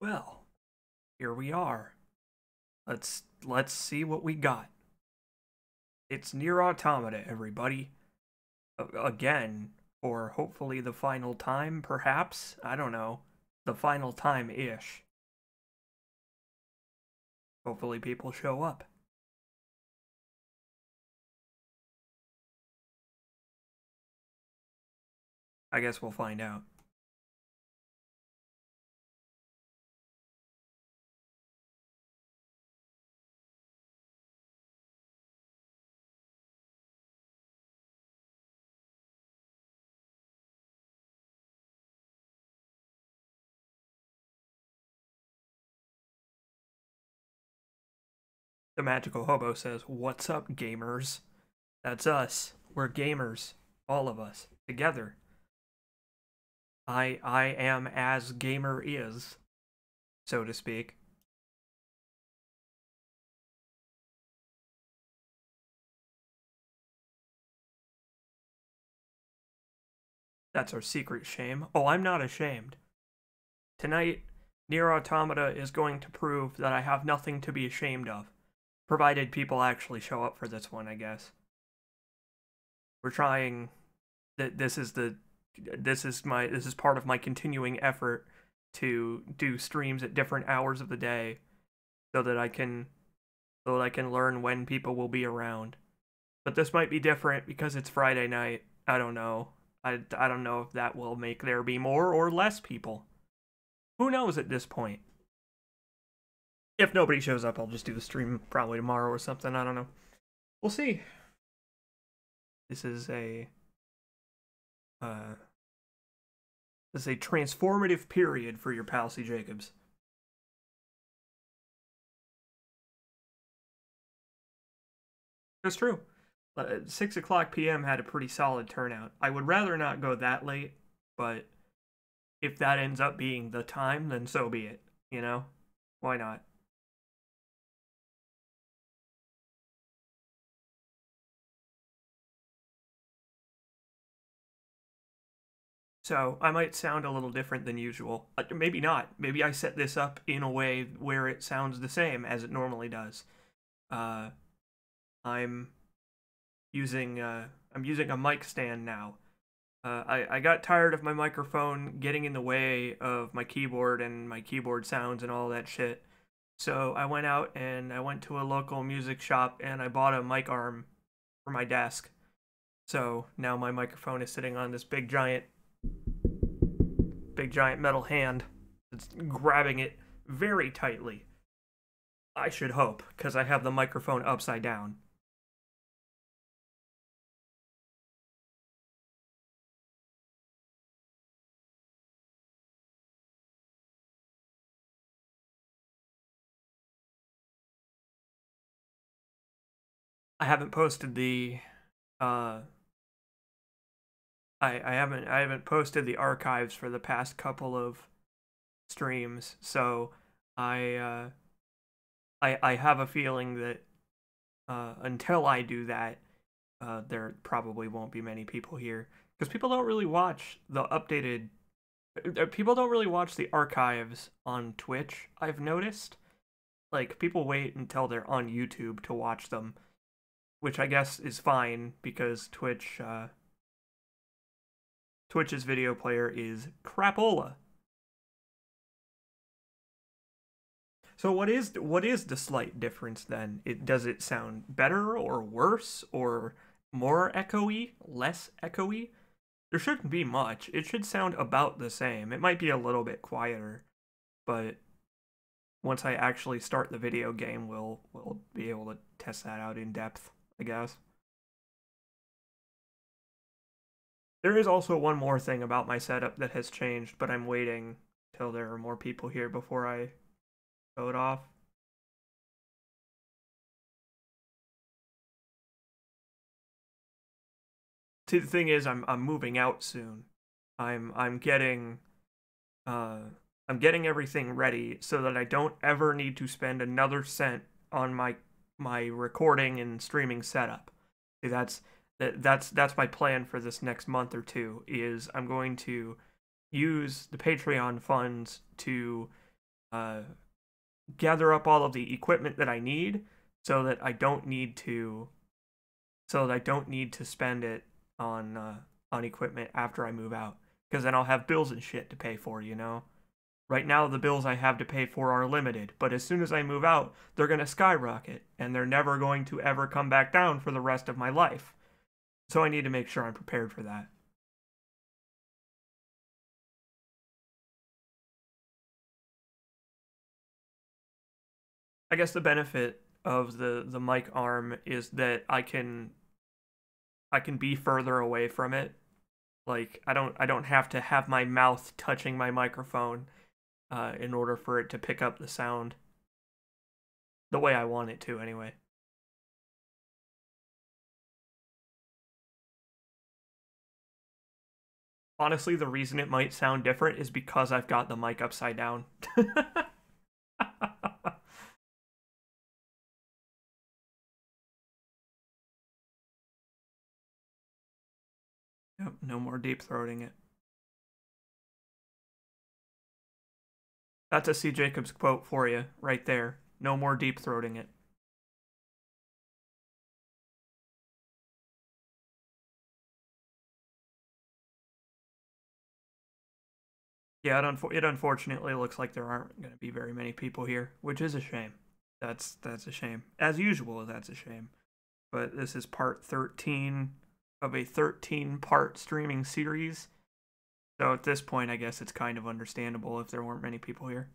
Well, here we are. Let's see what we got. It's NIER Automata, everybody. Again, or hopefully the final time, perhaps? I don't know. The final time-ish. Hopefully people show up. I guess we'll find out. The Magical Hobo says, "What's up, gamers?" That's us. We're gamers. All of us. Together. I am as gamer is, so to speak. That's our secret shame. Oh, I'm not ashamed. Tonight, NIER Automata is going to prove that I have nothing to be ashamed of. Provided people actually show up for this one, I guess. We're trying. This is part of my continuing effort to do streams at different hours of the day, so that I can learn when people will be around. But this might be different because it's Friday night. I don't know. I don't know if that will make there be more or less people. Who knows at this point? If nobody shows up, I'll just do the stream probably tomorrow or something. I don't know. We'll see. This is a transformative period for your pal C. Jacobs. That's true. 6 o'clock p.m. had a pretty solid turnout. I would rather not go that late, but if that ends up being the time, then so be it. You know? Why not? So, I might sound a little different than usual. Maybe not. Maybe I set this up in a way where it sounds the same as it normally does. I'm using a mic stand now. I got tired of my microphone getting in the way of my keyboard and my keyboard sounds and all that shit. So I went out and I went to a local music shop and I bought a mic arm for my desk. So now my microphone is sitting on this big giant metal hand that's grabbing it very tightly. I should hope, because I have the microphone upside down. I haven't posted the I haven't posted the archives for the past couple of streams, so I have a feeling that until I do that, there probably won't be many people here, because people don't really watch the updated. People don't really watch the archives on Twitch, I've noticed. Like, people wait until they're on YouTube to watch them, which I guess is fine because Twitch's video player is crapola. So what is the slight difference then? Does it sound better or worse or more echoey, less echoey? There shouldn't be much. It should sound about the same. It might be a little bit quieter, but once I actually start the video game, we'll be able to test that out in depth, I guess. There is also one more thing about my setup that has changed, but I'm waiting till there are more people here before I show it off. See, the thing is, I'm moving out soon. I'm getting everything ready so that I don't ever need to spend another cent on my recording and streaming setup. See, that's my plan for this next month or two. Is I'm going to use the Patreon funds to gather up all of the equipment that I need so that I don't need to spend it on equipment after I move out, because then I'll have bills and shit to pay for, you know? Right now, the bills I have to pay for are limited, but as soon as I move out, they're going to skyrocket, and they're never going to ever come back down for the rest of my life. So I need to make sure I'm prepared for that. I guess the benefit of the mic arm is that I can be further away from it. Like I don't have to have my mouth touching my microphone in order for it to pick up the sound the way I want it to, anyway. Honestly, the reason it might sound different is because I've got the mic upside down. Yep, no more deep throating it. That's a C. Jacobs quote for you, right there. No more deep throating it. Yeah, it unfortunately looks like there aren't going to be very many people here, which is a shame. That's a shame. As usual, that's a shame. But this is part 13 of a 13-part streaming series. So at this point, I guess it's kind of understandable if there weren't many people here.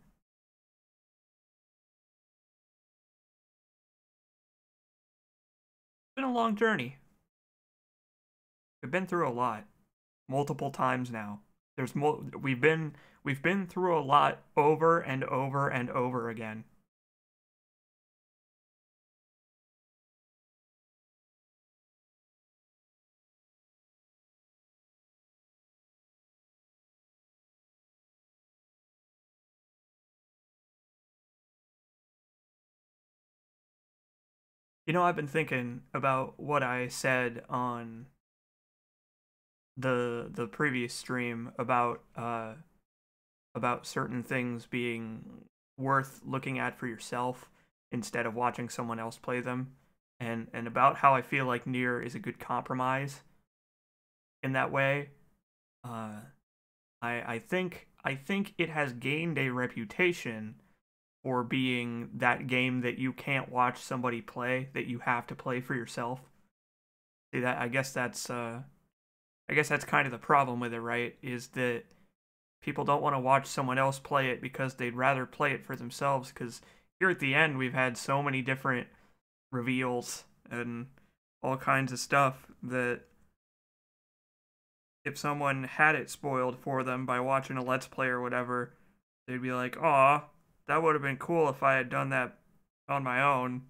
It's been a long journey. We've been through a lot, multiple times now. We've been through a lot over and over and over again. You know, I've been thinking about what I said on the previous stream about certain things being worth looking at for yourself instead of watching someone else play them, and about how I feel like NIER is a good compromise in that way. I think it has gained a reputation for being that game that you can't watch somebody play, that you have to play for yourself. See that? I guess that's kind of the problem with it, right? Is that people don't want to watch someone else play it because they'd rather play it for themselves, because here at the end we've had so many different reveals and all kinds of stuff that if someone had it spoiled for them by watching a Let's Play or whatever, they'd be like, aw, that would have been cool if I had done that on my own.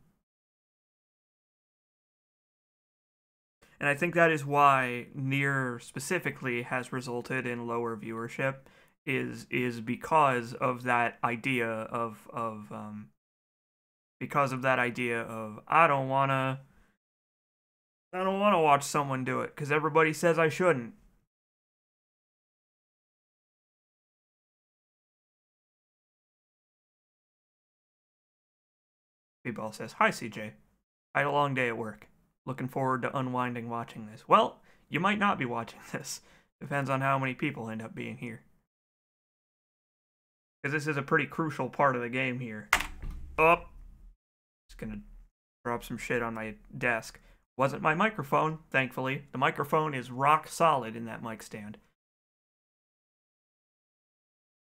And I think that is why NIER specifically has resulted in lower viewership, is because of that idea of I don't wanna watch someone do it because everybody says I shouldn't. B-Ball says, "Hi CJ, I had a long day at work. Looking forward to unwinding watching this." Well, you might not be watching this. Depends on how many people end up being here. Because this is a pretty crucial part of the game here. Oh! Just gonna drop some shit on my desk. Wasn't my microphone, thankfully. The microphone is rock solid in that mic stand.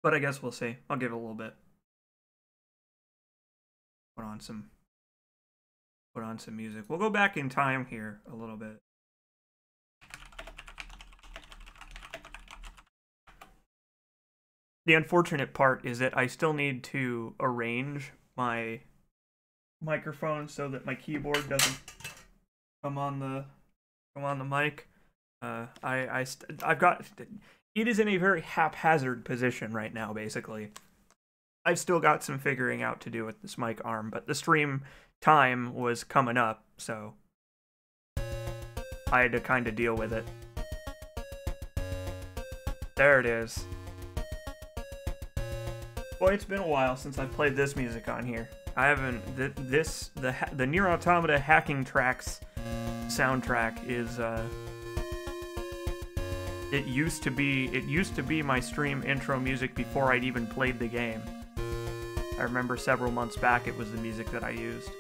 But I guess we'll see. I'll give it a little bit. Put on some music. We'll go back in time here a little bit. The unfortunate part is that I still need to arrange my microphone so that my keyboard doesn't come on the mic. I've got it is in a very haphazard position right now, basically. I've still got some figuring out to do with this mic arm, but the stream time was coming up, so I had to kind of deal with it. There it is. Boy, it's been a while since I've played this music on here. I haven't. The NIER Automata Hacking Tracks soundtrack is it used to be my stream intro music before I'd even played the game. I remember several months back it was the music that I used.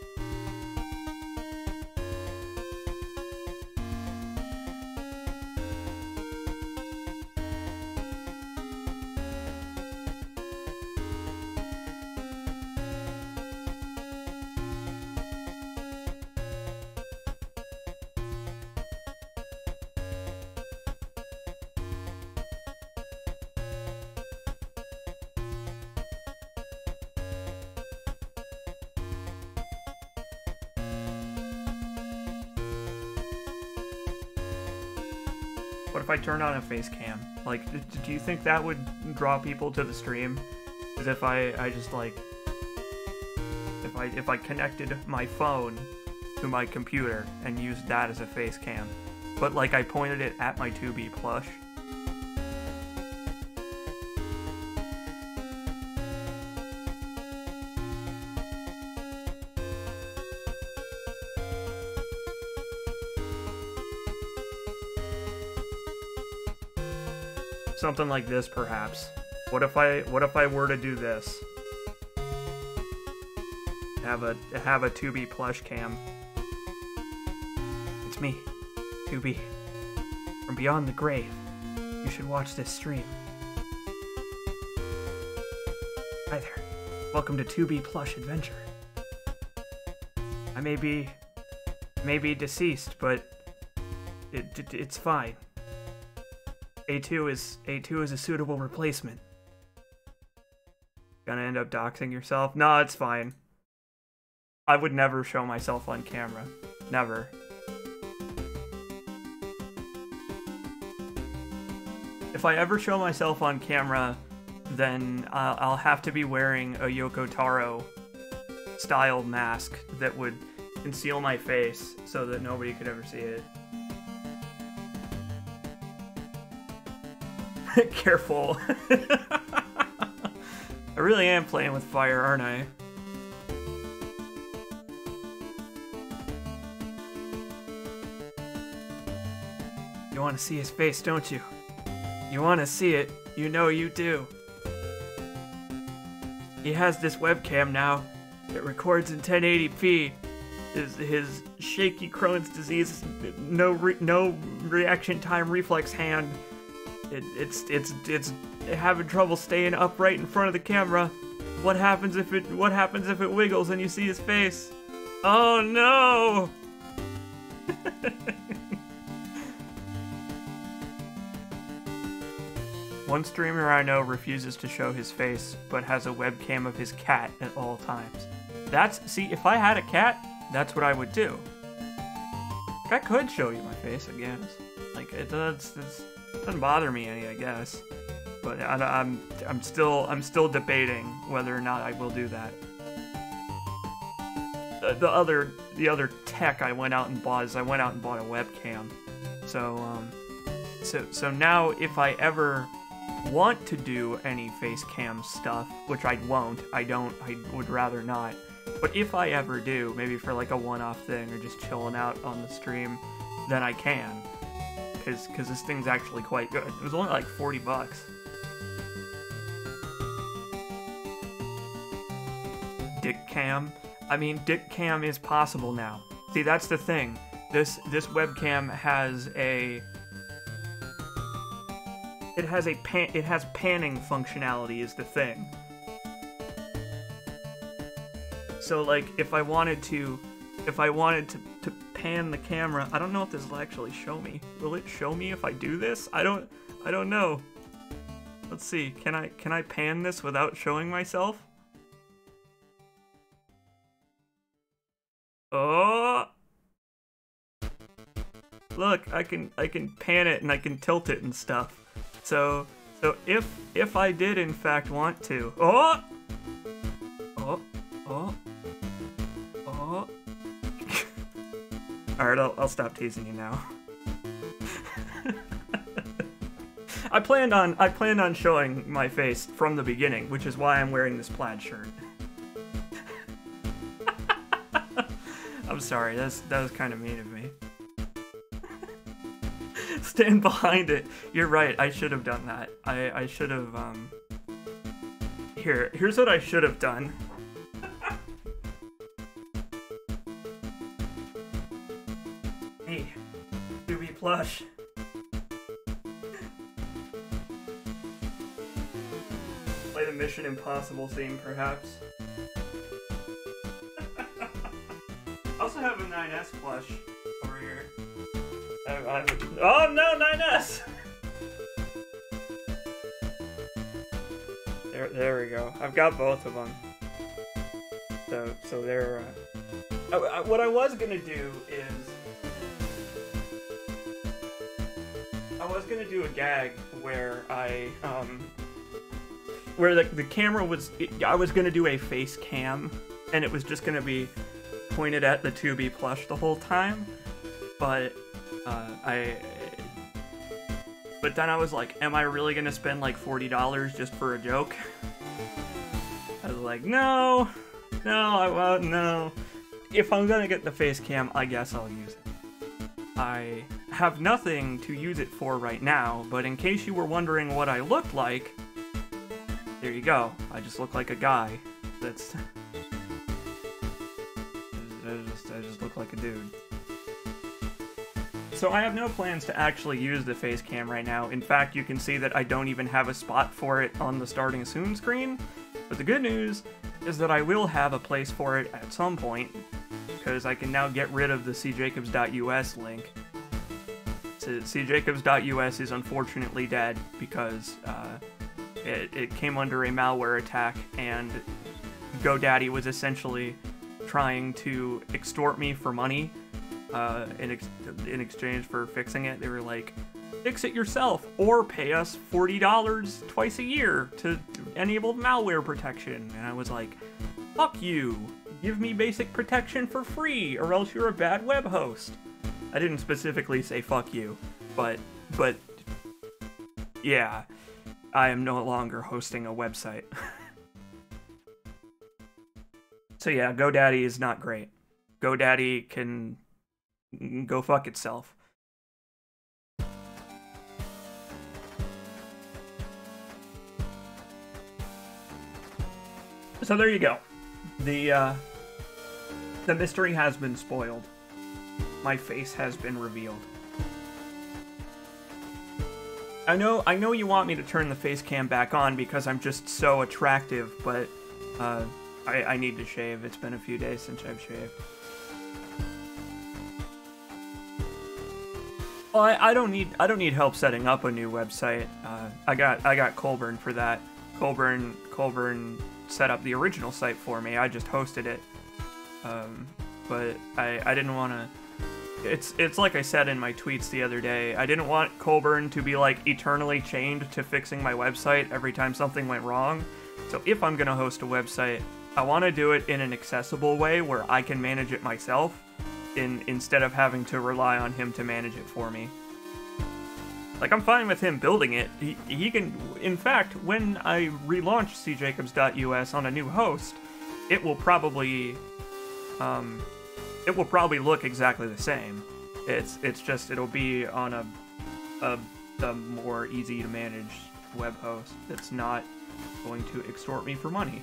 What if I turned on a face cam? Like, do you think that would draw people to the stream? As if I just like, if I connected my phone to my computer and used that as a face cam, but like I pointed it at my 2B plush. Something like this, perhaps. What if I were to do this? Have a 2B plush cam. It's me, 2B. From beyond the grave. You should watch this stream. Hi there. Welcome to 2B plush adventure. I may be deceased, but it's fine. A2 is a suitable replacement. Gonna end up doxing yourself? No, it's fine. I would never show myself on camera. Never. If I ever show myself on camera, then I'll have to be wearing a Yoko Taro style mask that would conceal my face so that nobody could ever see it. Careful. I really am playing with fire, aren't I? You want to see his face, don't you? You want to see it. You know you do. He has this webcam now. It records in 1080p. His shaky Crohn's disease, no reaction time reflex hand. It's having trouble staying upright in front of the camera. What happens if it wiggles and you see his face? Oh no! One streamer I know refuses to show his face, but has a webcam of his cat at all times. See, if I had a cat, that's what I would do. I could show you my face, I guess. Like, it doesn't bother me any, I guess. But I'm still debating whether or not I will do that. The other tech I went out and bought is I went out and bought a webcam. So now if I ever want to do any face cam stuff, which I won't, I would rather not. But if I ever do, maybe for like a one-off thing or just chilling out on the stream, then I can. Because this thing's actually quite good. It was only like 40 bucks. Dick cam? I mean, dick cam is possible now. See, that's the thing. This webcam has it has panning functionality is the thing. So like if I wanted to pan the camera, I don't know if this will actually show me. Will it show me if I do this? I don't know. Let's see. Can I pan this without showing myself? Oh! Look, I can pan it and I can tilt it and stuff. So if I did in fact want to, oh, all right, I'll stop teasing you now. I planned on showing my face from the beginning, which is why I'm wearing this plaid shirt. I'm sorry, that was kind of mean of me. Stand behind it. You're right, I should have done that. I should have, Here's what I should have done. Hey, 2B plush. Play the Mission Impossible theme, perhaps. I also have a 9S plush over here. Oh no, 9S! There we go. I've got both of them. So they're. What I was gonna do is I was gonna do a gag where where the camera was. I was gonna do a face cam, and it was just gonna be pointed at the 2B plush the whole time, but but then I was like, am I really gonna spend like $40 just for a joke? I was like, no, I won't, no. If I'm gonna get the face cam, I guess I'll use it. I have nothing to use it for right now, but in case you were wondering what I looked like, there you go. I just look like a guy that's... I just look like a dude. So I have no plans to actually use the face cam right now. In fact, you can see that I don't even have a spot for it on the starting soon screen. But the good news is that I will have a place for it at some point, because I can now get rid of the cjacobs.us link. So cjacobs.us is unfortunately dead because it came under a malware attack, and GoDaddy was essentially trying to extort me for money in exchange for fixing it. They were like, fix it yourself or pay us $40 twice a year to enable malware protection. And I was like, fuck you, give me basic protection for free or else you're a bad web host. I didn't specifically say fuck you, but yeah, I am no longer hosting a website. So yeah, GoDaddy is not great. GoDaddy can go fuck itself. So there you go. The mystery has been spoiled. My face has been revealed. I know you want me to turn the face cam back on because I'm just so attractive, but I need to shave. It's been a few days since I've shaved. Well, I don't need help setting up a new website. I got Colburn for that. Colburn set up the original site for me. I just hosted it. But I didn't want to. It's like I said in my tweets the other day. I didn't want Colburn to be like eternally chained to fixing my website every time something went wrong. So if I'm gonna host a website, I want to do it in an accessible way where I can manage it myself, instead of having to rely on him to manage it for me. Like, I'm fine with him building it. He can... In fact, when I relaunch cjacobs.us on a new host, it will probably look exactly the same. It's just it'll be on a more easy to manage web host that's not going to extort me for money.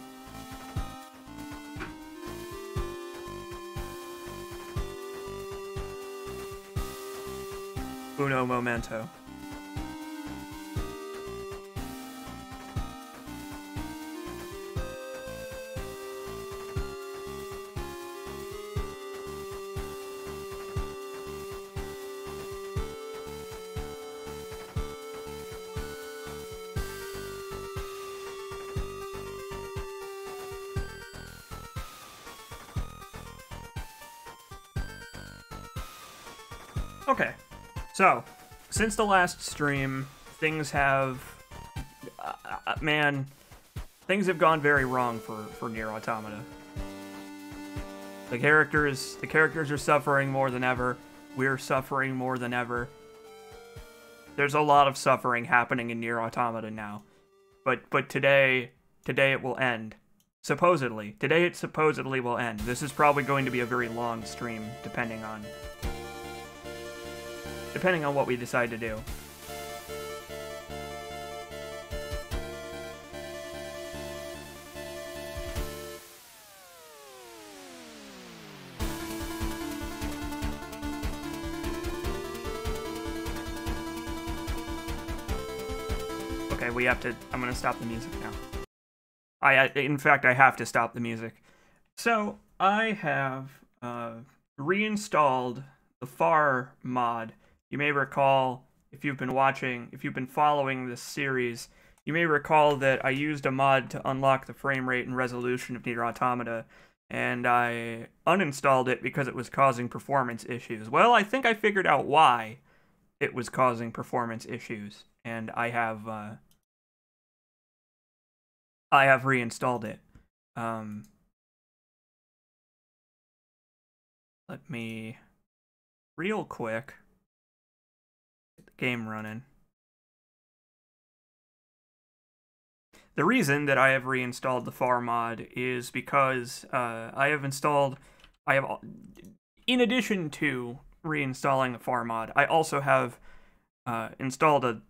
Uno momento. Okay, so, since the last stream, things have... things have gone very wrong for NIER Automata. The characters are suffering more than ever. We're suffering more than ever. There's a lot of suffering happening in NIER Automata now. But today it will end. Supposedly. Today it supposedly will end. This is probably going to be a very long stream, depending on what we decide to do. Okay, we have to... I'm gonna stop the music now. In fact, I have to stop the music. So, I have reinstalled the FAR mod. You may recall, if you've been following this series, you may recall that I used a mod to unlock the frame rate and resolution of NIER Automata, and I uninstalled it because it was causing performance issues. Well, I think I figured out why it was causing performance issues, and I have reinstalled it. Let me, real quick, get the game running. The reason that I have reinstalled the FAR mod is because in addition to reinstalling the FAR mod, I also have installed a,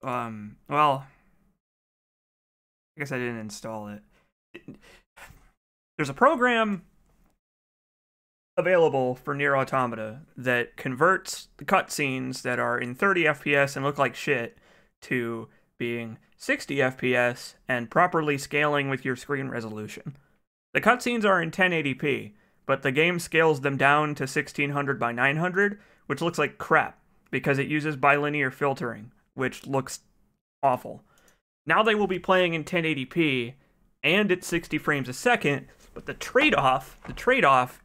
well, I guess I didn't install it. There's a program available for NIER Automata that converts the cutscenes that are in 30 FPS and look like shit to being 60 FPS and properly scaling with your screen resolution. The cutscenes are in 1080p, but the game scales them down to 1600 by 900, which looks like crap because it uses bilinear filtering, which looks awful. Now they will be playing in 1080p and at 60 frames a second, but the trade-off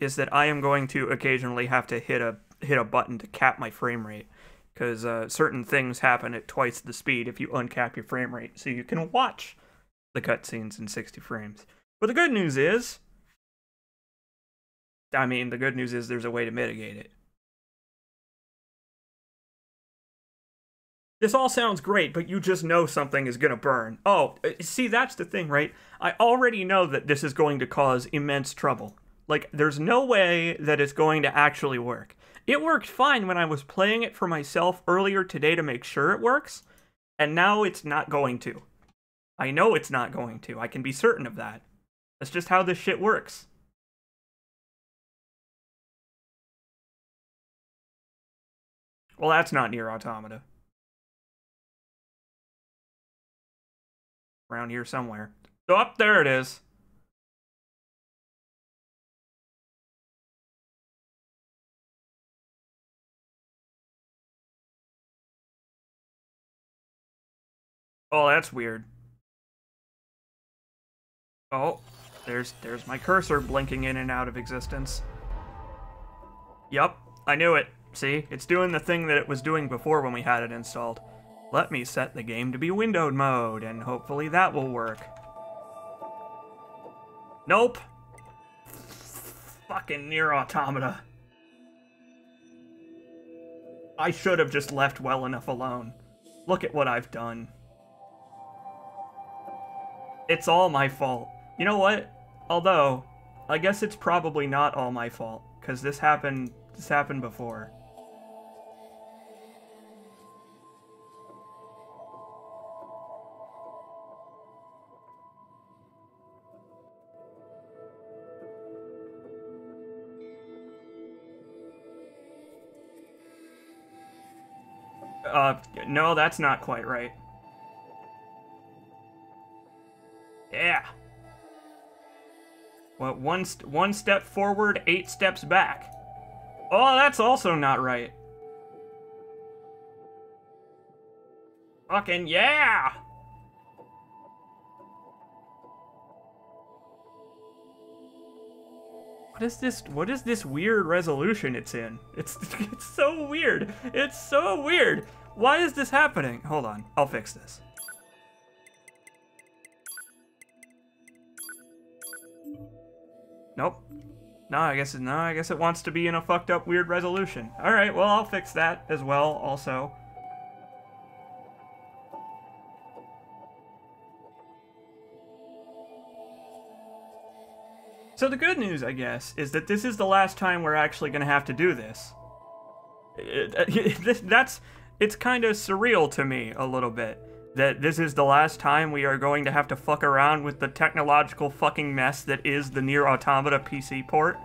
is that I am going to occasionally have to hit a button to cap my frame rate, because certain things happen at twice the speed if you uncap your frame rate, so you can watch the cutscenes in 60 frames. But the good news is, there's a way to mitigate it. This all sounds great, but you just know something is gonna burn. Oh, see, that's the thing, right? I already know that this is going to cause immense trouble. Like, there's no way that it's going to actually work. It worked fine when I was playing it for myself earlier today to make sure it works, and now it's not going to. I know it's not going to. I can be certain of that. That's just how this shit works. Well, that's not NIER Automata. Around here somewhere. Oh, up there it is. Oh, that's weird. Oh, there's my cursor blinking in and out of existence. Yup, I knew it. See, it's doing the thing that it was doing before when we had it installed. Let me set the game to be windowed mode, and hopefully that will work. Nope. Fucking NIER Automata. I should have just left well enough alone. Look at what I've done. It's all my fault. You know what? Although, I guess it's probably not all my fault, because this happened before. No, that's not quite right. Yeah. Well, one step forward, 8 steps back. Oh, that's also not right. Fucking yeah! What is this weird resolution it's in? It's so weird. It's so weird. Why is this happening? Hold on, I'll fix this. Nope. No, I guess it wants to be in a fucked up weird resolution. Alright, well, I'll fix that as well, also. So the good news, I guess, is that this is the last time we're actually going to have to do this. It's kind of surreal to me a little bit that this is the last time we are going to have to fuck around with the technological fucking mess that is the NIER Automata PC port.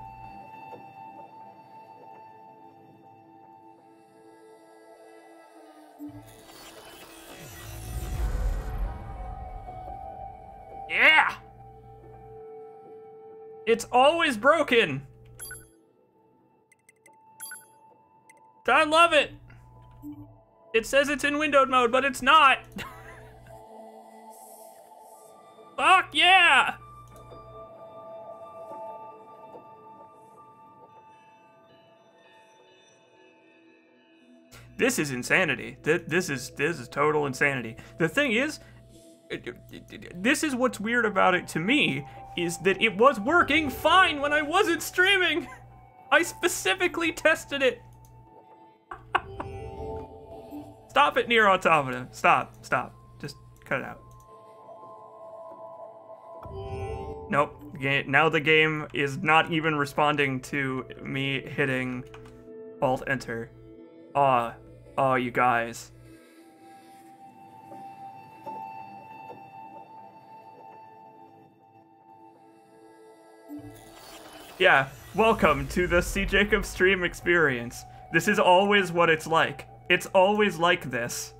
Yeah! It's always broken! I love it! It says it's in windowed mode, but it's not! Fuck yeah! This is insanity. This is total insanity. The thing is, this is what's weird about it to me, is that it was working fine when I wasn't streaming! I specifically tested it! Stop it, NIER Automata. Stop. Just cut it out. Nope. Now the game is not even responding to me hitting Alt-Enter. Oh, you guys. Yeah, welcome to the C. Jacob stream experience. This is always what it's like. It's always like this.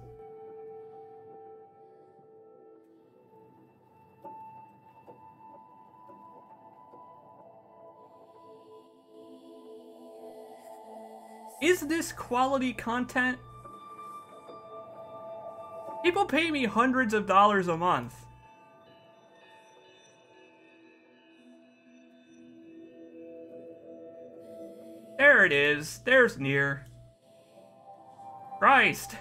Is this quality content? People pay me hundreds of dollars a month. There it is. There's NIER. Christ.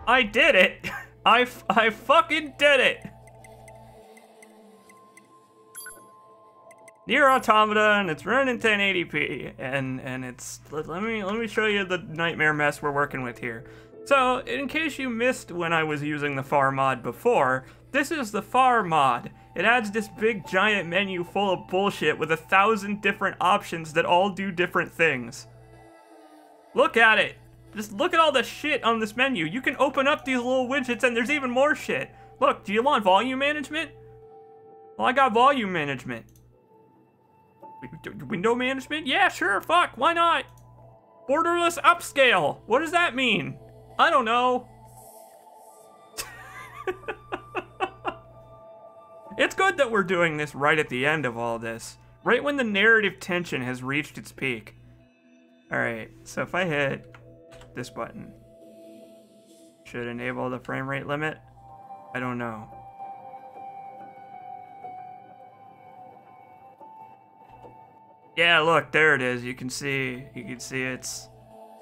I did it. I fucking did it. NIER Automata, and it's running in 1080p, and it's let me show you the nightmare mess we're working with here. So, in case you missed when I was using the FAR mod before, this is the FAR mod. It adds this big giant menu full of bullshit with 1,000 different options that all do different things. Look at it! Just look at all the shit on this menu. You can open up these little widgets and there's even more shit. Look, do you want volume management? Well, I got volume management. Window management? Yeah, sure, fuck, why not? Borderless upscale. What does that mean? I don't know. It's good that we're doing this right at the end of all this. Right when the narrative tension has reached its peak. Alright, so if I hit this button, should enable the frame rate limit? I don't know. Yeah, look, there it is. You can see it's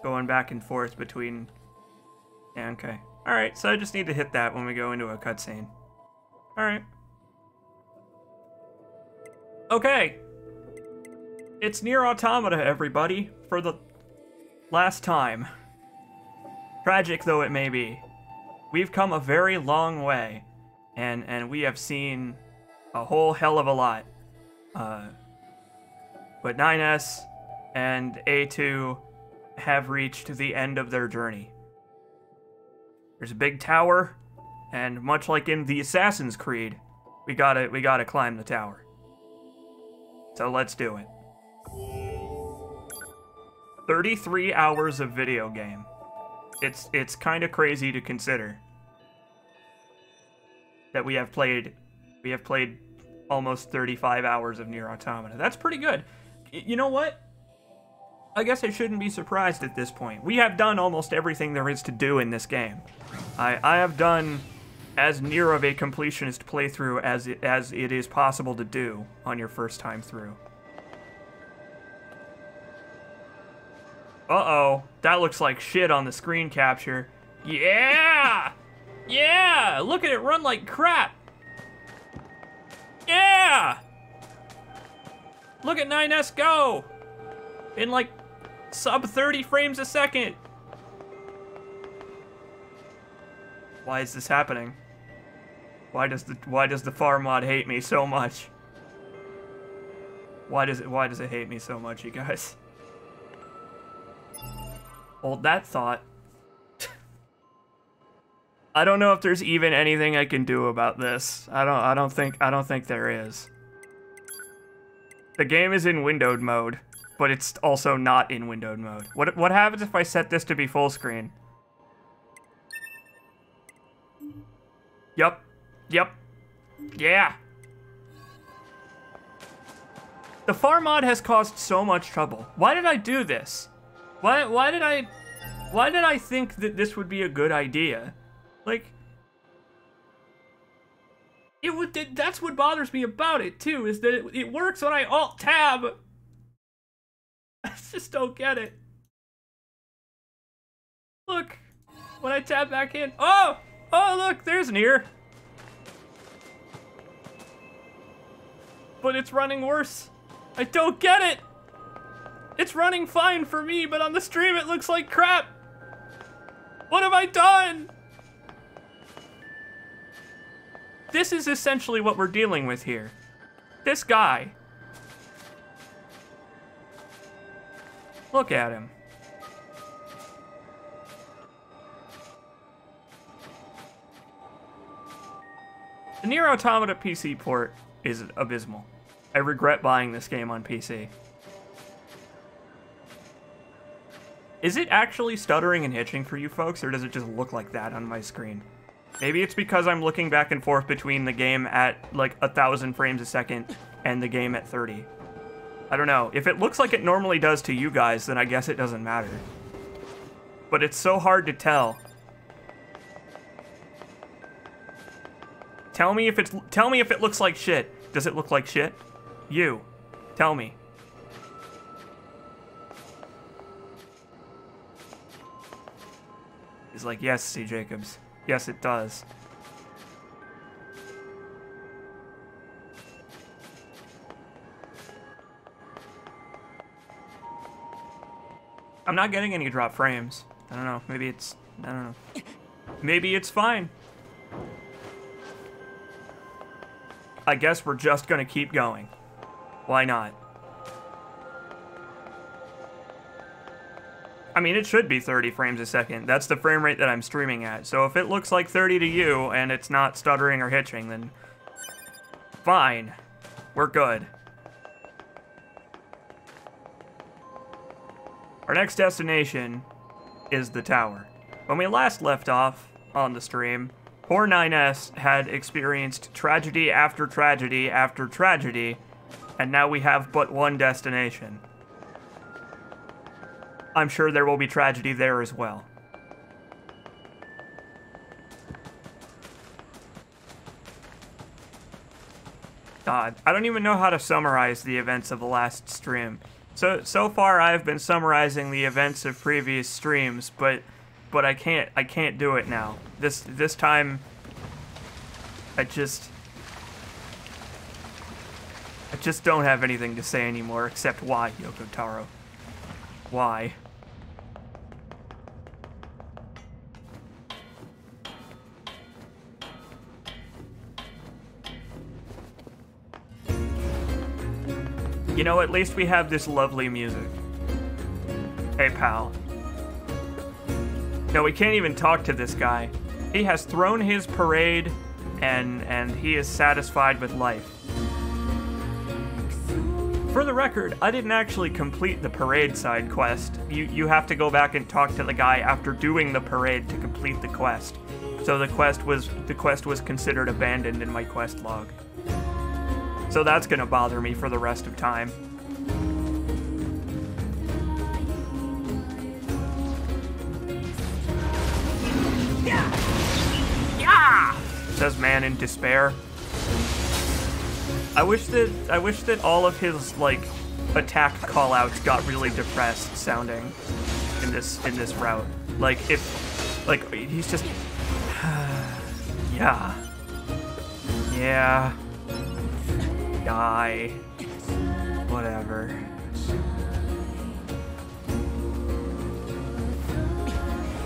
going back and forth between. Yeah, okay. Alright, so I just need to hit that when we go into a cutscene. Alright. Okay. It's NIER Automata, everybody, for the last time. Tragic though it may be. We've come a very long way, and we have seen a whole hell of a lot. But 9S and A2 have reached the end of their journey. There's a big tower, and much like in the Assassin's Creed, we gotta climb the tower. So let's do it. 33 hours of video game. It's kind of crazy to consider that we have played almost 35 hours of NIER Automata. That's pretty good. You know what? I guess I shouldn't be surprised at this point. We have done almost everything there is to do in this game. I have done as near of a completionist playthrough as it is possible to do on your first time through. Uh-oh, that looks like shit on the screen capture. Yeah! Yeah! Look at it run like crap! Yeah! Look at 9S go! In like sub 30 frames a second. Why is this happening? Why does the farm mod hate me so much? Why does it hate me so much, you guys? Hold that thought. I don't know if there's even anything I can do about this. I don't think there is. The game is in windowed mode, but it's also not in windowed mode. What happens if I set this to be full screen? Yup. Yep. Yeah. The farm mod has caused so much trouble. Why did I do this? Why did I think that this would be a good idea? Like, that's what bothers me about it too, is that it works when I Alt-Tab. I just don't get it. Look, when I tab back in, oh look, there's NIER. But it's running worse. I don't get it. It's running fine for me, but on the stream it looks like crap. What have I done? This is essentially what we're dealing with here. This guy. Look at him. The NIER Automata PC port is abysmal. I regret buying this game on PC. Is it actually stuttering and hitching for you folks, or does it just look like that on my screen? Maybe it's because I'm looking back and forth between the game at like 1,000 frames a second and the game at 30. I don't know. If it looks like it normally does to you guys, then I guess it doesn't matter. But it's so hard to tell. Tell me if it looks like shit. Does it look like shit? You. Tell me. He's like, yes, C. Jacobs. Yes, it does. I'm not getting any drop frames. I don't know. Maybe it's... I don't know. Maybe it's fine. I guess we're just gonna keep going. Why not? I mean, it should be 30 frames a second. That's the frame rate that I'm streaming at. So if it looks like 30 to you and it's not stuttering or hitching, then fine. We're good. Our next destination is the tower. When we last left off on the stream, poor 9S had experienced tragedy after tragedy after tragedy, and now we have but one destination. I'm sure there will be tragedy there as well. God, I don't even know how to summarize the events of the last stream. So far I've been summarizing the events of previous streams, but I can't do it now. This time I just don't have anything to say anymore except why, Yoko Taro. Why? You know, at least we have this lovely music. Hey, pal. No, we can't even talk to this guy. He has thrown his parade, and he is satisfied with life. For the record, I didn't actually complete the parade side quest. You have to go back and talk to the guy after doing the parade to complete the quest. So the quest was considered abandoned in my quest log. So that's gonna bother me for the rest of time. Yeah! Says man in despair. I wish that all of his like attack callouts got really depressed sounding in this route. Like if he's just yeah. Yeah. Die. Whatever.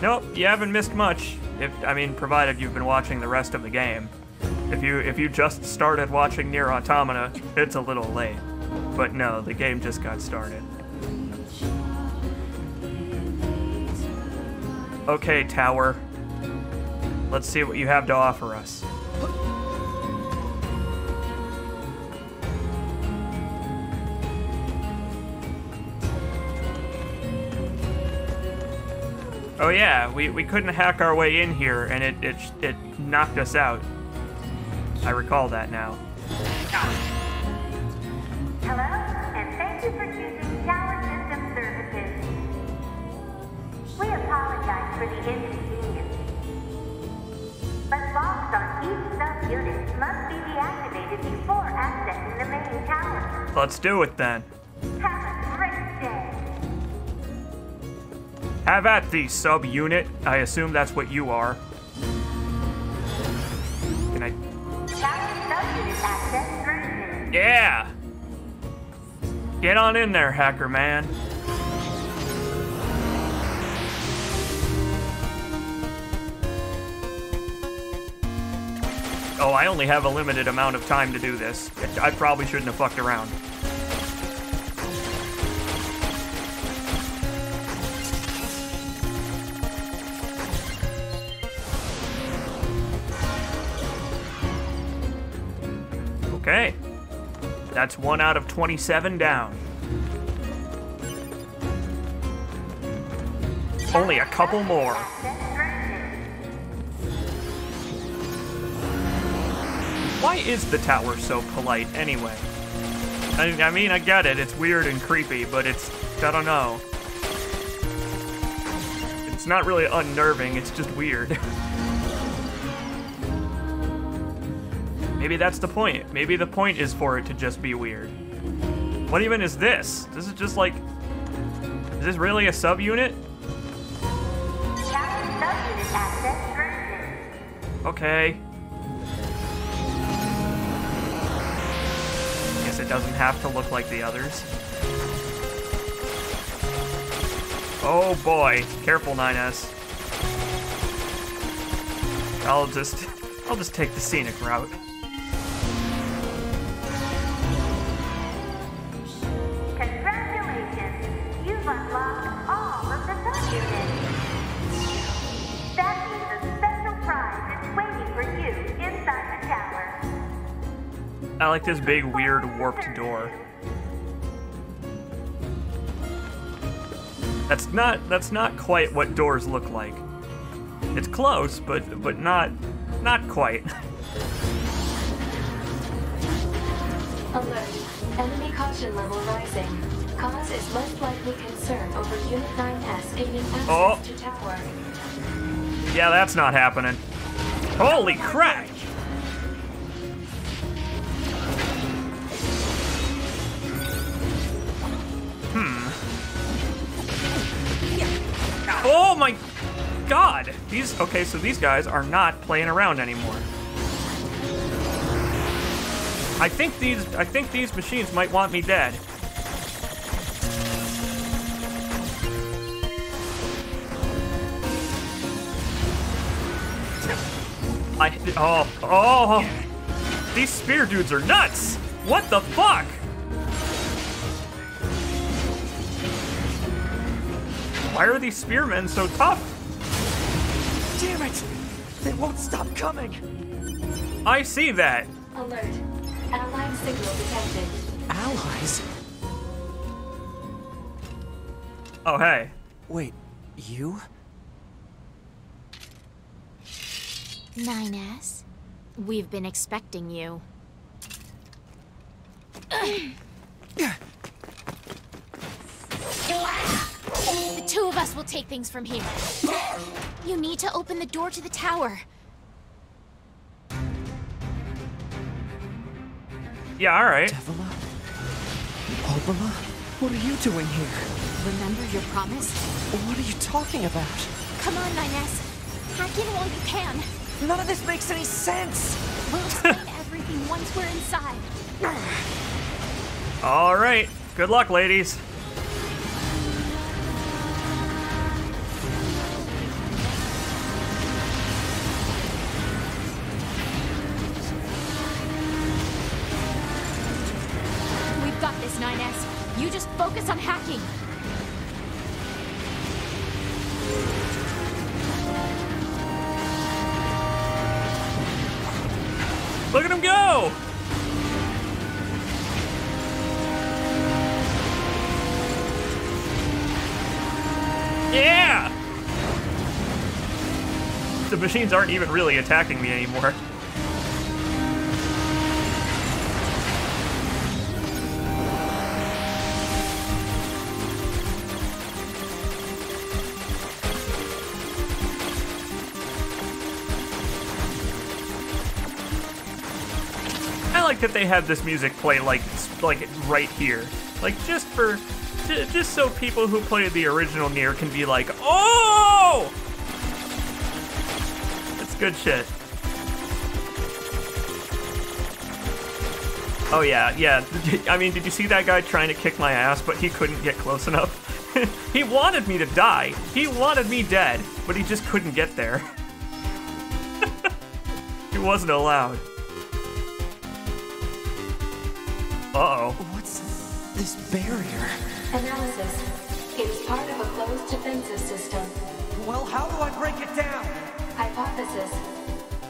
Nope, you haven't missed much. Provided you've been watching the rest of the game. If you just started watching NIER Automata, it's a little late. But no, the game just got started. Okay, tower. Let's see what you have to offer us. Oh yeah, we couldn't hack our way in here, and it knocked us out. I recall that now. Hello, and thank you for choosing Tower System Services. We apologize for the inconvenience, but locks on each sub-unit must be deactivated before accessing the main tower. Let's do it then. Have a great day. Have at thee, sub-unit. I assume that's what you are. Can I... Tower sub-unit access granted. Yeah! Get on in there, hacker man. Oh, I only have a limited amount of time to do this. I probably shouldn't have fucked around. Okay. That's 1 out of 27 down. Only a couple more. Why is the tower so polite anyway? I mean, I get it. It's weird and creepy, but it's... I don't know. It's not really unnerving. It's just weird. Maybe that's the point. Maybe the point is for it to just be weird. What even is this? This is just like... Is this really a subunit? Okay. Guess it doesn't have to look like the others. Oh boy. Careful, 9S. I'll just take the scenic route. I like this big, weird, warped door. That's not quite what doors look like. It's close, but not quite. Alert. Enemy caution level rising. Cause is most likely concern over Unit 9S gaining access to tower. Yeah, that's not happening. Holy crap! Oh my god! Okay, so these guys are not playing around anymore. I think these machines might want me dead. These spear dudes are nuts! What the fuck? Why are these spearmen so tough? Damn it! They won't stop coming! I see that. Alert. Allied signal detected. Allies? Oh, hey. Wait, you? 9S, we've been expecting you. The two of us will take things from here. You need to open the door to the tower. Yeah, alright. Devila? Obama? What are you doing here? Remember your promise? What are you talking about? Come on, 9S. Hack in while you can. None of this makes any sense! We'll explain everything once we're inside. Alright. Good luck, ladies. just focus on hacking. Look at him go! Yeah! The machines aren't even really attacking me anymore. I like that they have this music play like right here, like just so people who played the original NIER can be like, oh, it's good shit. Oh yeah. I mean, did you see that guy trying to kick my ass, but he couldn't get close enough? He wanted me to die. He wanted me dead, but he just couldn't get there. He wasn't allowed. Uh-oh. What's this barrier? Analysis. It's part of a closed defensive system. Well, how do I break it down? Hypothesis.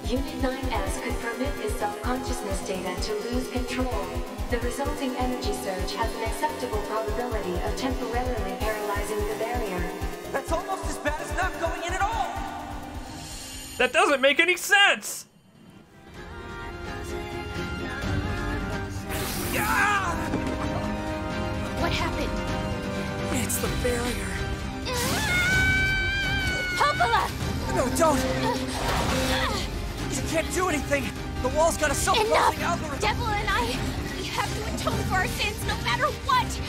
Unit 9S could permit its self-consciousness data to lose control. The resulting energy surge has an acceptable probability of temporarily paralyzing the barrier. That's almost as bad as not going in at all! That doesn't make any sense! What happened? It's the barrier. Popola! No, don't! You can't do anything! The wall's got a self-closing Enough! algorithm! Devil and I, we have to atone for our sins no matter what!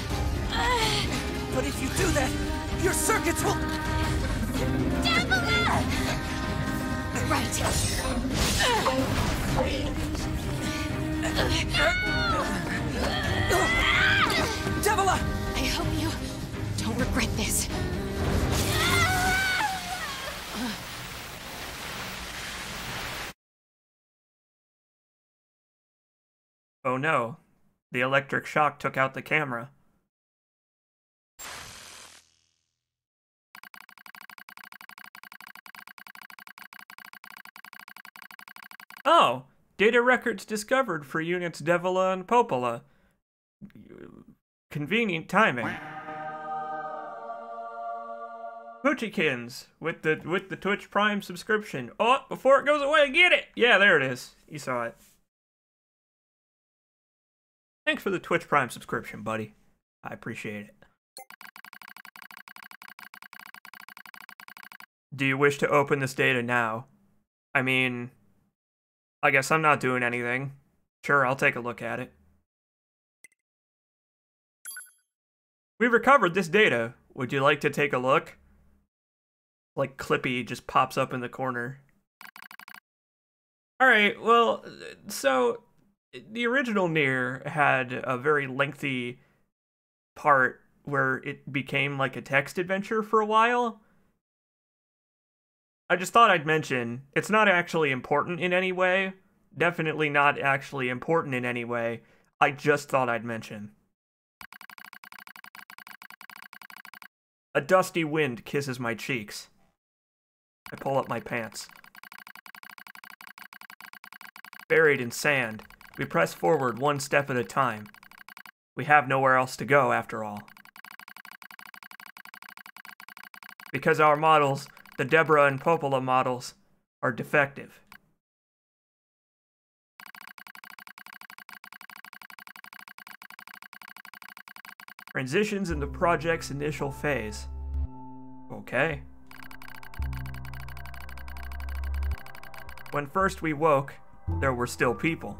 But if you do that, your circuits will... Devil! Right. Devila! I hope you don't regret this. Oh no. The electric shock took out the camera. Oh! Data records discovered for units Devila and Popola. Convenient timing. Poochiekins with the Twitch Prime subscription. Oh, before it goes away, get it! Yeah, there it is. You saw it. Thanks for the Twitch Prime subscription, buddy. I appreciate it. Do you wish to open this data now? I mean, I guess I'm not doing anything. Sure, I'll take a look at it. We recovered this data. Would you like to take a look? Like Clippy just pops up in the corner. Alright, well, so the original NIER had a very lengthy part where it became like a text adventure for a while. I just thought I'd mention, it's not actually important in any way. Definitely not actually important in any way. I just thought I'd mention. A dusty wind kisses my cheeks. I pull up my pants. Buried in sand, we press forward one step at a time. We have nowhere else to go, after all. Because our models, the Deborah and Popola models, are defective. Transitions in the project's initial phase. Okay. When first we woke, there were still people.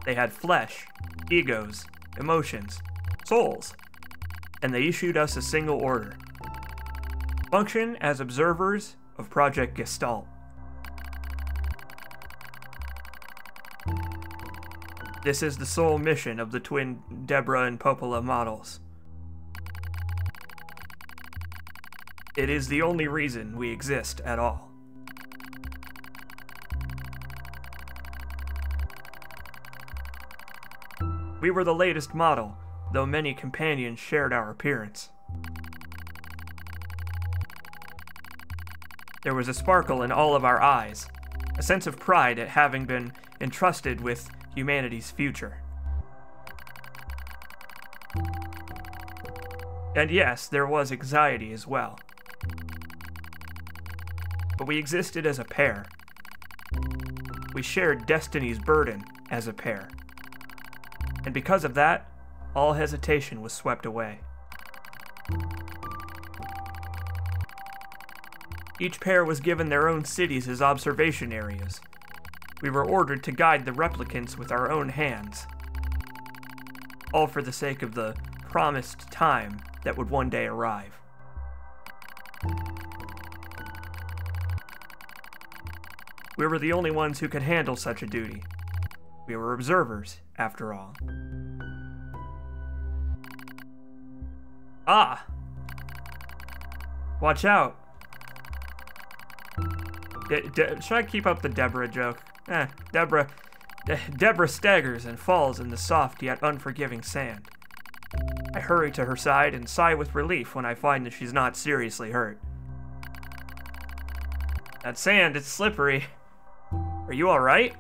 They had flesh, egos, emotions, souls, and they issued us a single order. Function as observers of Project Gestalt. This is the sole mission of the twin Deborah and Popola models. It is the only reason we exist at all. We were the latest model, though many companions shared our appearance. There was a sparkle in all of our eyes, a sense of pride at having been entrusted with humanity's future. And yes, there was anxiety as well. But we existed as a pair. We shared destiny's burden as a pair. And because of that, all hesitation was swept away. Each pair was given their own cities as observation areas. We were ordered to guide the replicants with our own hands. All for the sake of the promised time that would one day arrive. We were the only ones who could handle such a duty. We were observers, after all. Ah! Watch out! Should I keep up the Deborah joke? Deborah staggers and falls in the soft yet unforgiving sand. I hurry to her side and sigh with relief when I find that she's not seriously hurt. That sand, it's slippery. Are you alright?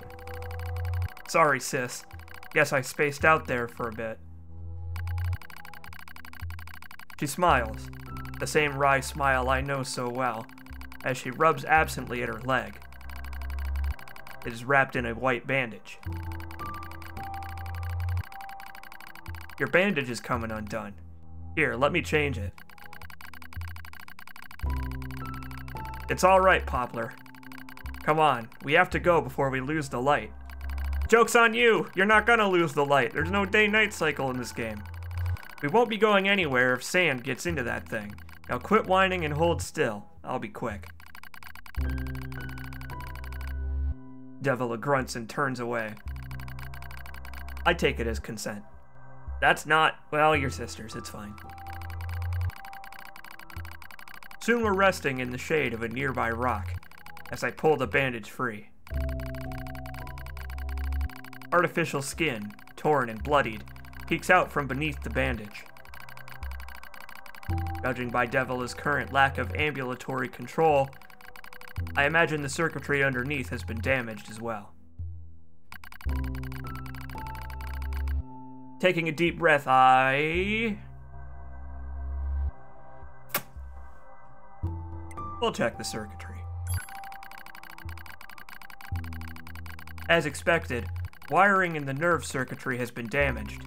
Sorry, sis. Guess I spaced out there for a bit. She smiles, the same wry smile I know so well, as she rubs absently at her leg. It is wrapped in a white bandage. Your bandage is coming undone. Here, let me change it. It's alright, Poplar. Come on, we have to go before we lose the light. Joke's on you! You're not gonna lose the light. There's no day-night cycle in this game. We won't be going anywhere if sand gets into that thing. Now quit whining and hold still. I'll be quick. Devil grunts and turns away. I take it as consent. That's not... well, you're sisters, it's fine. Soon we're resting in the shade of a nearby rock, as I pull the bandage free. Artificial skin, torn and bloodied, peeks out from beneath the bandage. Judging by Devila's current lack of ambulatory control, I imagine the circuitry underneath has been damaged as well. Taking a deep breath, we'll check the circuitry. As expected, wiring in the nerve circuitry has been damaged.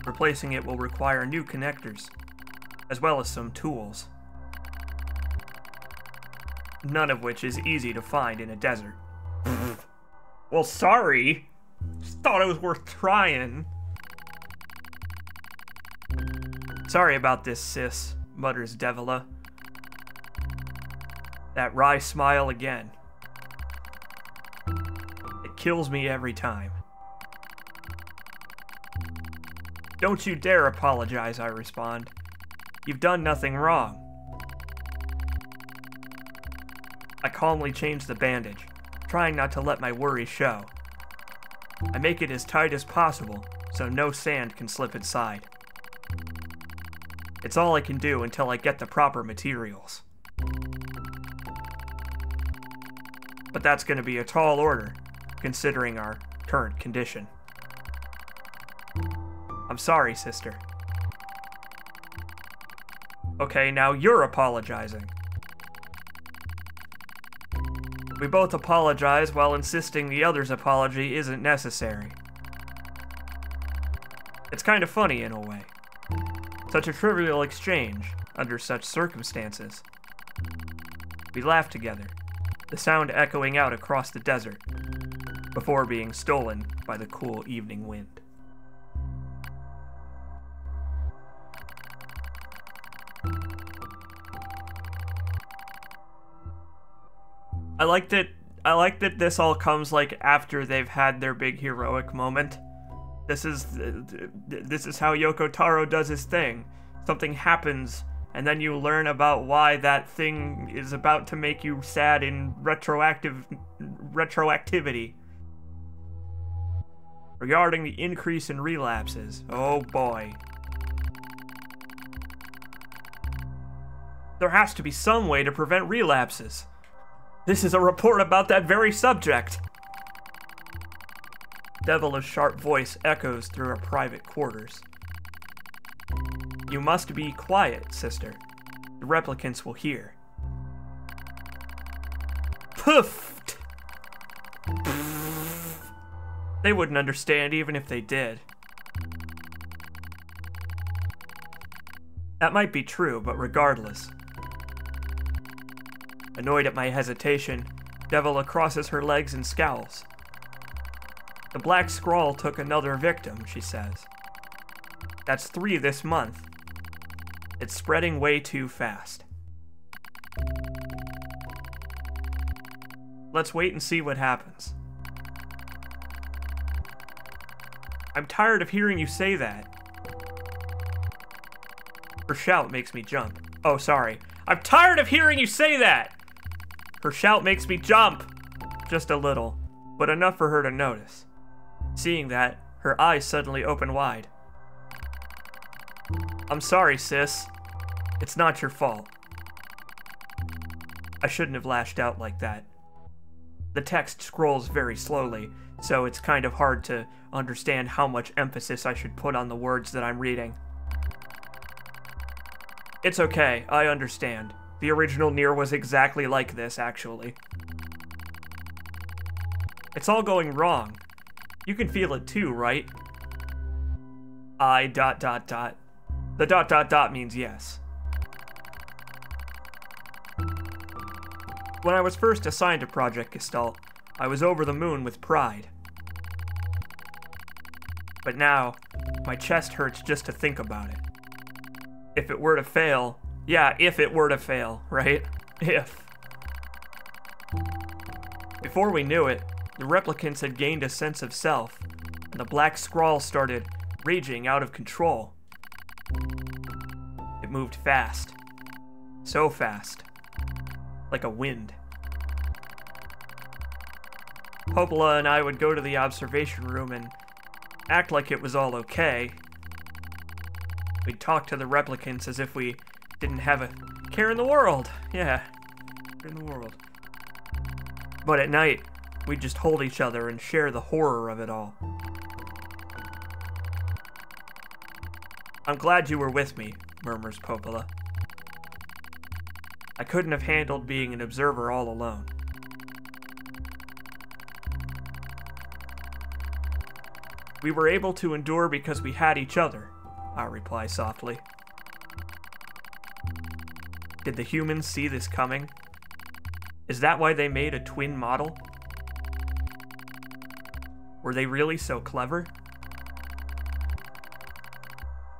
Replacing it will require new connectors, as well as some tools. None of which is easy to find in a desert. Well, sorry. Just thought it was worth trying. Sorry about this, sis, mutters Devila. That wry smile again. It kills me every time. Don't you dare apologize, I respond. You've done nothing wrong. I calmly change the bandage, trying not to let my worries show. I make it as tight as possible, so no sand can slip inside. It's all I can do until I get the proper materials. But that's going to be a tall order, considering our current condition. I'm sorry, sister. Okay, now you're apologizing. We both apologize while insisting the other's apology isn't necessary. It's kind of funny in a way. Such a trivial exchange under such circumstances. We laugh together, the sound echoing out across the desert, before being stolen by the cool evening wind. I like that this all comes like after they've had their big heroic moment. This is how Yoko Taro does his thing. Something happens, and then you learn about why that thing is about to make you sad in retroactivity. Regarding the increase in relapses, oh boy. There has to be some way to prevent relapses. This is a report about that very subject. Devila's sharp voice echoes through our private quarters. You must be quiet, sister. The replicants will hear. Poof! They wouldn't understand even if they did. That might be true, but regardless. Annoyed at my hesitation, Devila crosses her legs and scowls. The black scrawl took another victim, she says. That's 3 this month. It's spreading way too fast. Let's wait and see what happens. I'm tired of hearing you say that. Her shout makes me jump. Oh, sorry. I'm tired of hearing you say that! Her shout makes me jump! Just a little, but enough for her to notice. Seeing that, her eyes suddenly open wide. I'm sorry, sis. It's not your fault. I shouldn't have lashed out like that. The text scrolls very slowly, so it's kind of hard to understand how much emphasis I should put on the words that I'm reading. It's okay, I understand. The original NIER was exactly like this, actually. It's all going wrong. You can feel it too, right? The ... means yes. When I was first assigned to Project Gestalt, I was over the moon with pride. But now, my chest hurts just to think about it. If it were to fail, yeah, if it were to fail, right? If. Before we knew it, the replicants had gained a sense of self, and the black scrawl started raging out of control. It moved fast. So fast. Like a wind. Popola and I would go to the observation room and act like it was all okay. We'd talk to the replicants as if we didn't have a care in the world. Yeah, in the world. But at night, we'd just hold each other and share the horror of it all. I'm glad you were with me, murmurs Popola. I couldn't have handled being an observer all alone. We were able to endure because we had each other, I reply softly. Did the humans see this coming? Is that why they made a twin model? Were they really so clever?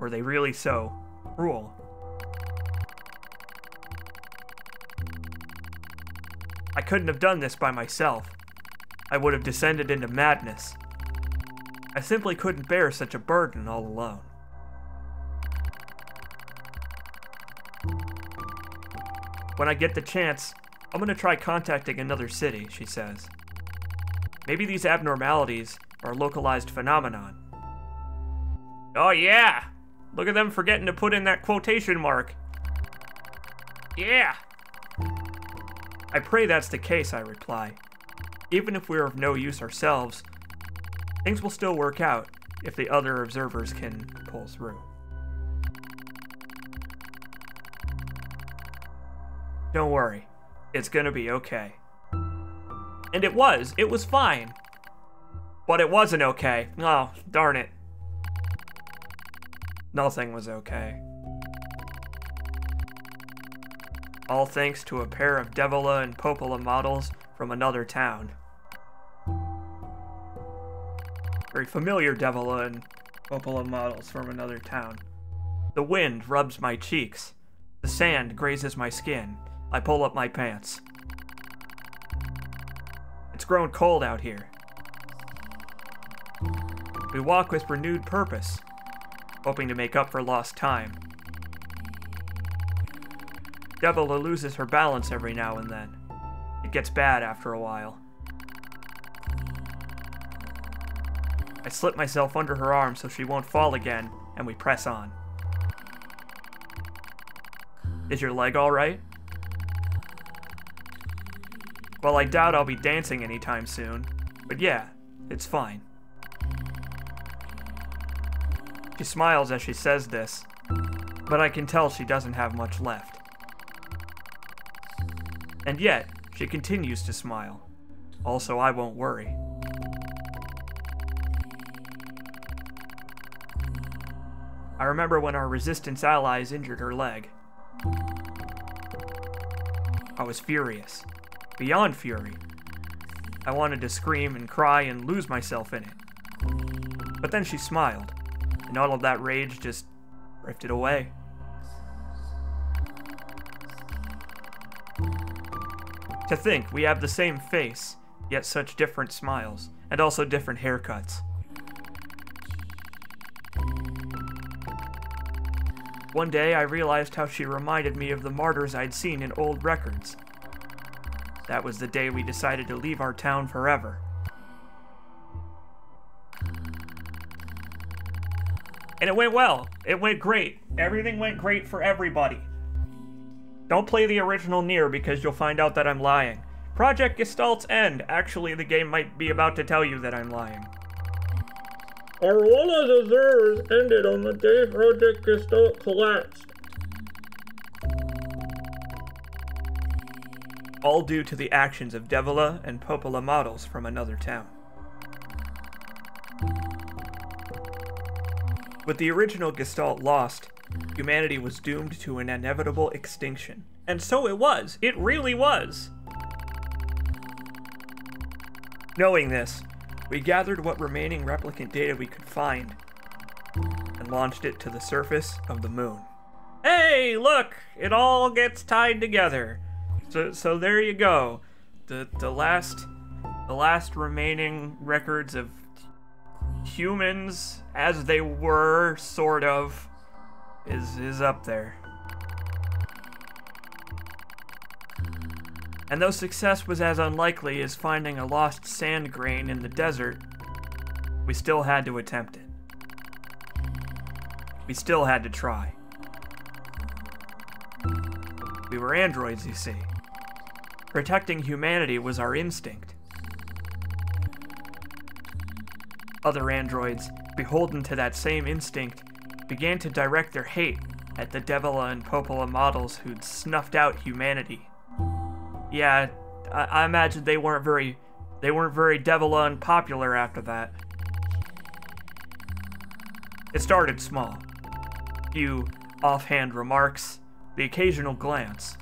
Were they really so cruel? I couldn't have done this by myself. I would have descended into madness. I simply couldn't bear such a burden all alone. When I get the chance, I'm gonna try contacting another city, she says. Maybe these abnormalities are a localized phenomenon. Oh yeah! Look at them forgetting to put in that quotation mark. Yeah! I pray that's the case, I reply. Even if we're of no use ourselves, things will still work out if the other observers can pull through. Don't worry, it's gonna be okay. And it was fine. But it wasn't okay. Oh, darn it. Nothing was okay. All thanks to a pair of Devila and Popola models from another town. Very familiar Devila and Popola models from another town. The wind rubs my cheeks. The sand grazes my skin. I pull up my pants. It's grown cold out here. We walk with renewed purpose, hoping to make up for lost time. Devila loses her balance every now and then. It gets bad after a while. I slip myself under her arm so she won't fall again, and we press on. Is your leg alright? Well, I doubt I'll be dancing anytime soon, but yeah, it's fine. She smiles as she says this, but I can tell she doesn't have much left. And yet, she continues to smile. Also, I won't worry. I remember when our resistance allies injured her leg. I was furious. Beyond fury. I wanted to scream and cry and lose myself in it. But then she smiled, and all of that rage just drifted away. To think we have the same face, yet such different smiles, and also different haircuts. One day I realized how she reminded me of the martyrs I'd seen in old records. That was the day we decided to leave our town forever. And it went well. It went great. Everything went great for everybody. Don't play the original NIER because you'll find out that I'm lying. Project Gestalt's end. Actually, the game might be about to tell you that I'm lying. Our role as observers ended on the day Project Gestalt collapsed. All due to the actions of YoRHa and Popola models from another town. With the original Gestalt lost, humanity was doomed to an inevitable extinction. And so it was. It really was. Knowing this, we gathered what remaining replicant data we could find and launched it to the surface of the moon. Hey, look! It all gets tied together. So there you go. The last remaining records of humans as they were, sort of, is up there. And though success was as unlikely as finding a lost sand grain in the desert, we still had to attempt it. We still had to try. We were androids, you see. Protecting humanity was our instinct. Other androids, beholden to that same instinct, began to direct their hate at the YoRHa and Popola models who'd snuffed out humanity. Yeah, I imagine they weren't very YoRHa and popular after that. It started small. Few offhand remarks, the occasional glance.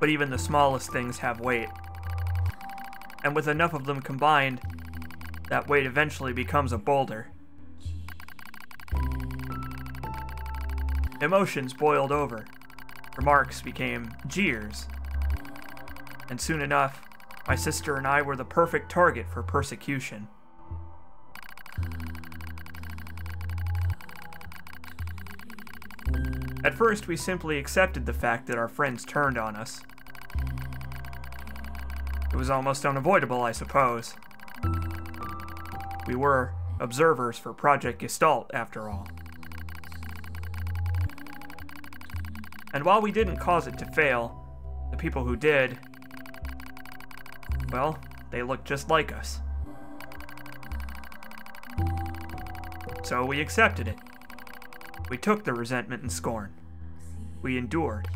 But even the smallest things have weight. And with enough of them combined, that weight eventually becomes a boulder. Emotions boiled over. Remarks became jeers. And soon enough, my sister and I were the perfect target for persecution. At first, we simply accepted the fact that our friends turned on us. It was almost unavoidable, I suppose. We were observers for Project Gestalt, after all. And while we didn't cause it to fail, the people who did, well, they looked just like us. So we accepted it. We took the resentment and scorn. We endured.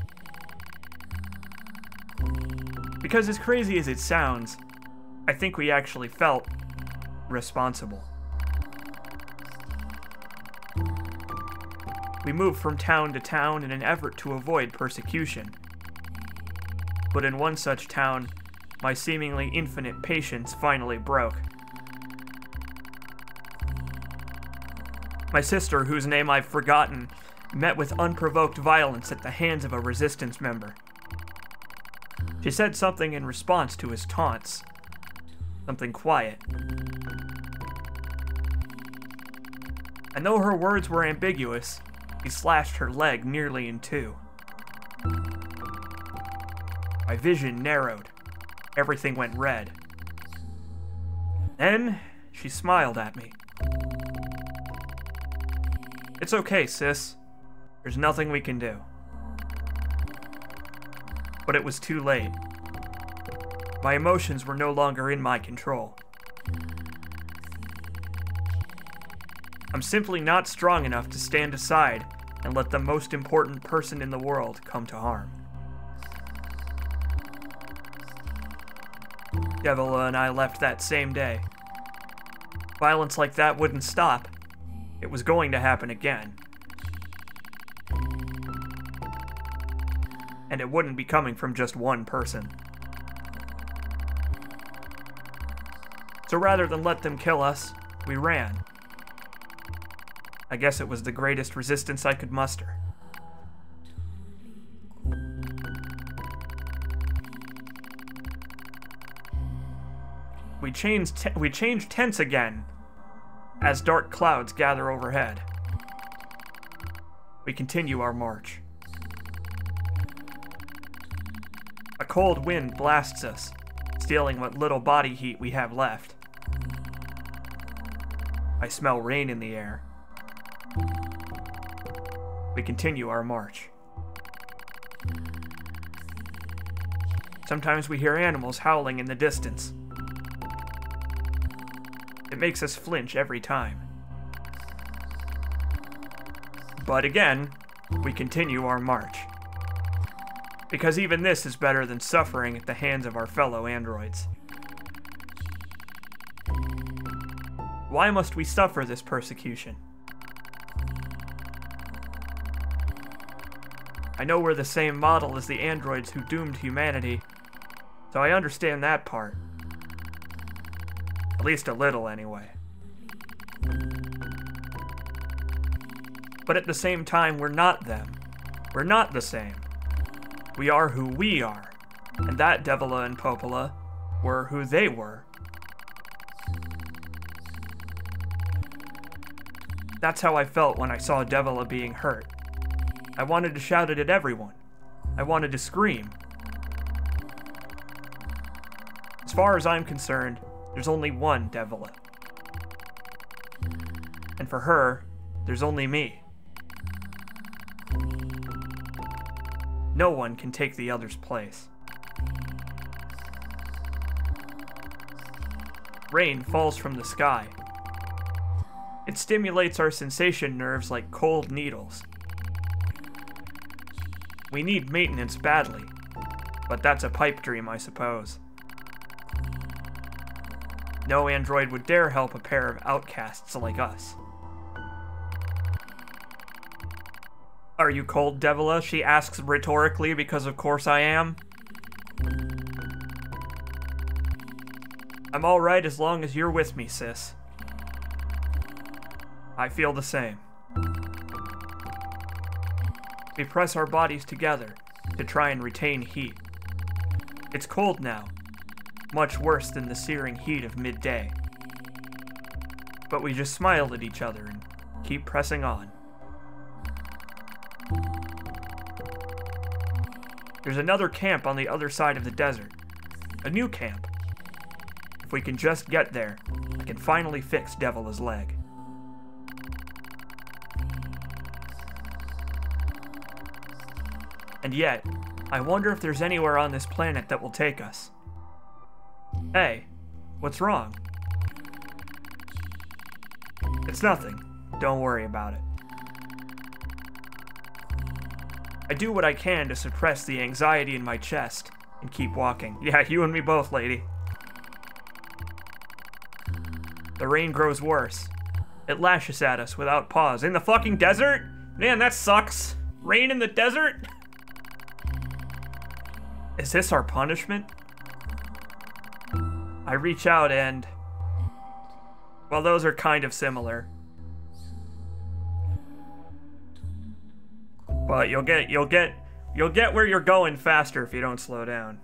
Because as crazy as it sounds, I think we actually felt responsible. We moved from town to town in an effort to avoid persecution. But in one such town, my seemingly infinite patience finally broke. My sister, whose name I've forgotten, met with unprovoked violence at the hands of a resistance member. She said something in response to his taunts. Something quiet. And though her words were ambiguous, he slashed her leg nearly in two. My vision narrowed. Everything went red. Then, she smiled at me. "It's okay, sis. There's nothing we can do. But it was too late. My emotions were no longer in my control. I'm simply not strong enough to stand aside and let the most important person in the world come to harm. YoRHa and I left that same day. Violence like that wouldn't stop. It was going to happen again. And it wouldn't be coming from just one person. So rather than let them kill us, we ran. I guess it was the greatest resistance I could muster. We change tents again as dark clouds gather overhead. We continue our march. A cold wind blasts us, stealing what little body heat we have left. I smell rain in the air. We continue our march. Sometimes we hear animals howling in the distance. It makes us flinch every time. But again, we continue our march. Because even this is better than suffering at the hands of our fellow androids. Why must we suffer this persecution? I know we're the same model as the androids who doomed humanity, so I understand that part. At least a little, anyway. But at the same time, we're not them. We're not the same. We are who we are, and that Devila and Popola were who they were. That's how I felt when I saw Devila being hurt. I wanted to shout it at everyone. I wanted to scream. As far as I'm concerned, there's only one Devila. And for her, there's only me. No one can take the other's place. Rain falls from the sky. It stimulates our sensation nerves like cold needles. We need maintenance badly, but that's a pipe dream, I suppose. No android would dare help a pair of outcasts like us. Are you cold, Devila? She asks rhetorically because of course I am. I'm alright as long as you're with me, sis. I feel the same. We press our bodies together to try and retain heat. It's cold now, much worse than the searing heat of midday. But we just smile at each other and keep pressing on. There's another camp on the other side of the desert. A new camp. If we can just get there, I can finally fix Devila's leg. And yet, I wonder if there's anywhere on this planet that will take us. Hey, what's wrong? It's nothing. Don't worry about it. I do what I can to suppress the anxiety in my chest and keep walking. Yeah, you and me both, lady. The rain grows worse. It lashes at us without pause. In the fucking desert? Man, that sucks. Rain in the desert? Is this our punishment? I reach out and... well, those are kind of similar. But you'll get where you're going faster if you don't slow down.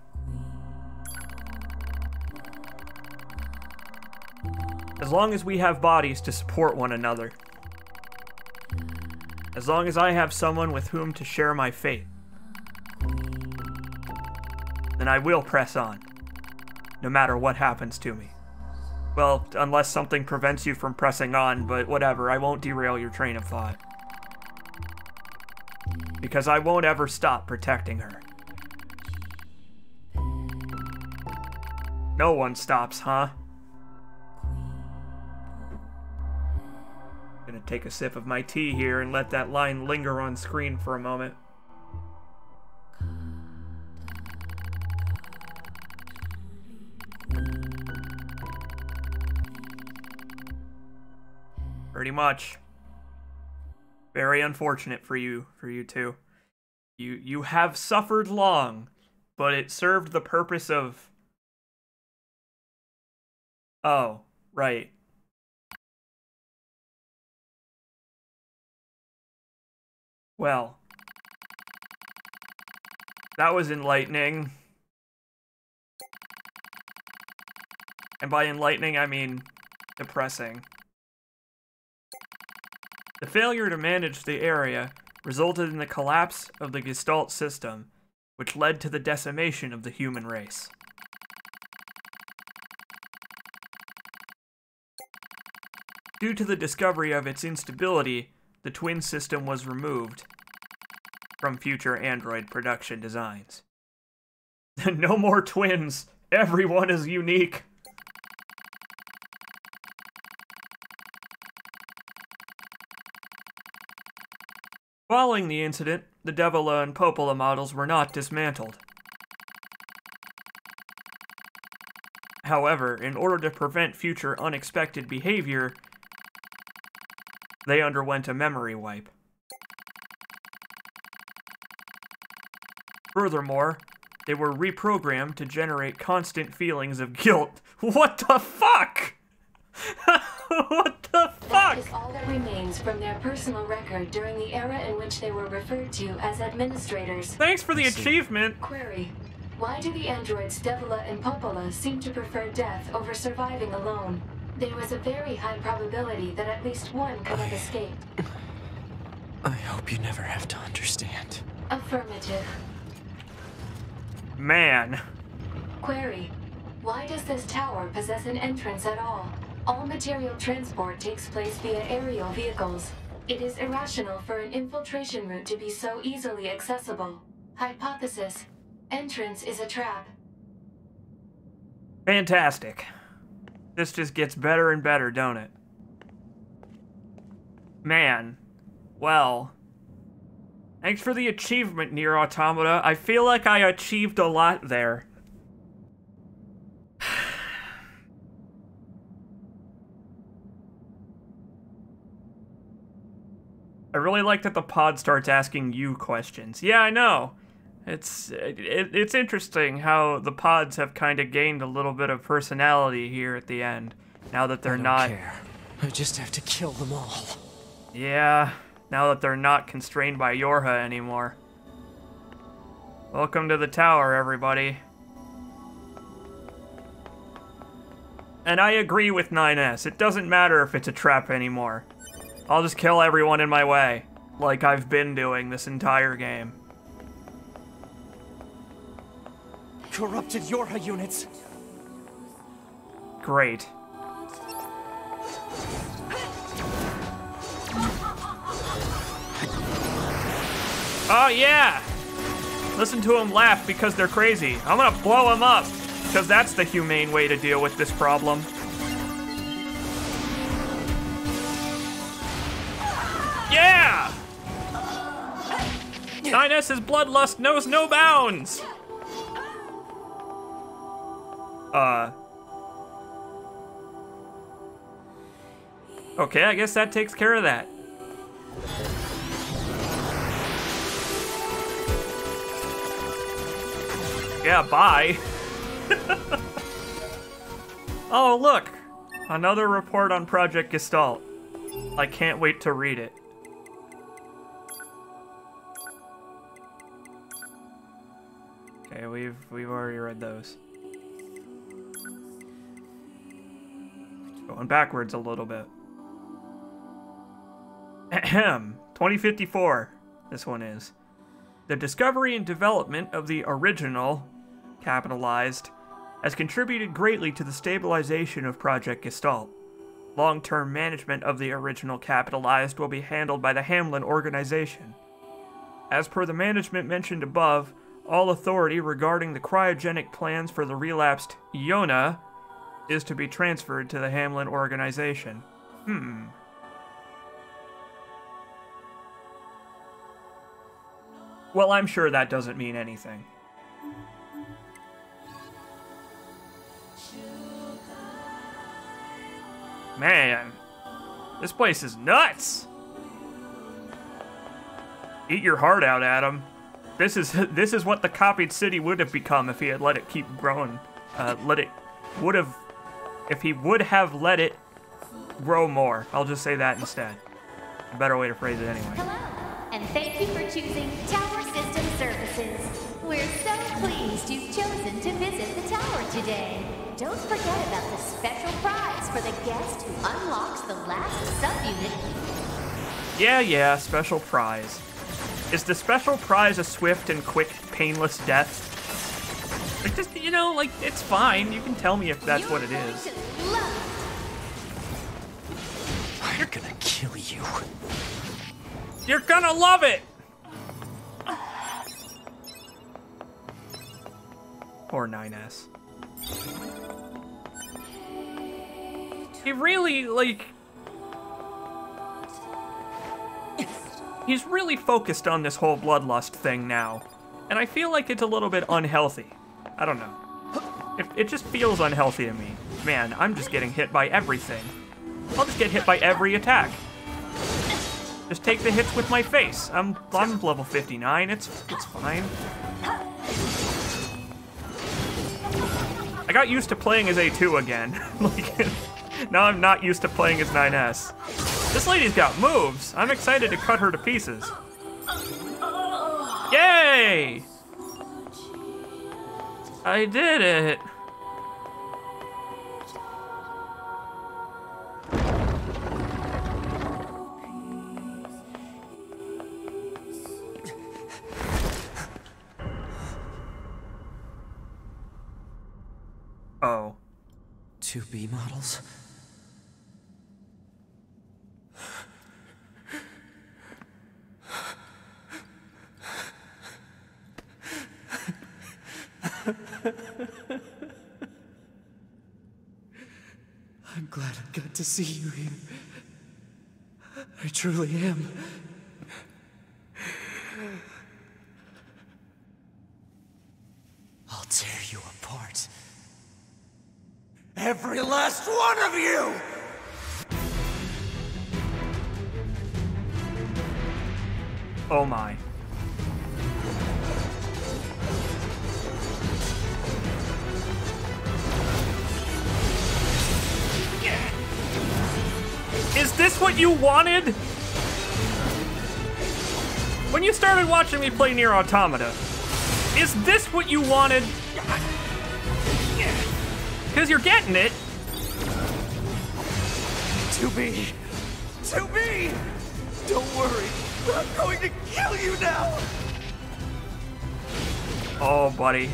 As long as we have bodies to support one another. As long as I have someone with whom to share my fate. Then I will press on. No matter what happens to me. Well, unless something prevents you from pressing on, but whatever, I won't derail your train of thought. because I won't ever stop protecting her. No one stops, huh? Gonna take a sip of my tea here and let that line linger on screen for a moment. Pretty much. Very unfortunate for you two. You have suffered long, but it served the purpose of... Oh, right. Well, that was enlightening. And by enlightening, I mean depressing. The failure to manage the area resulted in the collapse of the Gestalt system, which led to the decimation of the human race. Due to the discovery of its instability, the twin system was removed from future android production designs. No more twins! Everyone is unique! Following the incident, the YoRHa and Popola models were not dismantled. However, in order to prevent future unexpected behavior, they underwent a memory wipe. Furthermore, they were reprogrammed to generate constant feelings of guilt. What the fuck? What the fuck? That is all that remains from their personal record during the era in which they were referred to as administrators. Thanks for the achievement. Query: why do the androids YoRHa and Popola seem to prefer death over surviving alone? There was a very high probability that at least one could have escaped. I hope you never have to understand. Affirmative. Man. Query: why does this tower possess an entrance at all? All material transport takes place via aerial vehicles. It is irrational for an infiltration route to be so easily accessible. Hypothesis: entrance is a trap. Fantastic. This just gets better and better, don't it? Man. Well. Thanks for the achievement, NIER Automata. I feel like I achieved a lot there. I really like that the pod starts asking you questions. Yeah, I know. It's interesting how the pods have kind of gained a little bit of personality here at the end. Now that they're not... I don't care. I just have to kill them all. Yeah, now that they're not constrained by YoRHa anymore. Welcome to the tower, everybody. And I agree with 9S. It doesn't matter if it's a trap anymore. I'll just kill everyone in my way, like I've been doing this entire game. Corrupted YoRHa units. Great. Oh yeah! Listen to them laugh because they're crazy. I'm gonna blow them up, because that's the humane way to deal with this problem. Yeah! 9S's bloodlust knows no bounds! Okay, I guess that takes care of that. Yeah, bye. Oh, look! Another report on Project Gestalt. I can't wait to read it. Okay, we've already read those. Going backwards a little bit. Ahem. 2054. This one is. The discovery and development of the original, capitalized, has contributed greatly to the stabilization of Project Gestalt. Long-term management of the original capitalized will be handled by the Hamlin organization. As per the management mentioned above, all authority regarding the cryogenic plans for the relapsed YoRHa is to be transferred to the Hamlin organization. Well, I'm sure that doesn't mean anything. Man, this place is nuts! Eat your heart out, Adam. This is what the copied city would have become if he had let it keep growing. If he would have let it grow more. I'll just say that instead. A better way to phrase it anyway. Hello, and thank you for choosing Tower System Services. We're so pleased you've chosen to visit the tower today. Don't forget about the special prize for the guest who unlocks the last subunit. Yeah, special prize. Is the special prize a swift and quick, painless death? Like, just, you know, like, it's fine. You can tell me if that's what it is. I'm gonna kill you. You're gonna love it! Poor 9S. He really, like... He's really focused on this whole bloodlust thing now. And I feel like it's a little bit unhealthy. I don't know. It just feels unhealthy to me. Man, I'm just getting hit by everything. I'll just get hit by every attack. Just take the hits with my face. I'm level 59. It's fine. I got used to playing as A2 again. Like, now I'm not used to playing as 9S. This lady's got moves. I'm excited to cut her to pieces. Yay! I did it. Oh. 2B models? I'm glad I got to see you here. I truly am. I'll tear you apart. Every last one of you! Oh my. Is this what you wanted? When you started watching me play NIER Automata, is this what you wanted? Because you're getting it. 2B! 2B! Don't worry, I'm going to kill you now! Oh, buddy.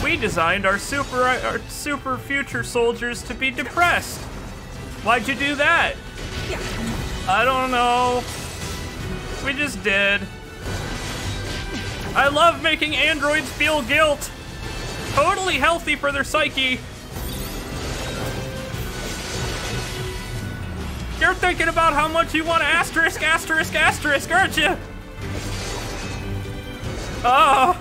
We designed our super future soldiers to be depressed. Why'd you do that? I don't know. We just did. I love making androids feel guilt. Totally healthy for their psyche. You're thinking about how much you want to asterisk, aren't you? Oh.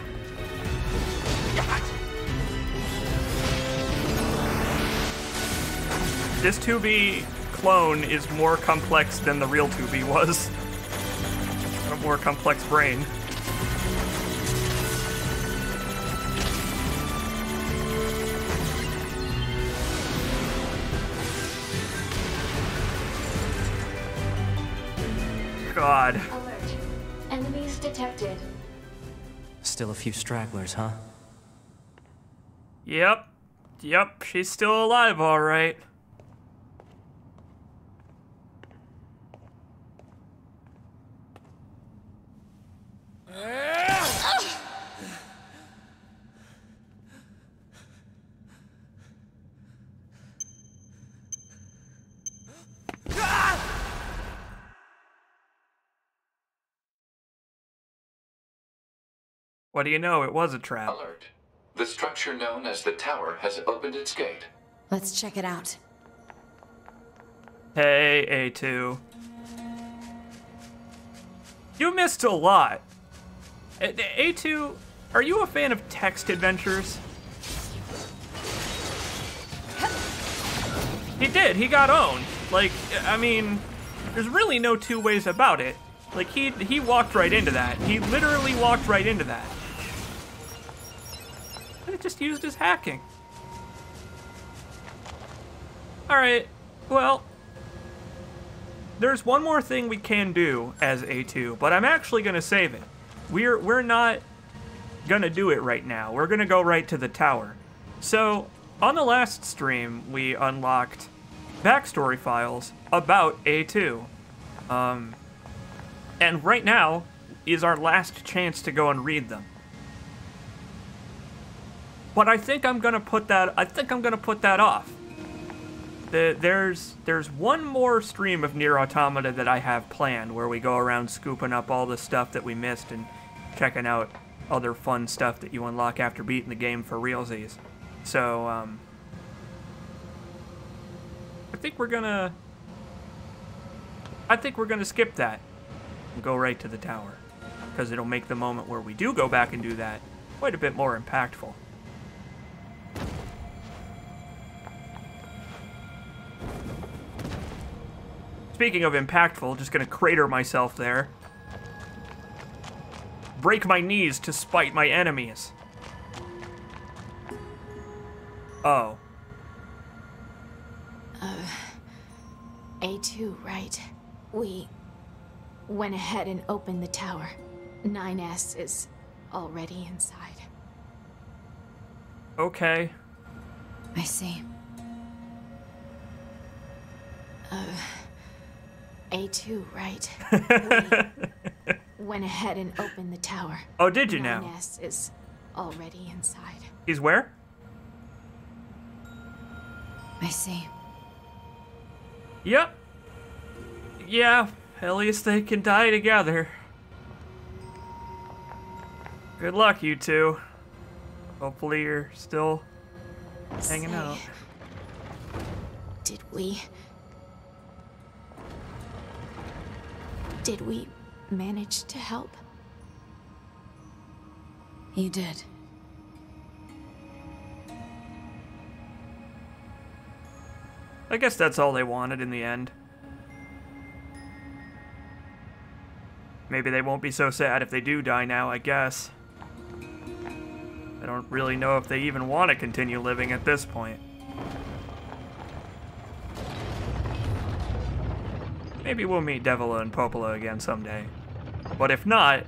This 2B clone is more complex than the real 2B was. A more complex brain. God. Alert. Enemies detected. Still a few stragglers, huh? Yep, she's still alive, all right. What do you know? It was a trap. Alert. The structure known as the tower has opened its gate. Let's check it out. Hey, A2. You missed a lot. A2, are you a fan of text adventures? He did. He got owned. Like, I mean, there's really no two ways about it. Like, he walked right into that. He literally walked right into that. But it just used his hacking. Alright, well, there's one more thing we can do as A2, but I'm actually gonna save it. We're not gonna do it right now. We're gonna go right to the tower. So, on the last stream, we unlocked backstory files about A2. And right now is our last chance to go and read them. But I think I'm gonna put that off. There's one more stream of NIER Automata that I have planned where we go around scooping up all the stuff that we missed and checking out other fun stuff that you unlock after beating the game for realsies. So, I think we're gonna skip that and go right to the tower, because it'll make the moment where we do go back and do that quite a bit more impactful. Speaking of impactful, just gonna crater myself there. Break my knees to spite my enemies. Oh. A2, right? We went ahead and opened the tower. 9S is already inside. Okay. I see. A2, right? We went ahead and opened the tower. Oh, did you now? 9S is already inside. He's where? I see. Yep. Yeah, at least they can die together. Good luck, you two. Hopefully you're still hanging out. Did we manage to help? You did. I guess that's all they wanted in the end. Maybe they won't be so sad if they do die now, I guess. I don't really know if they even want to continue living at this point. Maybe we'll meet Devila and Popola again someday. But if not,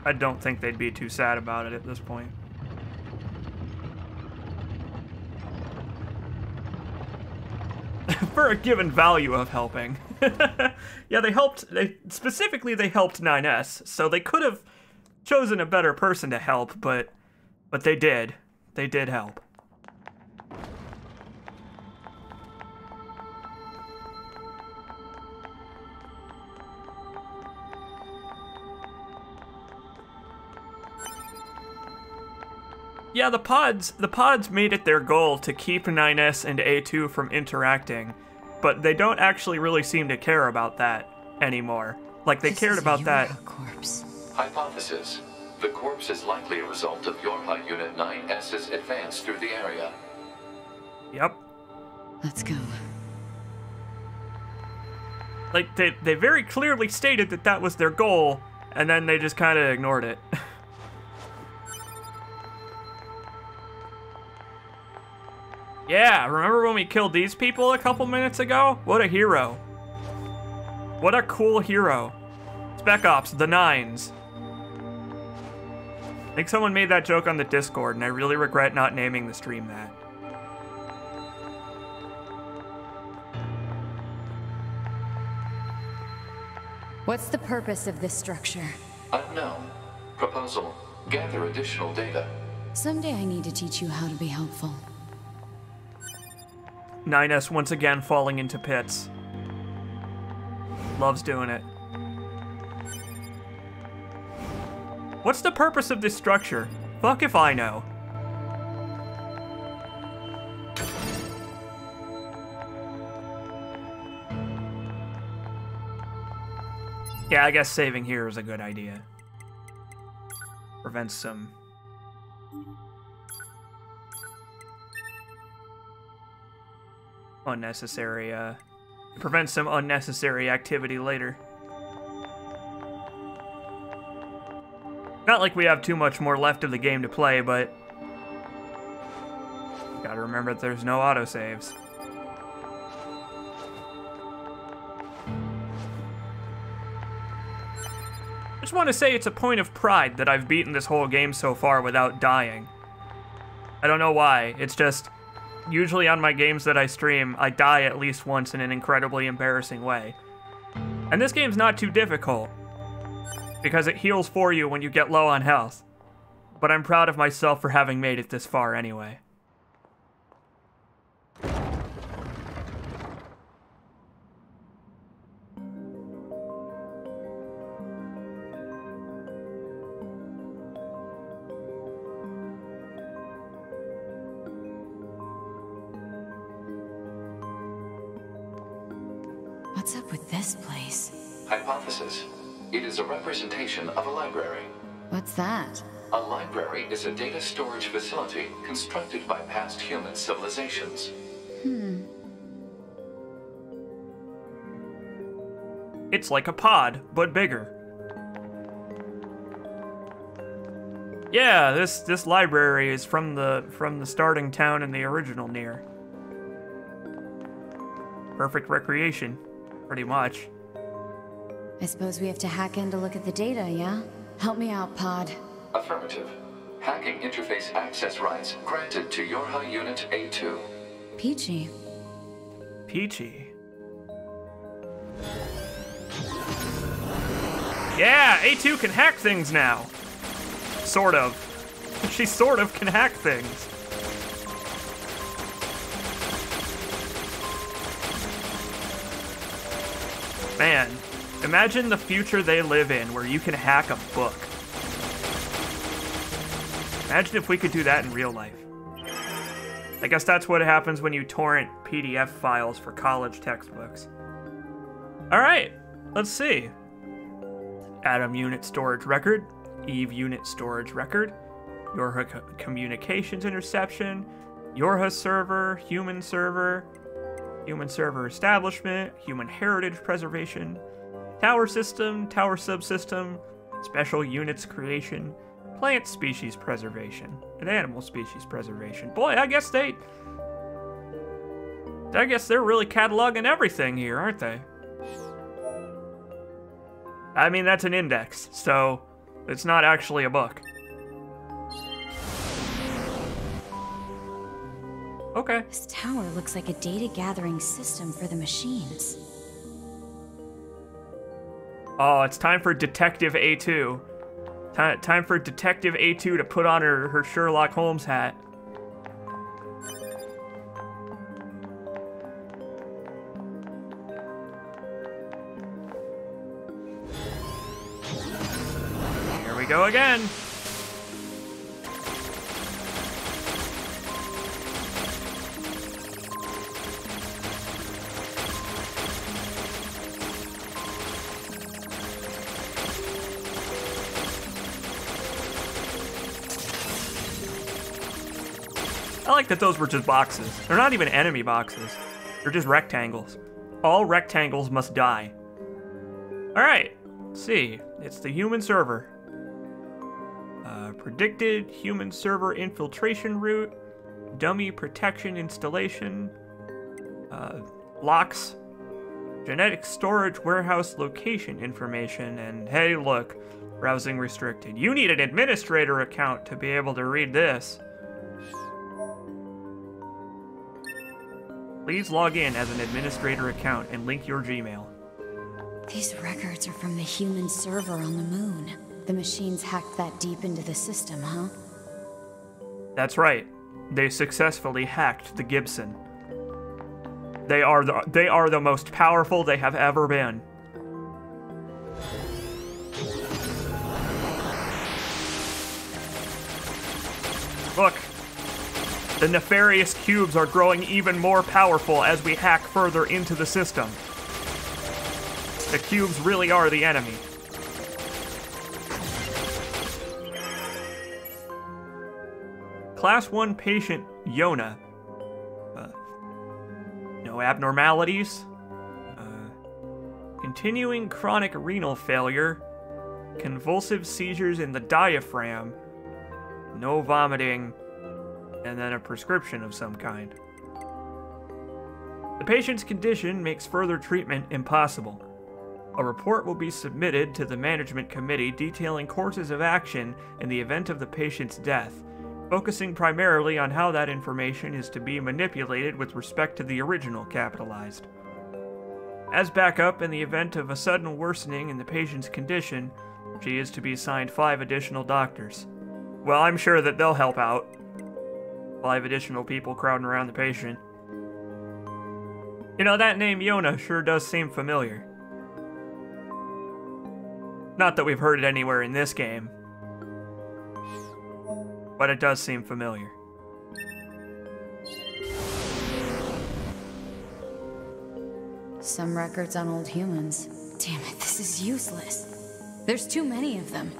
I don't think they'd be too sad about it at this point. For a given value of helping. Yeah, they helped 9S, so they could have chosen a better person to help, but they did. They did help. Yeah, the pods made it their goal to keep 9S and A2 from interacting, but they don't actually really seem to care about that anymore. Like, they cared about that. Corpse. Hypothesis. The corpse is likely a result of YoRHa Unit 9S's advance through the area. Yep. Let's go. Like, they very clearly stated that that was their goal, and then they just kind of ignored it. Yeah, remember when we killed these people a couple minutes ago? What a hero. What a cool hero. Spec Ops, the Nines. I think someone made that joke on the Discord, and I really regret not naming the stream that. What's the purpose of this structure? Unknown. Proposal: gather additional data. Someday I need to teach you how to be helpful. 9S once again falling into pits. Loves doing it. What's the purpose of this structure? Fuck if I know. Yeah, I guess saving here is a good idea. Prevents some... unnecessary, prevents some unnecessary activity later. Not like we have too much more left of the game to play, but... gotta remember that there's no autosaves. I just want to say it's a point of pride that I've beaten this whole game so far without dying. I don't know why, it's just... usually on my games that I stream, I die at least once in an incredibly embarrassing way. And this game's not too difficult, because it heals for you when you get low on health. But I'm proud of myself for having made it this far anyway. What's up with this place? Hypothesis: it is a representation of a library. What's that? A library is a data storage facility constructed by past human civilizations. It's like a pod, but bigger. Yeah, this library is from the starting town in the original NIER. Perfect recreation, pretty much. I suppose we have to hack in to look at the data, yeah? Help me out, Pod. Affirmative. Hacking interface access rights granted to YoRHa Unit A2. Peachy. Peachy. Yeah, A2 can hack things now. Sort of. She sort of can hack things. Man, imagine the future they live in where you can hack a book. Imagine if we could do that in real life. I guess that's what happens when you torrent PDF files for college textbooks. Alright, let's see. Atom unit storage record, Eve unit storage record, YoRHa communications interception, YoRHa server, human server establishment, human heritage preservation, tower system, tower subsystem, special units creation, plant species preservation, and animal species preservation. Boy, I guess they're really cataloging everything here, aren't they? I mean, that's an index, so it's not actually a book. Okay. This tower looks like a data gathering system for the machines. Oh, it's time for Detective A2. Time for Detective A2 to put on her Sherlock Holmes hat. Here we go again. I like that those were just boxes. They're not even enemy boxes. They're just rectangles. All rectangles must die. Alright, let's see. It's the human server. Predicted human server infiltration route. Dummy protection installation. Locks. Genetic storage warehouse location information. And hey, look, browsing restricted. You need an administrator account to be able to read this. Please log in as an administrator account and link your Gmail. These records are from the human server on the moon. the machines hacked that deep into the system, huh? That's right. They successfully hacked the Gibson. They are the most powerful they have ever been. Look, the nefarious cubes are growing even more powerful as we hack further into the system. The cubes really are the enemy. Class 1 patient YoRHa. No abnormalities. Continuing chronic renal failure. Convulsive seizures in the diaphragm. No vomiting. And then a prescription of some kind. The patient's condition makes further treatment impossible. A report will be submitted to the management committee detailing courses of action in the event of the patient's death, focusing primarily on how that information is to be manipulated with respect to the original capitalized. As backup, in the event of a sudden worsening in the patient's condition, she is to be assigned 5 additional doctors. Well, I'm sure that they'll help out. 5 additional people crowding around the patient. You know, that name YoRHa sure does seem familiar. Not that we've heard it anywhere in this game, but it does seem familiar. Some records on old humans. Damn it, this is useless. There's too many of them.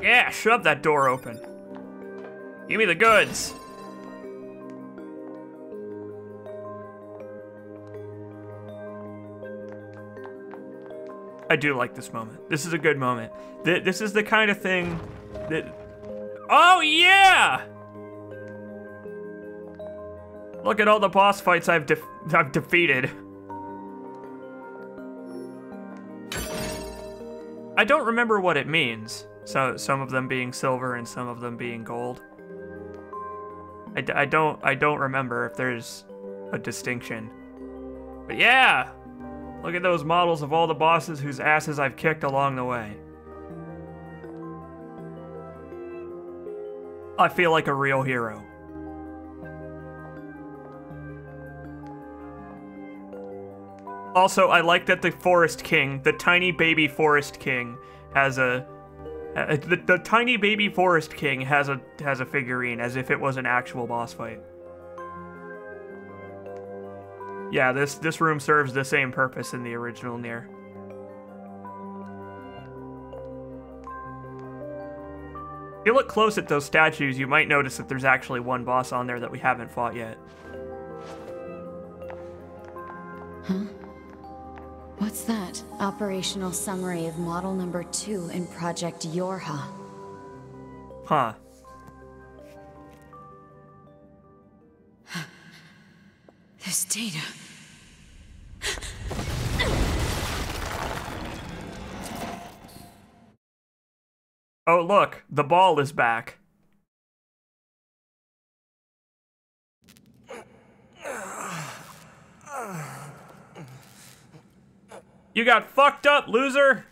Yeah, shove that door open. Give me the goods. I do like this moment. This is a good moment. This is the kind of thing that... Oh, yeah! Look at all the boss fights I've defeated. I don't remember what it means. So some of them being silver and some of them being gold. I don't remember if there's a distinction. But yeah! Look at those models of all the bosses whose asses I've kicked along the way. I feel like a real hero. Also, I like that the Forest King, the tiny baby Forest King, has a... the tiny baby Forest King has a figurine, as if it was an actual boss fight. Yeah, this room serves the same purpose in the original NIER. If you look close at those statues, you might notice that there's actually one boss on there that we haven't fought yet. Huh? What's that? Operational summary of model number 2 in Project YoRHa. Huh. This data. Oh, look, the ball is back. You got fucked up, loser!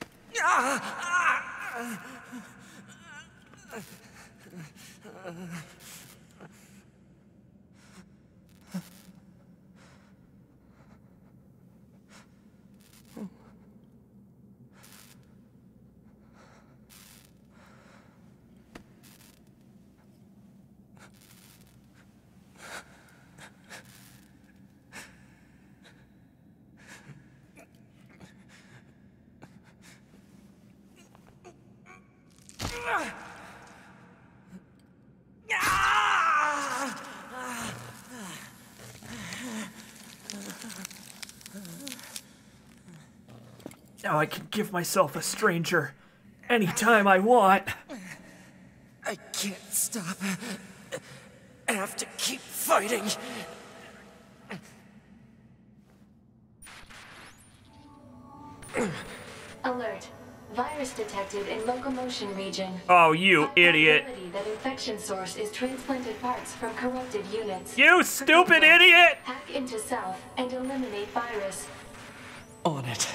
Now I can give myself a stranger anytime I want. I can't stop. I have to keep fighting. Alert. Virus detected in locomotion region. Oh, you idiot. Possibility that infection source is transplanted parts from corrupted units. You stupid idiot! Hack into self and eliminate virus. On it.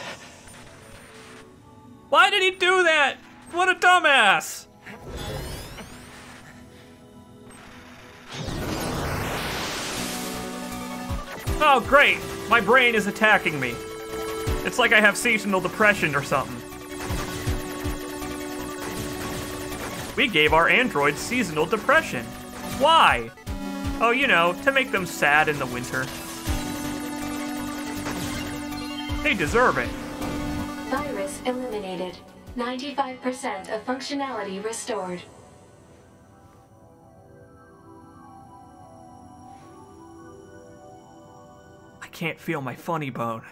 Why did he do that? What a dumbass! Oh, great. My brain is attacking me. It's like I have seasonal depression or something. We gave our androids seasonal depression. Why? Oh, you know, to make them sad in the winter. They deserve it. Virus eliminated. 95% of functionality restored. I can't feel my funny bone.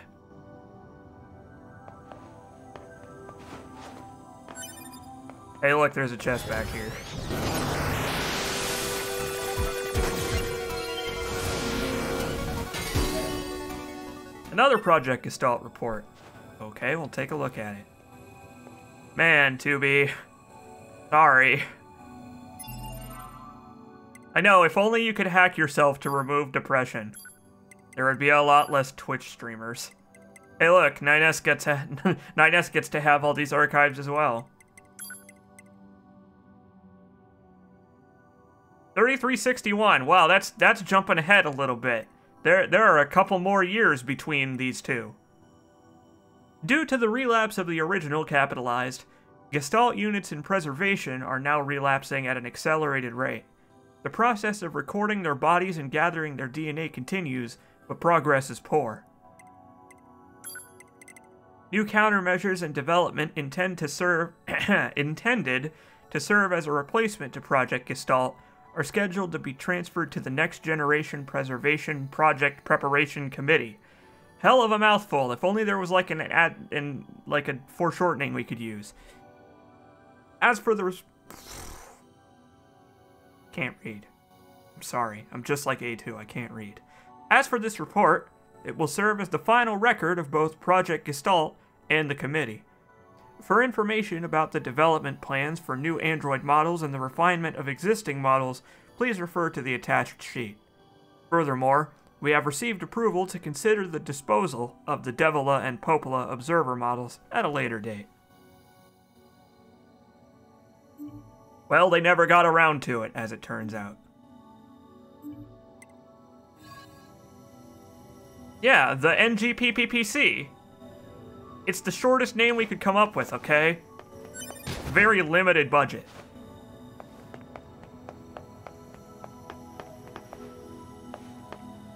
Hey, look, there's a chest back here. Another Project Gestalt report. Okay, we'll take a look at it. Man, 2B. Sorry. I know, if only you could hack yourself to remove depression. There would be a lot less Twitch streamers. Hey look, 9S gets to have all these archives as well. 3361. Wow, that's jumping ahead a little bit. There are a couple more years between these two. Due to the relapse of the original capitalized, Gestalt units in preservation are now relapsing at an accelerated rate. The process of recording their bodies and gathering their DNA continues, but progress is poor. New countermeasures and development intended to serve as a replacement to Project Gestalt are scheduled to be transferred to the Next Generation Preservation Project Preparation Committee. Hell of a mouthful. If only there was like a foreshortening we could use. As for the can't read. I'm sorry. I'm just like A2. I can't read. As for this report, it will serve as the final record of both Project Gestalt and the committee. For information about the development plans for new Android models and the refinement of existing models, please refer to the attached sheet. Furthermore, we have received approval to consider the disposal of the Devila and Popola observer models at a later date. Well, they never got around to it, as it turns out. Yeah, the NGPPPC. It's the shortest name we could come up with, okay? Very limited budget.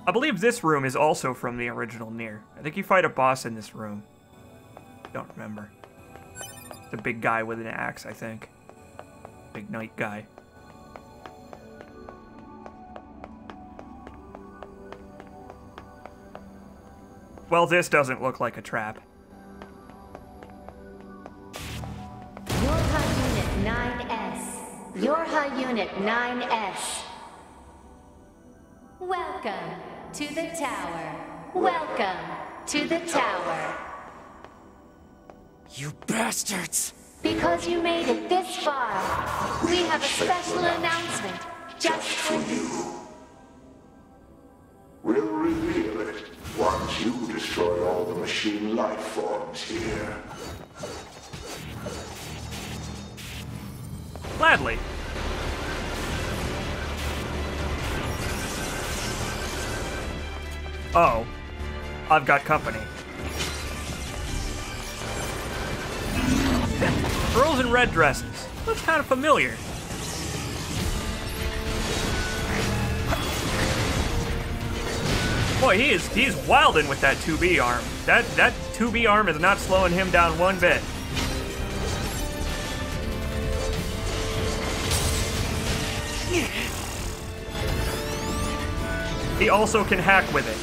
I believe this room is also from the original NIER. I think you fight a boss in this room. Don't remember. The big guy with an axe, I think. Big knight guy. Well, this doesn't look like a trap. YoRHa Unit 9S. YoRHa Unit 9S. Welcome to the tower. Welcome to the tower. You bastards! Because you made it this far, we have a special announcement just for you. We'll reveal it once you destroy all the machine life forms here. Gladly. Oh, I've got company. Girls in red dresses. Looks kind of familiar. Boy, he's wildin' with that 2B arm. That 2B arm is not slowing him down one bit. He also can hack with it.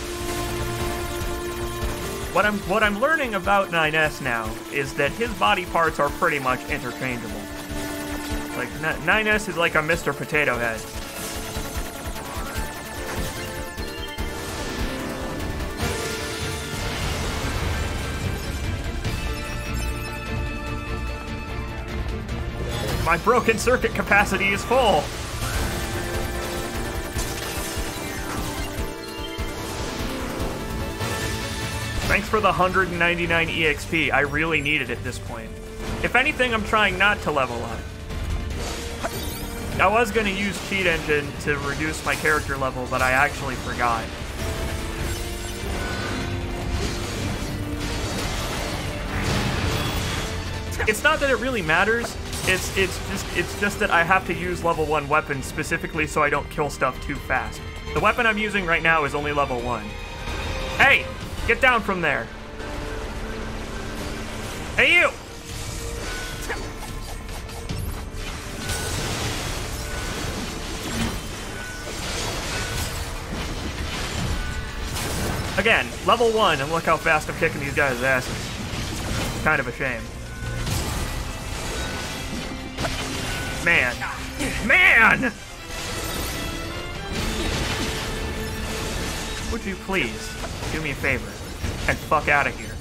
What I'm learning about 9S now is that his body parts are pretty much interchangeable. Like 9S is like a Mr. Potato Head. My broken circuit capacity is full. Thanks for the 199 EXP. I really need it at this point. If anything, I'm trying not to level up. I was gonna use Cheat Engine to reduce my character level, but I actually forgot. It's not that it really matters. It's just that I have to use level 1 weapons specifically so I don't kill stuff too fast. The weapon I'm using right now is only level 1. Hey, get down from there. Hey, you! Again, level 1, and look how fast I'm kicking these guys' asses. It's kind of a shame. Man. Man! Would you please do me a favor and fuck out of here?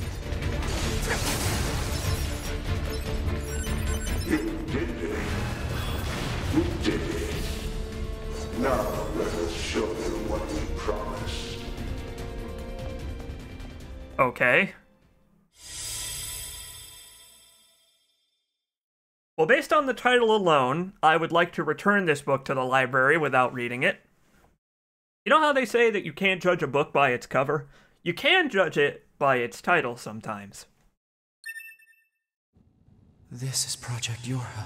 You did it. You did it. Now let us show you what we promised. Okay. Well, based on the title alone, I would like to return this book to the library without reading it. You know how they say that you can't judge a book by its cover? You can judge it by its title sometimes. This is Project YoRHa.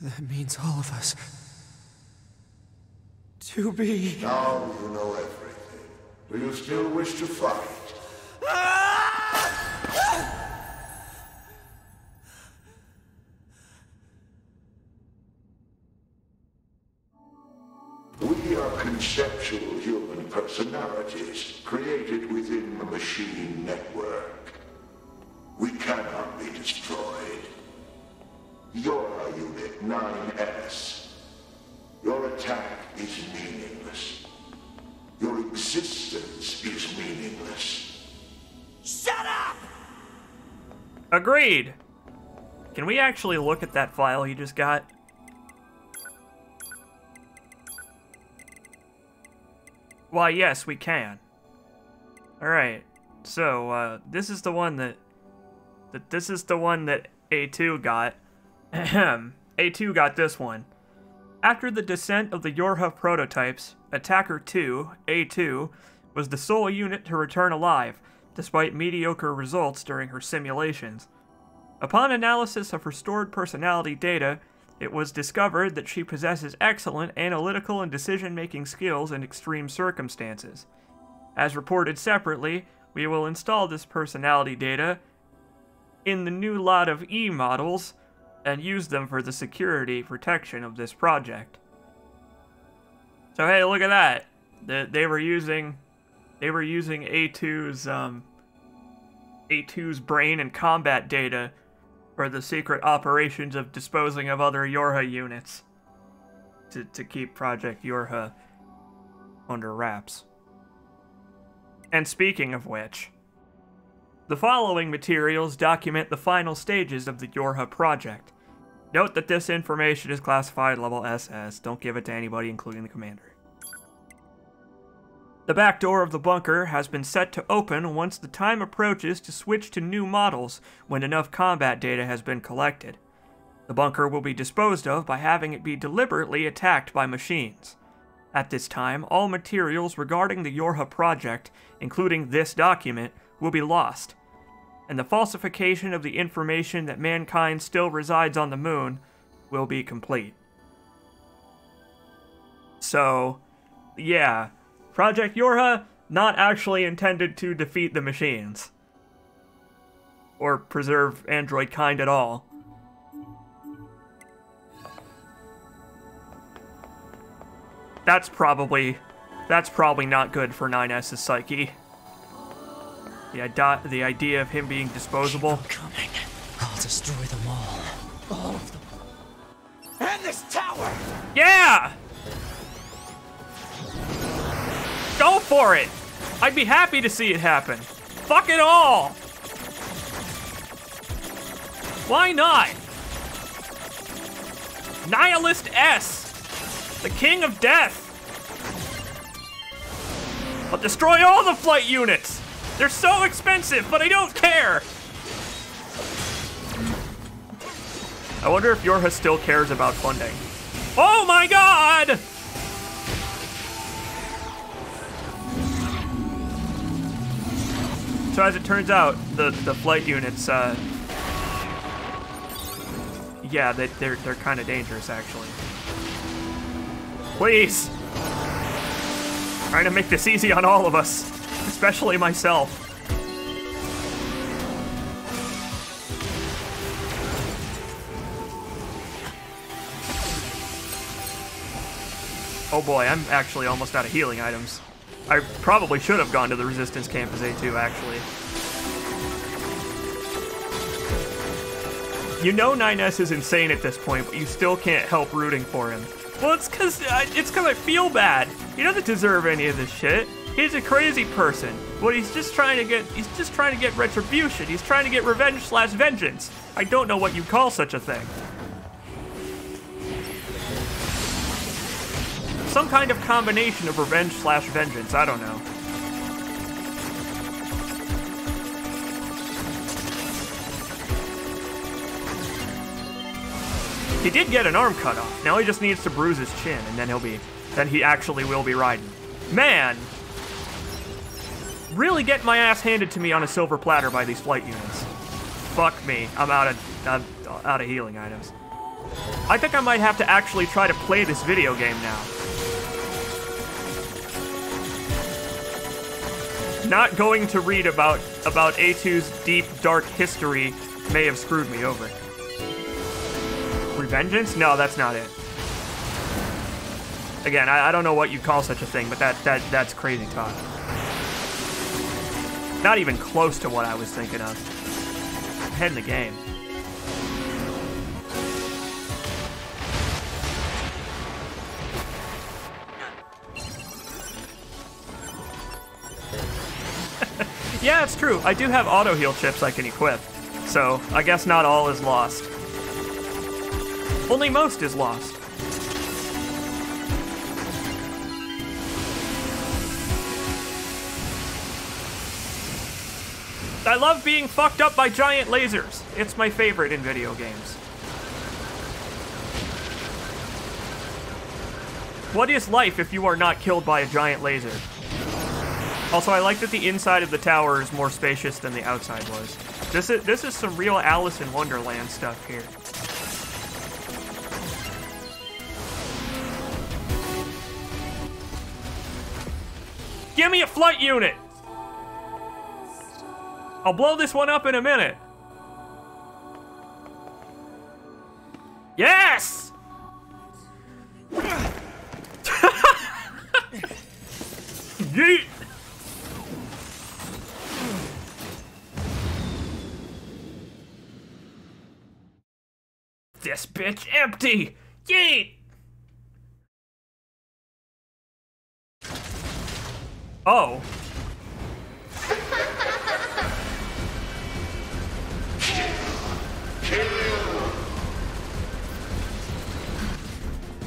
That means all of us. To be... Now you know everything. Do you still wish to fight? We are conceptual human personalities created within the machine network. We cannot be destroyed. YoRHa Unit 9S. Your attack is meaningless. Your existence is meaningless. Shut up! Agreed. Can we actually look at that file he just got? Why, yes, we can. Alright, so, this is the one that A2 got. Ahem. A2 got this one. After the descent of the YoRHa prototypes, Attacker 2, A2, was the sole unit to return alive, despite mediocre results during her simulations. Upon analysis of her stored personality data, it was discovered that she possesses excellent analytical and decision-making skills in extreme circumstances. As reported separately, we will install this personality data in the new lot of E models and use them for the security protection of this project. So hey, look at that. They were using A2's brain and combat data for the secret operations of disposing of other YoRHa units to keep Project YoRHa under wraps. And speaking of which, the following materials document the final stages of the YoRHa project. Note that this information is classified level SS. Don't give it to anybody, including the commander. The back door of the bunker has been set to open once the time approaches to switch to new models when enough combat data has been collected. The bunker will be disposed of by having it be deliberately attacked by machines. At this time, all materials regarding the YoRHa project, including this document, will be lost, and the falsification of the information that mankind still resides on the moon will be complete. So, yeah. Project YoRHa, not actually intended to defeat the machines. Or preserve android kind at all. That's probably not good for 9S's psyche. The idea of him being disposable. Keep them coming. I'll destroy them all of them. And this tower! Yeah! Go for it! I'd be happy to see it happen. Fuck it all! Why not? Nihilist S! The king of death! I'll destroy all the flight units! They're so expensive, but I don't care! I wonder if YoRHa still cares about funding. Oh my god! So as it turns out, the flight units, yeah, they're kind of dangerous, actually. Please! Trying to make this easy on all of us, especially myself. Oh boy, I'm actually almost out of healing items. I probably should have gone to the Resistance camp as A2, actually. You know 9S is insane at this point, but you still can't help rooting for him. Well, it's cause I feel bad. He doesn't deserve any of this shit. He's a crazy person. But he's just trying to get retribution. He's trying to get revenge/vengeance. I don't know what you call such a thing. Some kind of combination of revenge/vengeance, I don't know. He did get an arm cut off. Now he just needs to bruise his chin, and then he actually will be riding. Man! Really getting my ass handed to me on a silver platter by these flight units. Fuck me, I'm out of healing items. I think I might have to actually try to play this video game now. Not going to read about A2's deep, dark history may have screwed me over. Revengeance? No, that's not it. Again, I don't know what you call such a thing, but that's crazy talk. Not even close to what I was thinking of. I'm ahead in the game. Yeah, it's true. I do have auto heal chips I can equip, so I guess not all is lost. Only most is lost. I love being fucked up by giant lasers. It's my favorite in video games. What is life if you are not killed by a giant laser? Also, I like that the inside of the tower is more spacious than the outside was. This is some real Alice in Wonderland stuff here. Give me a flight unit! I'll blow this one up in a minute. Yes! Yeet! This bitch empty! Yeet! Oh.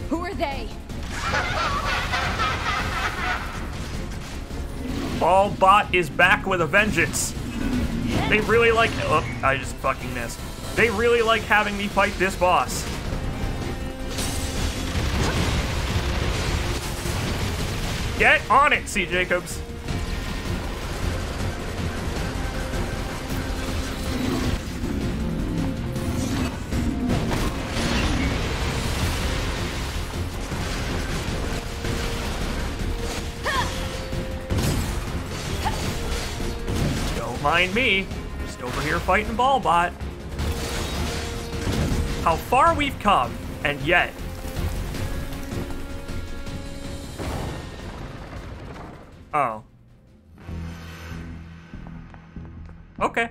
Who are they? Ballbot is back with a vengeance. They really like... Oh, I just fucking missed. They really like having me fight this boss. Get on it, C. Jacobs. Don't mind me. Just over here fighting Ballbot. How far we've come, and yet... Oh. Okay.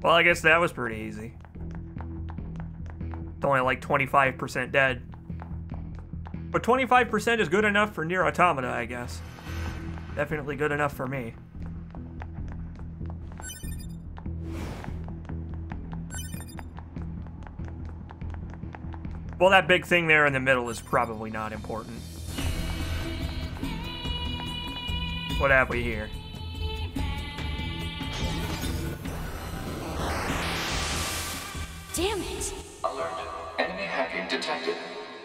Well, I guess that was pretty easy. It's only like 25% dead. But 25% is good enough for NIER Automata, I guess. Definitely good enough for me. Well, that big thing there in the middle is probably not important. What have we here? damn it! Alert. Enemy hacking detected.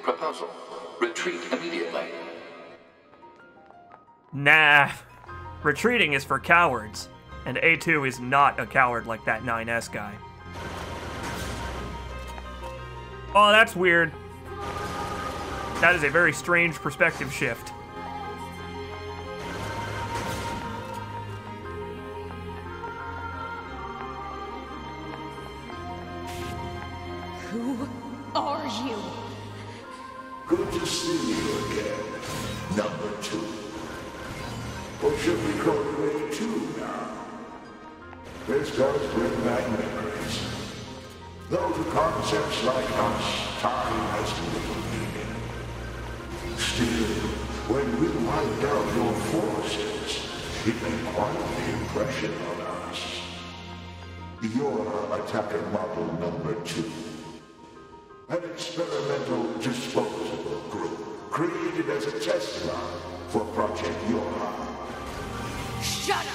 Proposal. Retreat immediately. Nah. Retreating is for cowards, and A2 is not a coward like that 9S guy. Oh, that's weird. That is a very strange perspective shift. Who are you? Good to see you again, number 2. Or should we call you A2 now? This does bring back memories. Though to concepts like us, time has little meaning. Still, when we wiped out your forces, it made quite the impression on us. YoRHa attacker model number 2. An experimental disposable group created as a test lab for Project YoRHa. Shut up!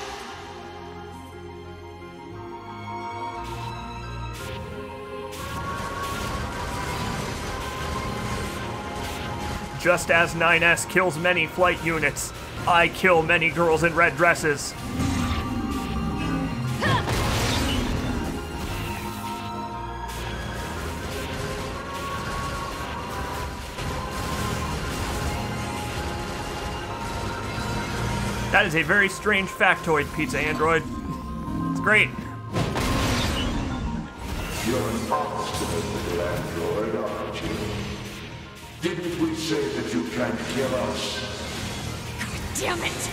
Just as 9S kills many flight units, I kill many girls in red dresses. That is a very strange factoid, Pizza Android. It's great. You're an obstinate little android, aren't you? Didn't we say that you can't kill us? Damn it!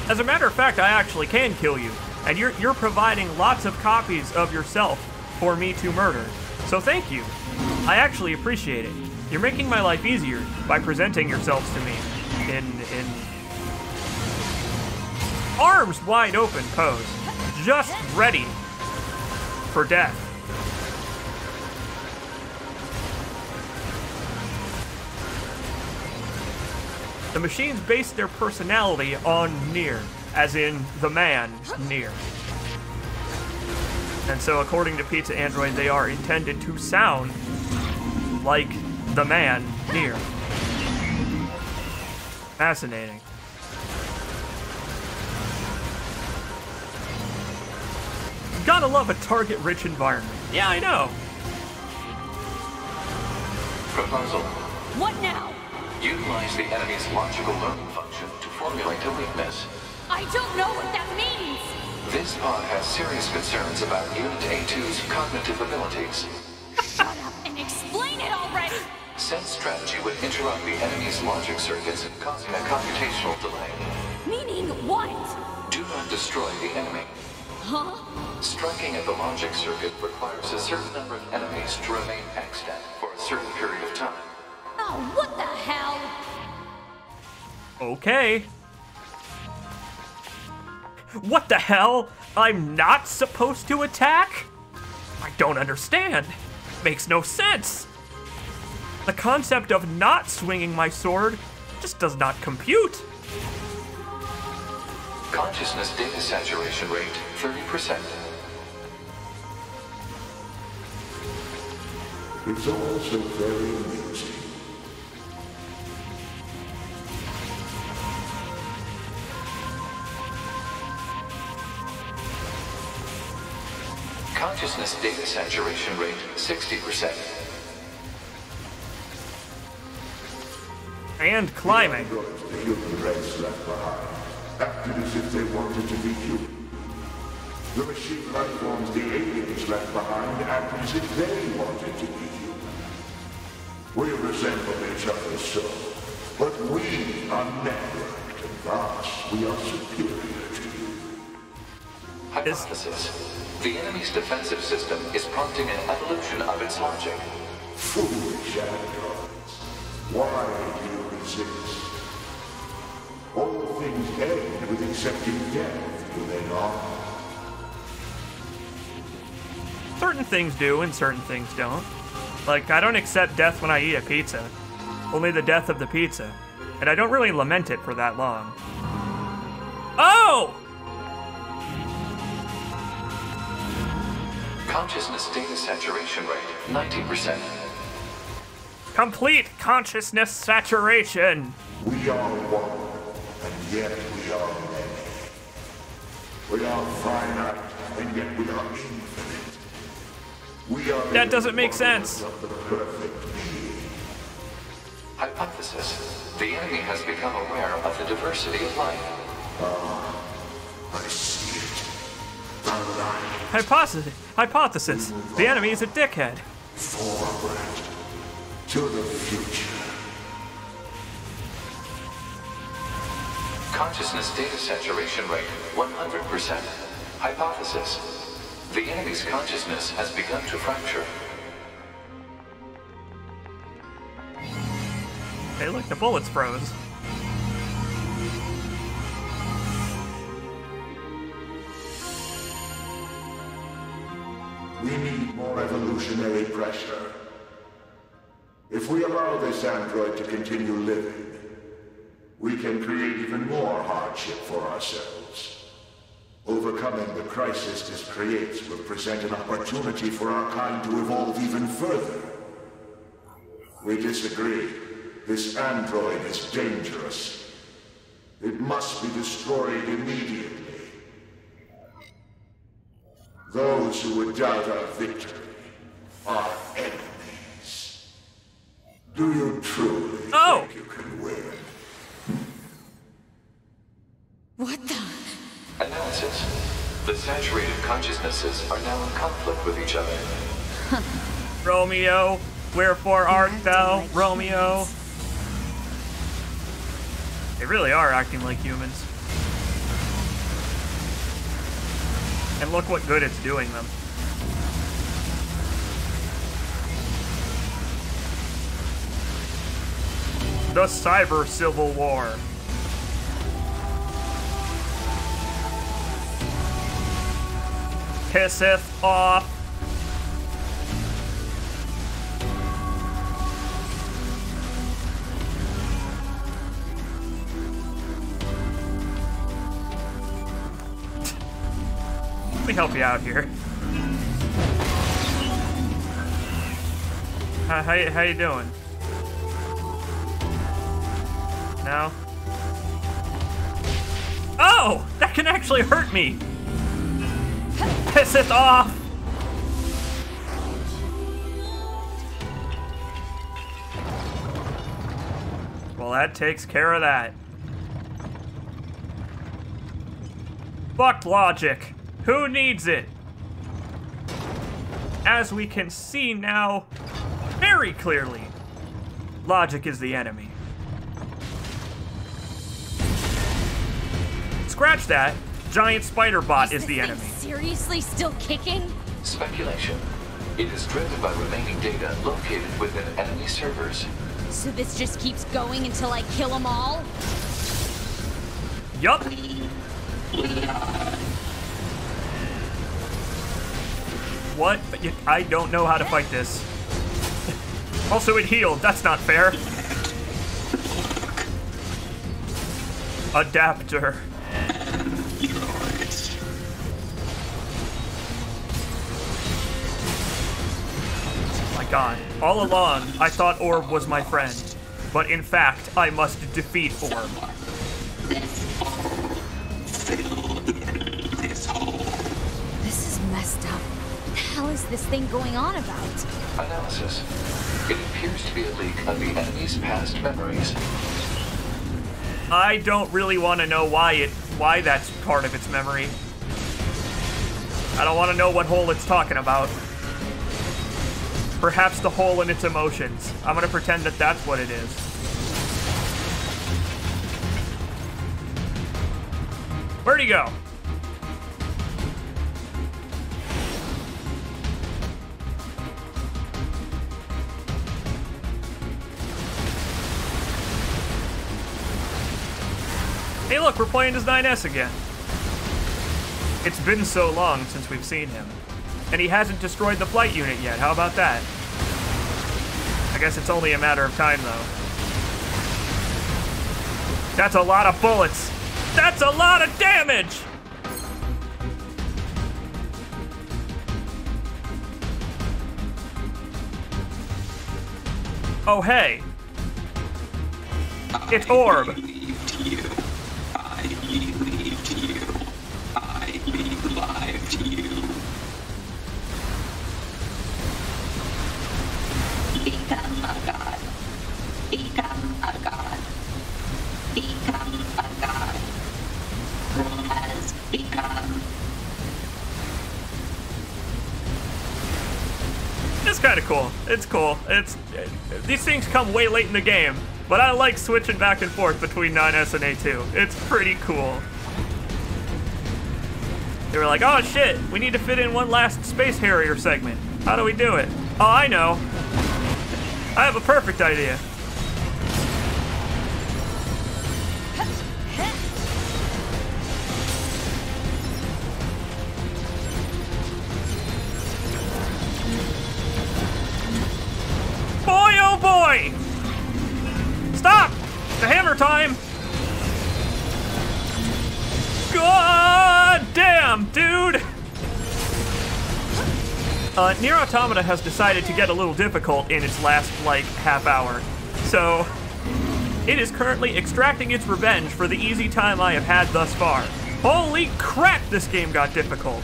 As a matter of fact, I actually can kill you, and you're providing lots of copies of yourself for me to murder. So thank you. I actually appreciate it. You're making my life easier by presenting yourselves to me in arms wide open pose, just ready for death. The machines base their personality on NIER, as in the man NIER. And so according to Pizza Android, they are intended to sound like the man NIER. Fascinating. Gotta love a target-rich environment. Yeah, I know. Proposal. What now? Utilize the enemy's logical learning function to formulate a weakness. I don't know what that means! This pod has serious concerns about Unit A2's cognitive abilities. Shut up and explain it already! Said strategy would interrupt the enemy's logic circuits, causing a computational delay. Meaning what? Do not destroy the enemy. Huh? Striking at the logic circuit requires a certain number of enemies to remain extant for a certain period of time. Oh, what the hell? Okay. What the hell? I'm not supposed to attack? I don't understand. Makes no sense. The concept of not swinging my sword just does not compute. Consciousness data saturation rate, 30%. It's also very amusing. Consciousness data saturation rate, 60%. And climbing. The human race left behind acted as if they wanted to be human. The machine life forms the aliens left behind acted as if they wanted to be human. We resemble each other so, but we are networked, and thus we are superior to you. Hypothesis. The enemy's defensive system is prompting an evolution of its logic. Foolish androids. Why do you resist? All things end with accepting death, do they not? Certain things do and certain things don't. Like, I don't accept death when I eat a pizza. Only the death of the pizza. And I don't really lament it for that long. Oh! Consciousness data saturation rate, 90%. Complete consciousness saturation. We are one, and yet we are many. We are finite, and yet we are infinite. We are that doesn't make sense. Of the perfect being. Hypothesis. The enemy has become aware of the diversity of life. I see it. The light. Hypothesis. The enemy is a dickhead. Forward. To the future. Consciousness data saturation rate, 100%. Hypothesis. The enemy's consciousness has begun to fracture. Hey, look, the bullets froze. We need more evolutionary pressure. If we allow this android to continue living, we can create even more hardship for ourselves. Overcoming the crisis this creates will present an opportunity for our kind to evolve even further. We disagree. This android is dangerous. It must be destroyed immediately. Those who would doubt our victory are enemies. Do you truly think you can win? What the? Analysis. The saturated consciousnesses are now in conflict with each other. Romeo, wherefore art thou, Romeo? They really are acting like humans. And look what good it's doing them. The Cyber Civil War. Pisseth off. Let me help you out here. How you doing? No? Oh! That can actually hurt me! Pisseth off! Well, that takes care of that. Fuck logic. Who needs it? As we can see now, very clearly, logic is the enemy. Scratch that. Giant spider bot is the enemy. Seriously still kicking? Speculation. It is driven by remaining data located within enemy servers. So this just keeps going until I kill them all? Yup. What? I don't know how to fight this. Also, it healed. That's not fair. Adapter. My God. All along, I thought Orb was my friend. But in fact, I must defeat Orb. This is messed up. What the hell is this thing going on about? Analysis. It appears to be a leak of the enemy's past memories. I don't really want to know why that's part of its memory. I don't want to know what hole it's talking about. Perhaps the hole in its emotions. I'm gonna pretend that that's what it is. Where'd he go? Hey look, we're playing as 9S again. It's been so long since we've seen him. And he hasn't destroyed the flight unit yet. How about that? I guess it's only a matter of time, though. That's a lot of bullets. That's a lot of damage! Oh, hey. It's Orb. I believed you. I believed you. I believed you. Become a god. Become a god. Become a god. Who has become. It's kind of cool. It's cool. These things come way late in the game, but I like switching back and forth between 9S and A2. It's pretty cool. They were like, oh shit, we need to fit in one last Space Harrier segment. How do we do it? Oh, I know. I have a perfect idea. Boy, oh boy! Stop! The hammer time! God damn, dude! NIER Automata has decided to get a little difficult in its last, like, half hour. So, it is currently extracting its revenge for the easy time I have had thus far. Holy crap, this game got difficult!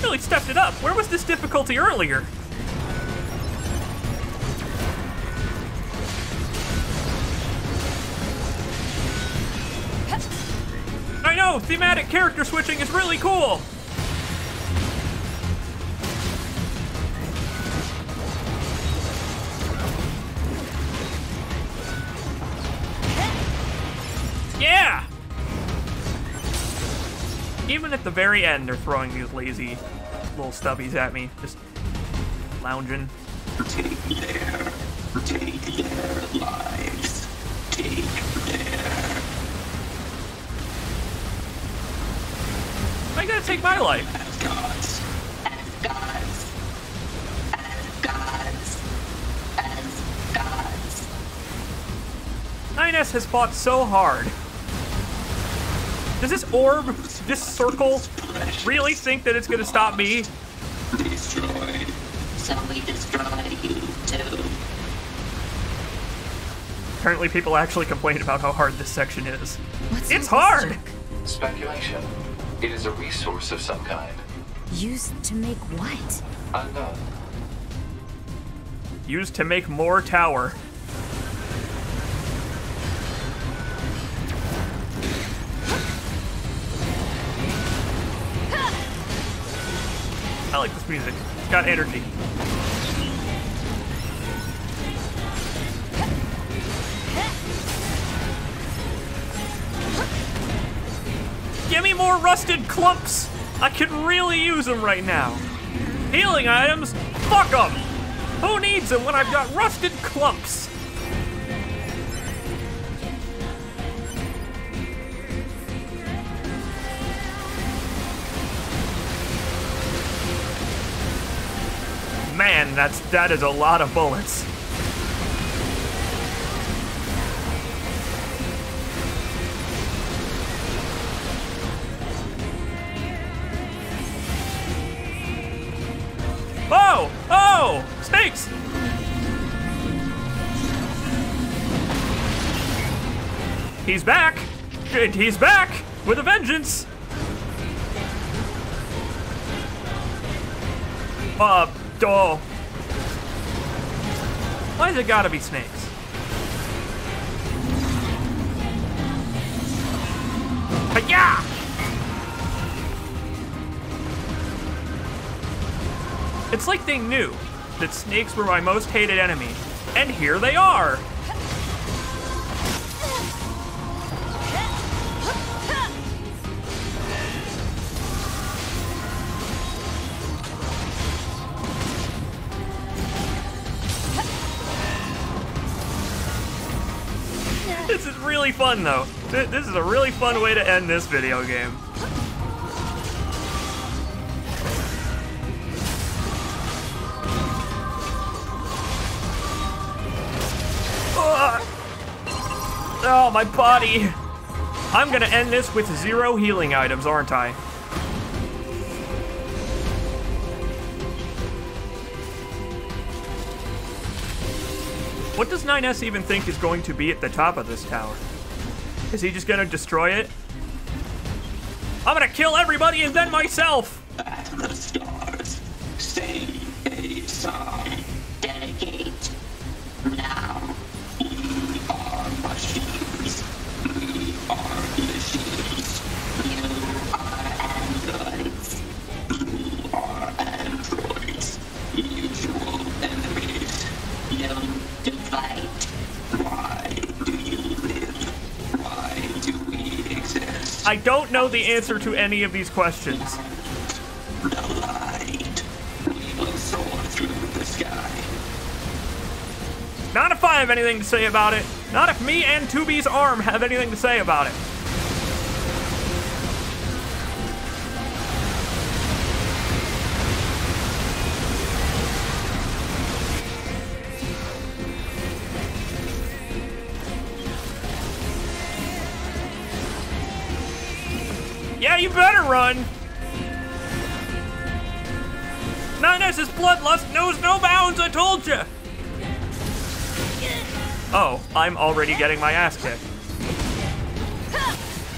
Really stepped it up. Where was this difficulty earlier? I know, thematic character switching is really cool. Yeah! Even at the very end, they're throwing these lazy little stubbies at me, just lounging. Take their lives. Take their. I gotta take my life. As gods. As gods. As gods. As gods. 9S has fought so hard. Does this orb, this circle, really think that it's gonna stop me? Destroyed. So we destroy you too. Apparently people actually complain about how hard this section is. It's all this hard! junk? Speculation. It is a resource of some kind. Used to make what? Unknown. Used to make more tower. I like this music. It's got energy. Give me more rusted clumps! I could really use them right now. Healing items? Fuck them! Who needs them when I've got rusted clumps? Man, that is a lot of bullets. Oh! Oh! Snakes! He's back! And he's back! With a vengeance! Oh. Why's it gotta be snakes? Hi-ya! It's like they knew that snakes were my most hated enemy, and here they are! This is really fun, though. This is a really fun way to end this video game. Oh, my body. I'm gonna end this with 0 healing items, aren't I? What does 9S even think is going to be at the top of this tower? Is he just gonna destroy it? I'm gonna kill everybody and then myself! At the stars, sing a song, dedicate. Now, we are machines. We are machines. You are androids. You are androids. Usual enemies. Known to fight. Why do you live? Why do we exist? I don't know the answer to any of these questions. The light. We will soar through the sky. Not if I have anything to say about it. Not if me and 2B's arm have anything to say about it. Yeah, you better run. 9S's bloodlust knows no bounds, I told you. Oh, I'm already getting my ass kicked.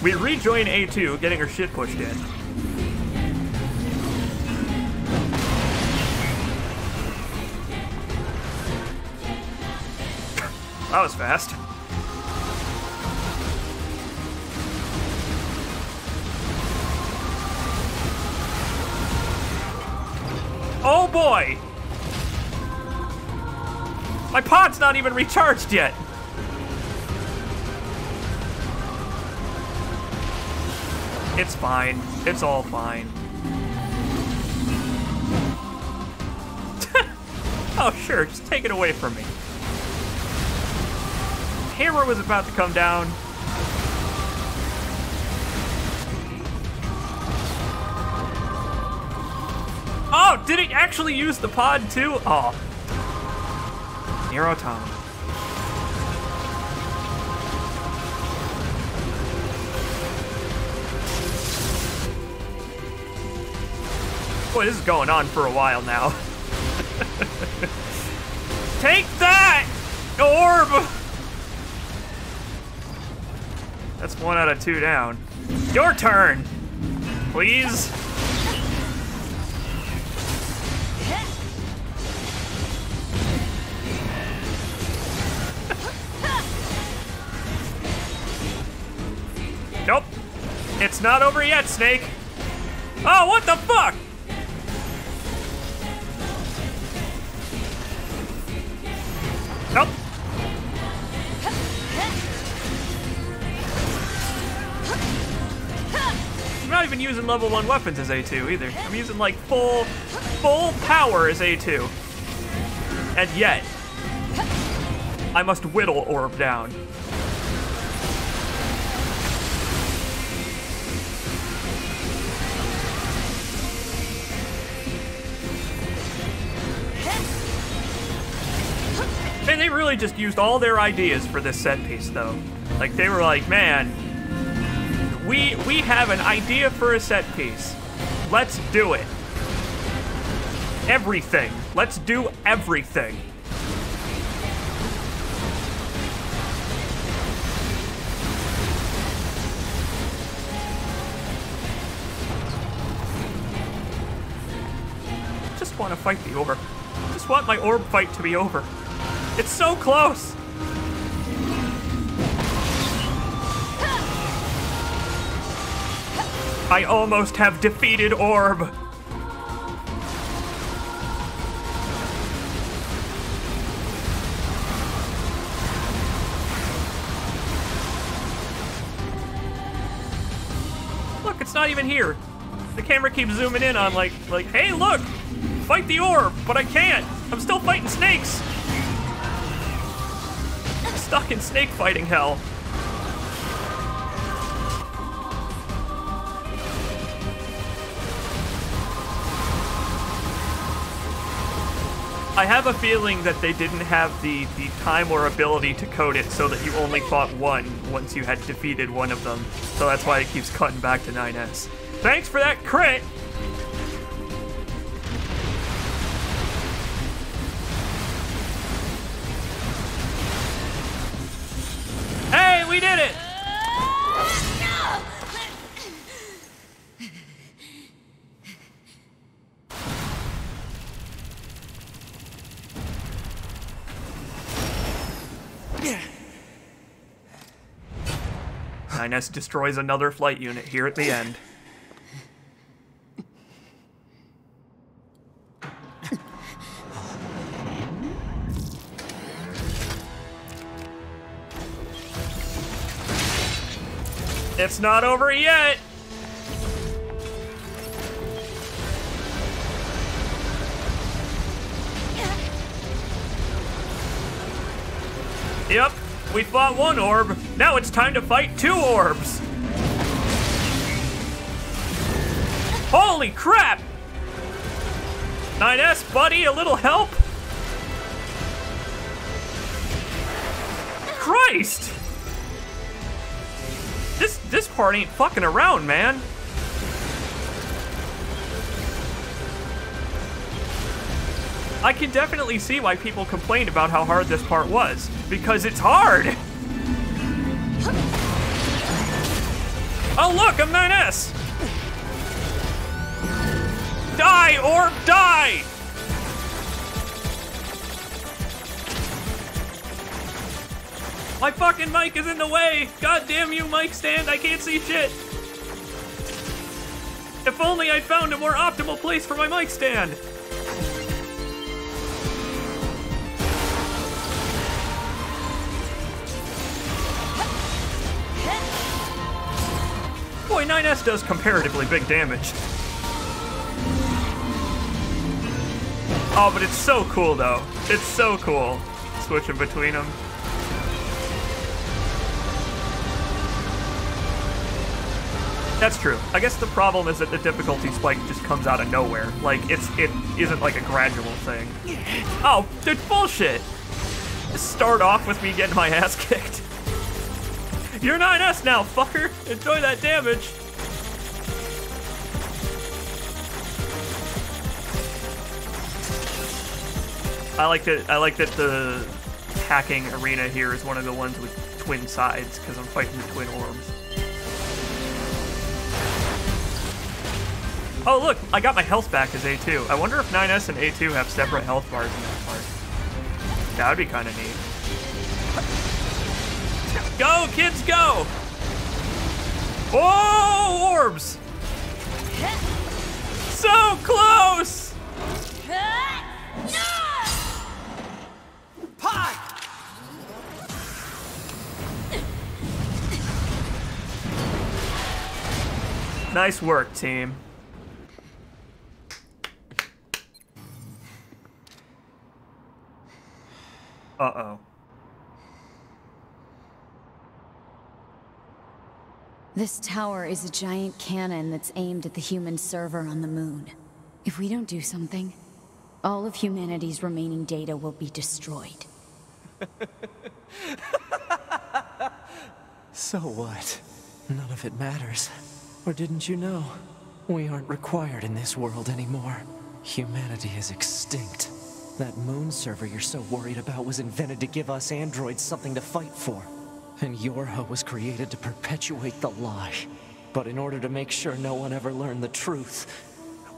We rejoin A2, getting her shit pushed in. That was fast. Oh boy! My pod's not even recharged yet. It's fine. It's all fine. Oh sure, just take it away from me. Hammer was about to come down. Oh, did it actually use the pod too? Oh. NIER Automata. Boy, this is going on for a while now. Take that, orb! That's 1 out of 2 down. Your turn, please. Nope. It's not over yet, Snake. Oh, what the fuck? Nope. I'm not even using level 1 weapons as A2 either. I'm using like full power as A2. And yet, I must whittle orb down. And they really just used all their ideas for this set piece, though. Like, they were like, man, we have an idea for a set piece. Let's do it. Everything. Let's do everything. Just want to fight the orb. Just want my orb fight to be over. It's so close! I almost have defeated orb. Look, it's not even here. The camera keeps zooming in on like, hey, look! Fight the orb, but I can't! I'm still fighting snakes! Stuck in snake fighting hell. I have a feeling that they didn't have the time or ability to code it so that you only fought one once you had defeated one of them. So that's why it keeps cutting back to 9S. Thanks for that crit! We did it! NIES destroys another flight unit here at the end. It's not over yet! Yep, we fought one orb. Now it's time to fight 2 orbs. Holy crap! NIES, buddy, a little help? Christ! This part ain't fucking around, man. I can definitely see why people complained about how hard this part was, because it's hard. Oh look, I'm NIES. Die, orb, die! My fucking mic is in the way! God damn you, mic stand, I can't see shit! If only I'd found a more optimal place for my mic stand! Boy, 9S does comparatively big damage. Oh, but it's so cool, though. It's so cool. Switching between them. That's true. I guess the problem is that the difficulty spike just comes out of nowhere. Like, it isn't like a gradual thing. Oh, dude, bullshit! Just start off with me getting my ass kicked. You're 9S now, fucker! Enjoy that damage! I like that the hacking arena here is one of the ones with twin sides, because I'm fighting the twin orbs. Oh look, I got my health back as A2. I wonder if 9S and A2 have separate health bars in that part. That would be kind of neat. Go, kids, go! Oh, orbs! So close! Pie! Nice work, team. Uh-oh. This tower is a giant cannon that's aimed at the human server on the moon. If we don't do something, all of humanity's remaining data will be destroyed. So what? None of it matters. Or didn't you know? We aren't required in this world anymore. Humanity is extinct. That moon server you're so worried about was invented to give us androids something to fight for. And YoRHa was created to perpetuate the lie. But in order to make sure no one ever learned the truth,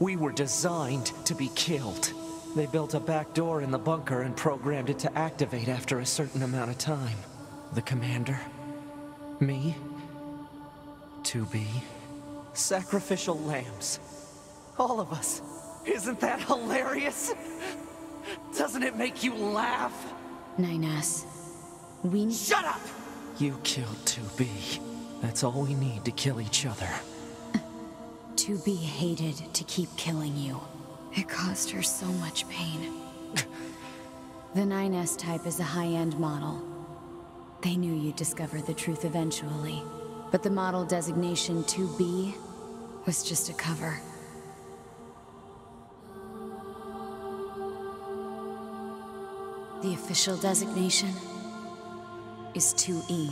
we were designed to be killed. They built a back door in the bunker and programmed it to activate after a certain amount of time. The commander, me, 2B, sacrificial lambs. All of us. Isn't that hilarious? Doesn't it make you laugh? 9S, we... Shut up! You killed 2B. That's all we need to kill each other. 2B hated to keep killing you. It caused her so much pain. The 9S type is a high-end model. They knew you'd discover the truth eventually. But the model designation 2B was just a cover. The official designation is 2E.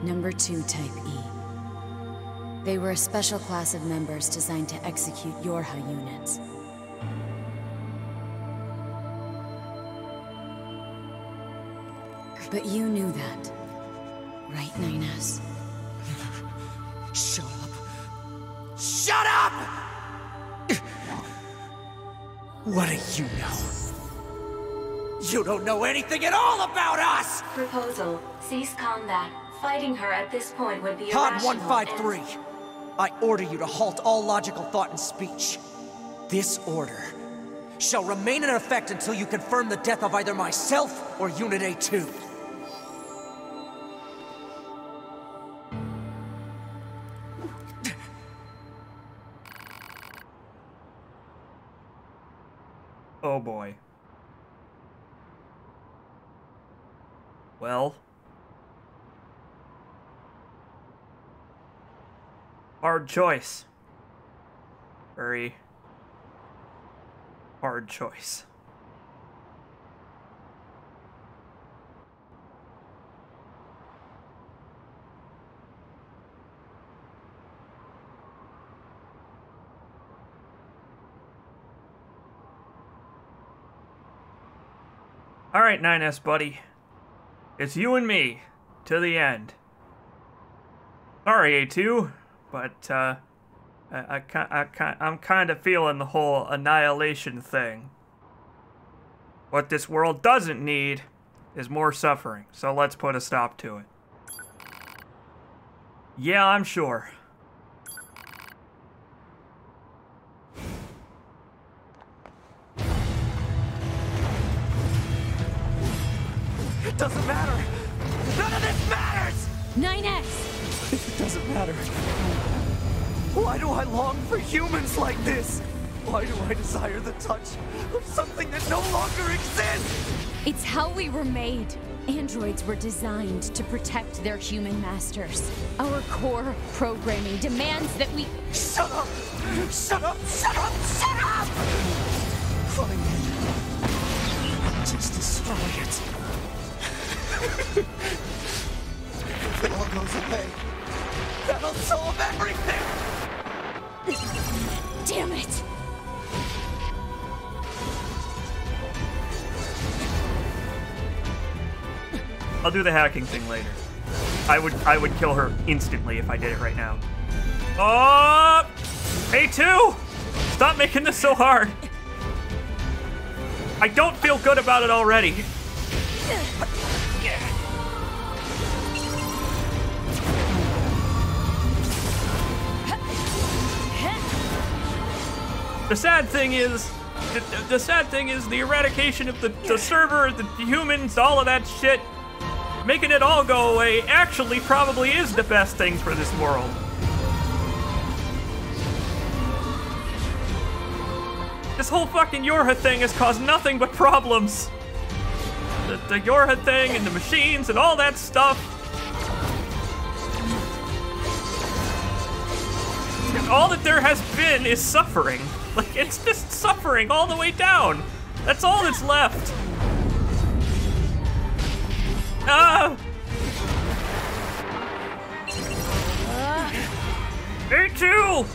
Number 2 type E. They were a special class of members designed to execute YoRHa units. But you knew that. Right, 9S? Shut up! Shut up! What do you know? You don't know anything at all about us! Proposal. Cease combat. Fighting her at this point would be Pod irrational 153. I order you to halt all logical thought and speech. This order shall remain in effect until you confirm the death of either myself or Unit A2. Oh boy. Well. Hard choice. Very hard choice. Alright, 9S buddy. It's you and me, to the end. Sorry, A2, but, I'm kind of feeling the whole annihilation thing. What this world doesn't need is more suffering, so let's put a stop to it. Yeah, I'm sure. It doesn't matter! None of this matters! 9S! It doesn't matter. Why do I long for humans like this? Why do I desire the touch of something that no longer exists? It's how we were made. Androids were designed to protect their human masters. Our core programming demands that we... Shut up! Shut up! Shut up! Shut up! Find it. Just destroy it. If it all goes away, that'll solve everything! Damn it! I'll do the hacking thing later. I would kill her instantly if I did it right now. Oh! A2! Stop making this so hard! I don't feel good about it already. The sad thing is, the eradication of the server, the humans, all of that shit, making it all go away actually probably is the best thing for this world. This whole fucking YoRHa thing has caused nothing but problems. The YoRHa thing and the machines and all that stuff. And all that there has been is suffering. Like, it's just suffering all the way down. That's all that's left. Ah! A2!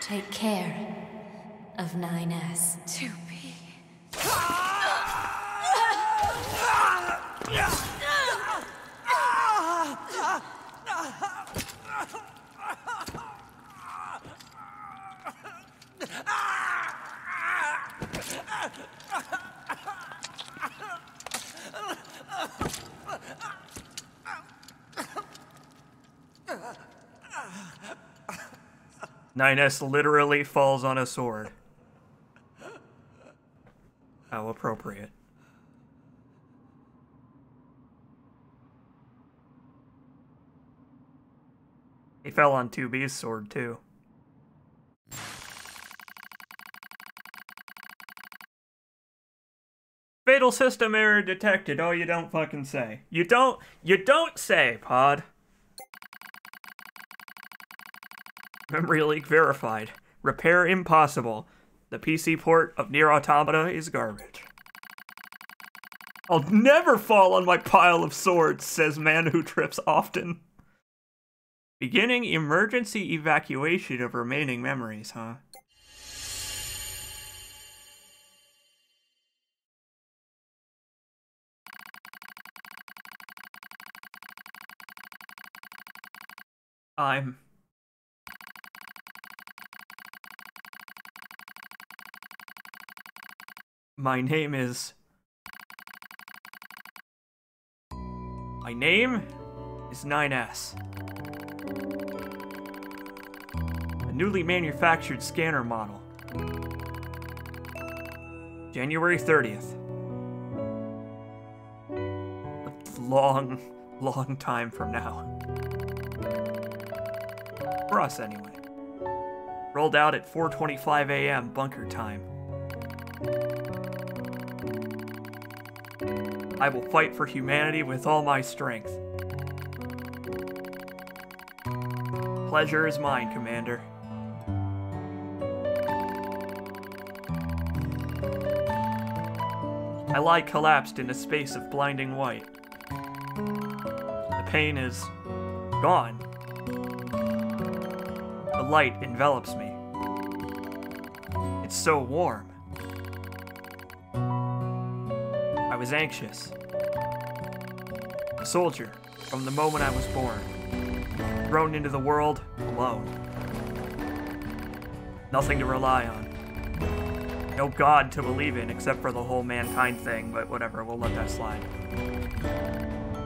Take care of 9S. To be... Nine S literally falls on a sword. How appropriate. He fell on 2B's sword, too. Fatal system error detected. Oh, you don't fucking say. You don't say, Pod. Memory leak verified. Repair impossible. The PC port of NIER Automata is garbage. I'll never fall on my pile of swords, says man who trips often. Beginning emergency evacuation of remaining memories, huh? My name is 9S. A newly manufactured scanner model. January 30th. A long, long time from now. For us, anyway. Rolled out at 4:25 a.m. bunker time. I will fight for humanity with all my strength. Pleasure is mine, Commander. I lie collapsed in a space of blinding white. The pain is gone. The light envelops me. It's so warm. I was anxious. A soldier from the moment I was born. Thrown into the world alone. Nothing to rely on. No God to believe in except for the whole mankind thing, but whatever, we'll let that slide.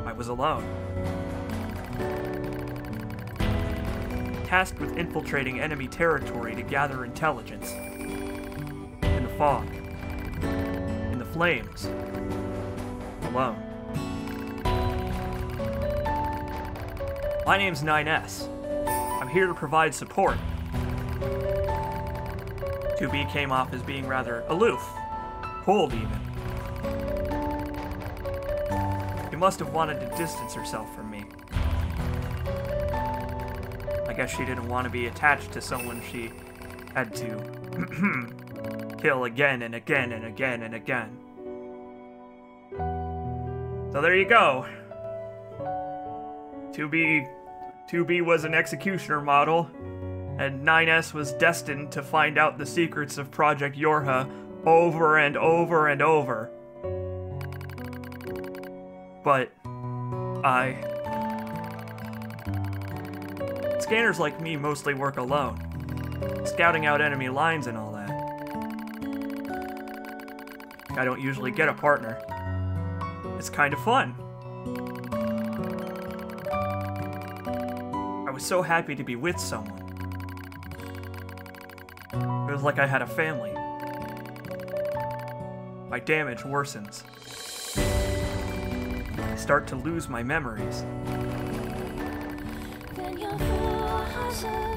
I was alone. Tasked with infiltrating enemy territory to gather intelligence. In the fog. In the flames. Alone. My name's 9S. I'm here to provide support. 2B came off as being rather aloof. Cold, even. She must have wanted to distance herself from me. I guess she didn't want to be attached to someone she had to kill again and again and again and again. So there you go. 2B was an executioner model, and 9S was destined to find out the secrets of Project YoRHa over and over and over. But scanners like me mostly work alone, scouting out enemy lines and all that. I don't usually get a partner. It's kind of fun. I was so happy to be with someone. It was like I had a family. My damage worsens. I start to lose my memories.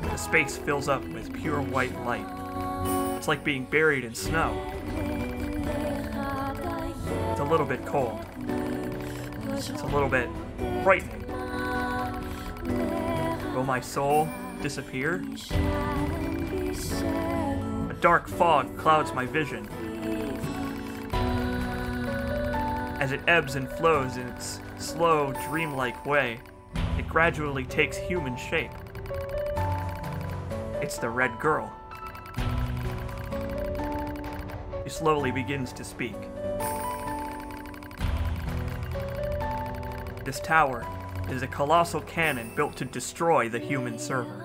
The space fills up with pure white light. It's like being buried in snow. It's a little bit cold. It's a little bit frightening. Will my soul disappear? A dark fog clouds my vision. As it ebbs and flows in its slow, dreamlike way, it gradually takes human shape. It's the Red Girl. She slowly begins to speak. This tower is a colossal cannon built to destroy the human server.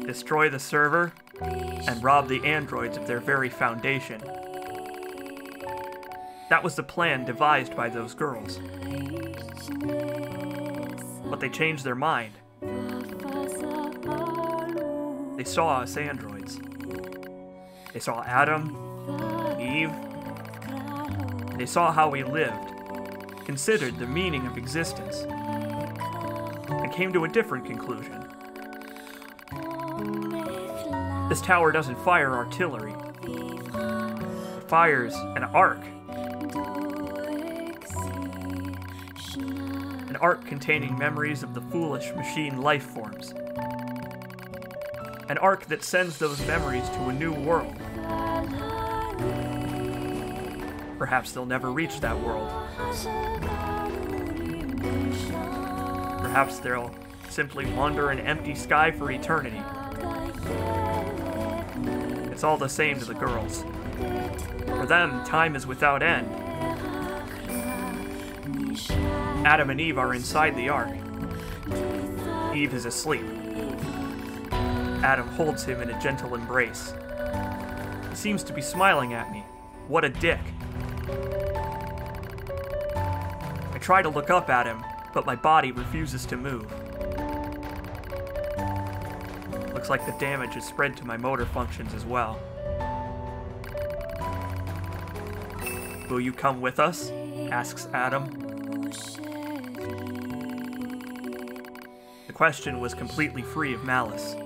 Destroy the server and rob the androids of their very foundation. That was the plan devised by those girls. But they changed their mind. They saw us androids. They saw Adam, Eve. They saw how we lived, considered the meaning of existence, and came to a different conclusion. This tower doesn't fire artillery. It fires an arc. An arc containing memories of the foolish machine life forms. An arc that sends those memories to a new world. Perhaps they'll never reach that world. Perhaps they'll simply wander an empty sky for eternity. It's all the same to the girls. For them, time is without end. Adam and Eve are inside the Ark. Eve is asleep. Adam holds him in a gentle embrace. He seems to be smiling at me. What a dick. I try to look up at him, but my body refuses to move. Looks like the damage has spread to my motor functions as well. Will you come with us? Asks Adam. The question was completely free of malice.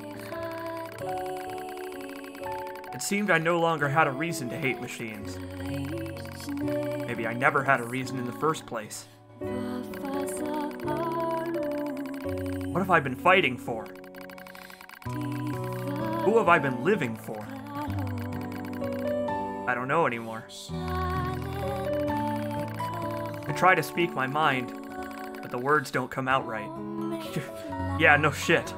It seemed I no longer had a reason to hate machines. Maybe I never had a reason in the first place. What have I been fighting for? Who have I been living for? I don't know anymore. I try to speak my mind, but the words don't come out right. Yeah, no shit.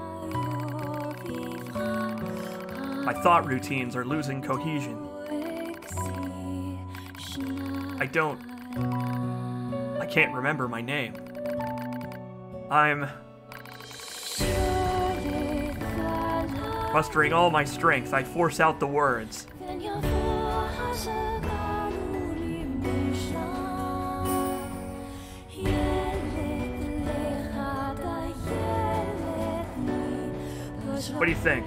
My thought routines are losing cohesion. I can't remember my name. I'm mustering all my strength, I force out the words. What do you think?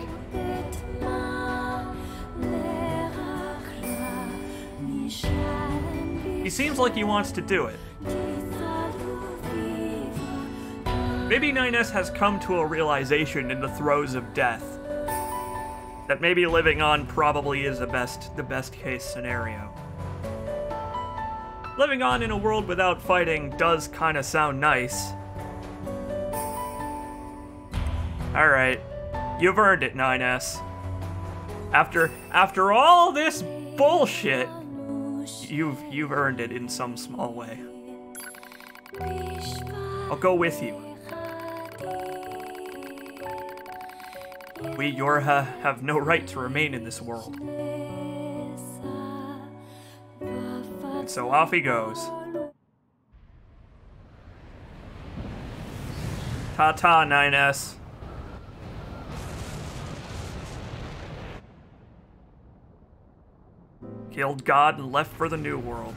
He seems like he wants to do it. Maybe 9S has come to a realization in the throes of death that maybe living on probably is the best case scenario. Living on in a world without fighting does kind of sound nice. Alright, you've earned it, 9S. After all this bullshit, you've earned it in some small way. I'll go with you. We YoRHa have no right to remain in this world. And so off he goes. Ta-ta, 9S. Killed God and left for the new world.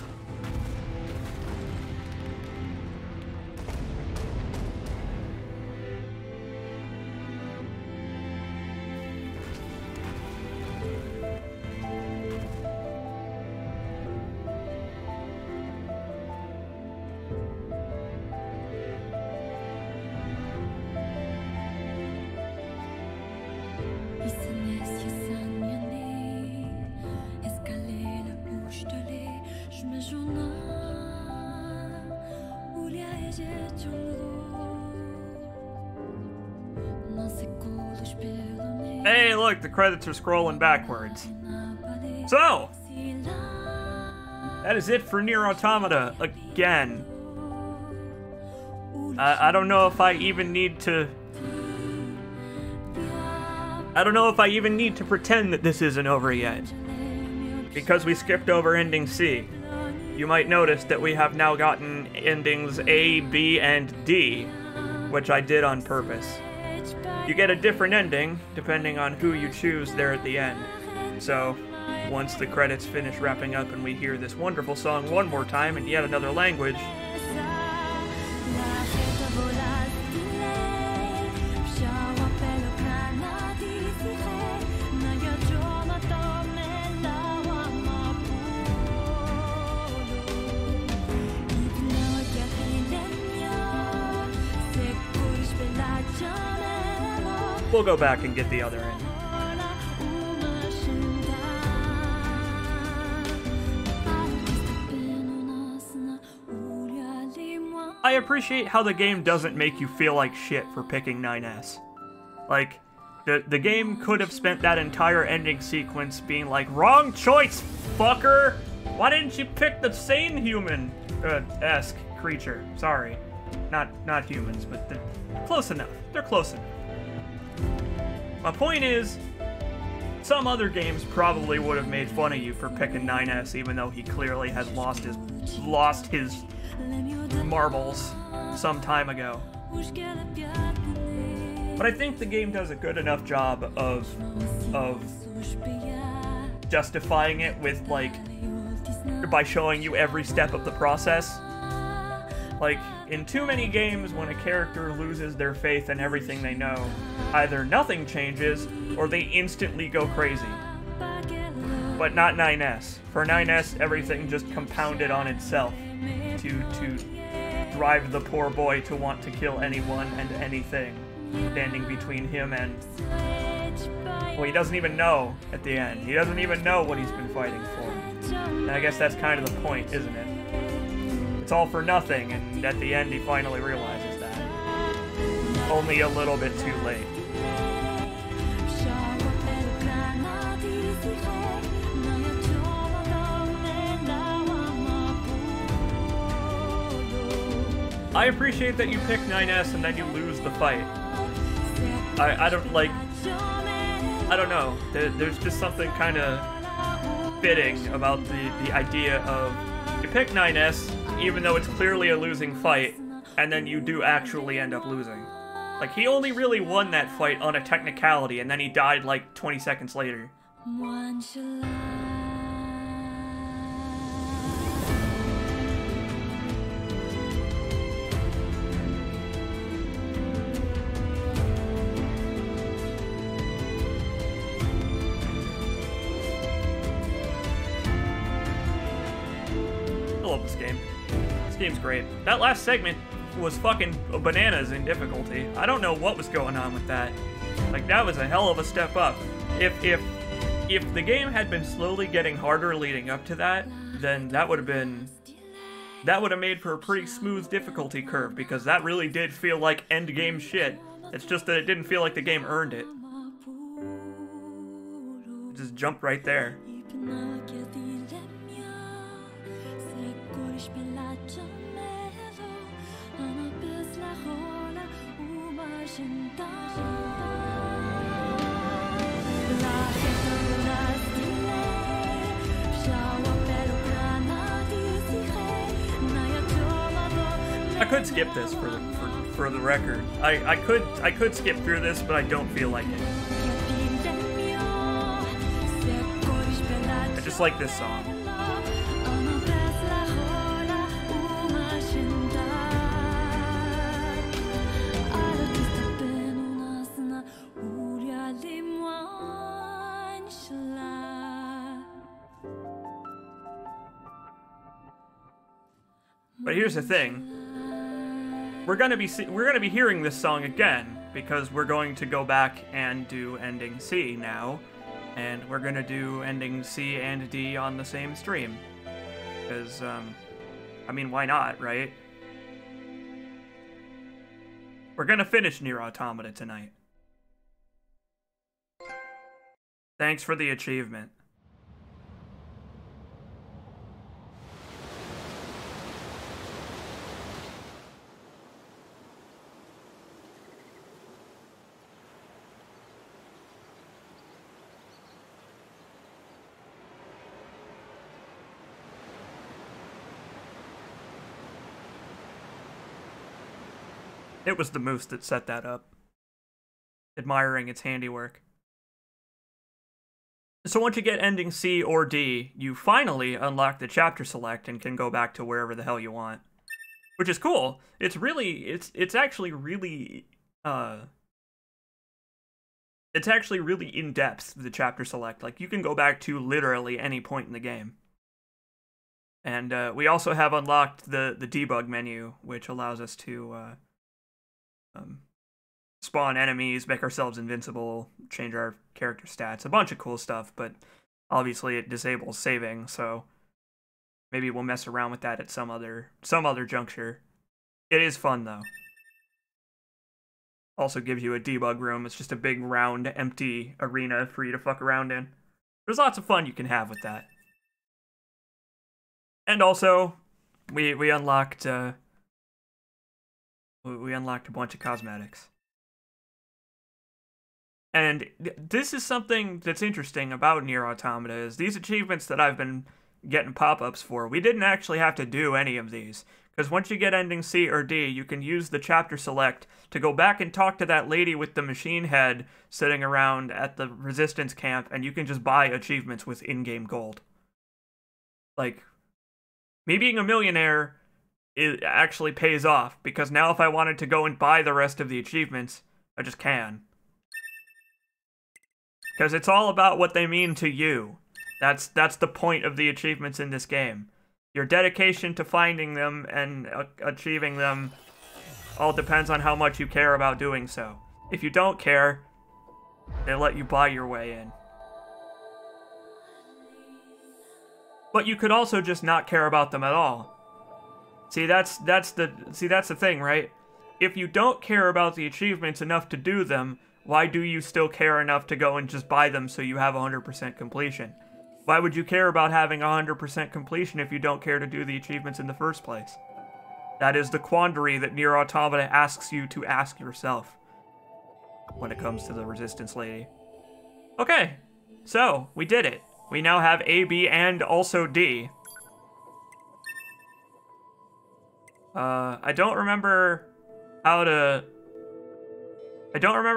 Hey, look, the credits are scrolling backwards. So, that is it for NIER Automata again. I don't know if I even need to... I don't know if I even need to pretend that this isn't over yet. Because we skipped over ending C. You might notice that we have now gotten endings A, B, and D, which I did on purpose. You get a different ending, depending on who you choose there at the end. So, once the credits finish wrapping up and we hear this wonderful song one more time in yet another language, we'll go back and get the other end. I appreciate how the game doesn't make you feel like shit for picking 9S. Like, the game could have spent that entire ending sequence being like, wrong choice, fucker! Why didn't you pick the sane human esque creature? Sorry. Not humans, but they're close enough. They're close enough. My point is, some other games probably would have made fun of you for picking 9S, even though he clearly has lost his marbles some time ago. But I think the game does a good enough job of justifying it with, like, by showing you every step of the process. Like, in too many games, when a character loses their faith in everything they know, either nothing changes, or they instantly go crazy. But not 9S. For 9S, everything just compounded on itself to drive the poor boy to want to kill anyone and anything standing between him and... Well, he doesn't even know at the end. He doesn't even know what he's been fighting for. And I guess that's kind of the point, isn't it? It's all for nothing, and at the end he finally realizes that. Only a little bit too late. I appreciate that you pick 9S and then you lose the fight. I don't, like... I don't know. There's just something kind of fitting about the idea of you pick 9S, even though it's clearly a losing fight, and then you do actually end up losing. Like, he only really won that fight on a technicality, and then he died like 20 seconds later. I love this game. This game's great. That last segment was fucking bananas in difficulty. I don't know what was going on with that. Like, that was a hell of a step up. If the game had been slowly getting harder leading up to that, then that would have made for a pretty smooth difficulty curve, because that really did feel like end game shit. It's just that it didn't feel like the game earned it. It just jumped right there. I could skip this for the record. I could skip through this, but I don't feel like it. I just like this song. But here's the thing. We're gonna be hearing this song again, because we're going to go back and do ending C now, and we're gonna do ending C and D on the same stream. Because, I mean, why not, right? We're gonna finish NIER Automata tonight. Thanks for the achievement. It was the moose that set that up. Admiring its handiwork. So once you get ending C or D, you finally unlock the chapter select and can go back to wherever the hell you want. Which is cool. It's actually really in-depth, the chapter select. Like, you can go back to literally any point in the game. And we also have unlocked the debug menu, which allows us to spawn enemies, make ourselves invincible, change our character stats, a bunch of cool stuff, but obviously it disables saving, so maybe we'll mess around with that at some other juncture. It is fun, though. Also gives you a debug room. It's just a big, round, empty arena for you to fuck around in. There's lots of fun you can have with that. And also, we unlocked we unlocked a bunch of cosmetics. And this is something that's interesting about NIER Automata, is these achievements that I've been getting pop-ups for, we didn't actually have to do any of these. Because once you get ending C or D, you can use the chapter select to go back and talk to that lady with the machine head sitting around at the resistance camp, and you can just buy achievements with in-game gold. Like, me being a millionaire, it actually pays off, because now if I wanted to go and buy the rest of the achievements, I just can. Because it's all about what they mean to you. That's the point of the achievements in this game. Your dedication to finding them and achieving them all depends on how much you care about doing so. If you don't care, they let you buy your way in. But you could also just not care about them at all. See, that's the thing, right? If you don't care about the achievements enough to do them, why do you still care enough to go and just buy them so you have 100% completion? Why would you care about having 100% completion if you don't care to do the achievements in the first place? That is the quandary that NIER Automata asks you to ask yourself when it comes to the Resistance Lady. Okay, so we did it. We now have A, B, and also D. I don't remember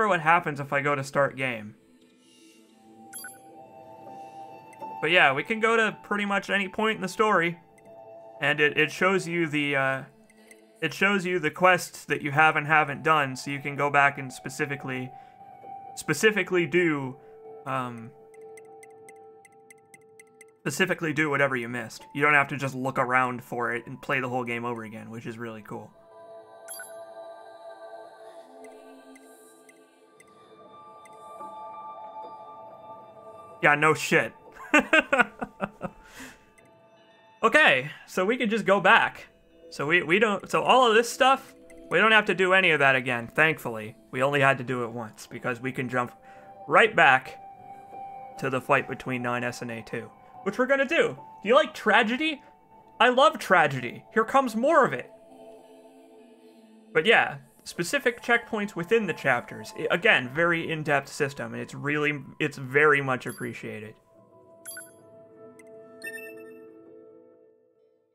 what happens if I go to start game. But yeah, we can go to pretty much any point in the story, and it shows you the quests that you have and haven't done, so you can go back and specifically do whatever you missed. You don't have to just look around for it and play the whole game over again, which is really cool. Yeah, no shit. Okay, so we can just go back. So so all of this stuff, we don't have to do any of that again, thankfully. We only had to do it once, because we can jump right back to the fight between 9S and A2, which we're gonna do. Do you like tragedy? I love tragedy. Here comes more of it. But yeah, specific checkpoints within the chapters. Again, very in-depth system, and it's very much appreciated.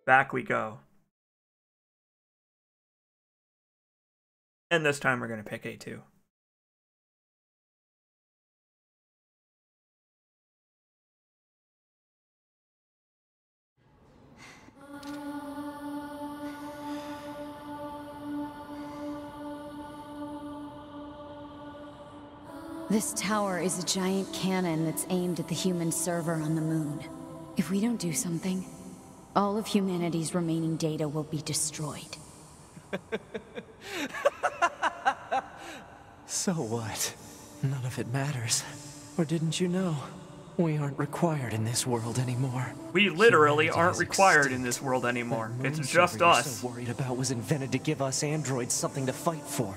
Back we go. And this time we're gonna pick A2. This tower is a giant cannon that's aimed at the human server on the moon. If we don't do something, all of humanity's remaining data will be destroyed. So what? None of it matters. Or didn't you know? We aren't required in this world anymore. We literally aren't required in this world anymore. It's just us. So worried about was invented to give us androids something to fight for.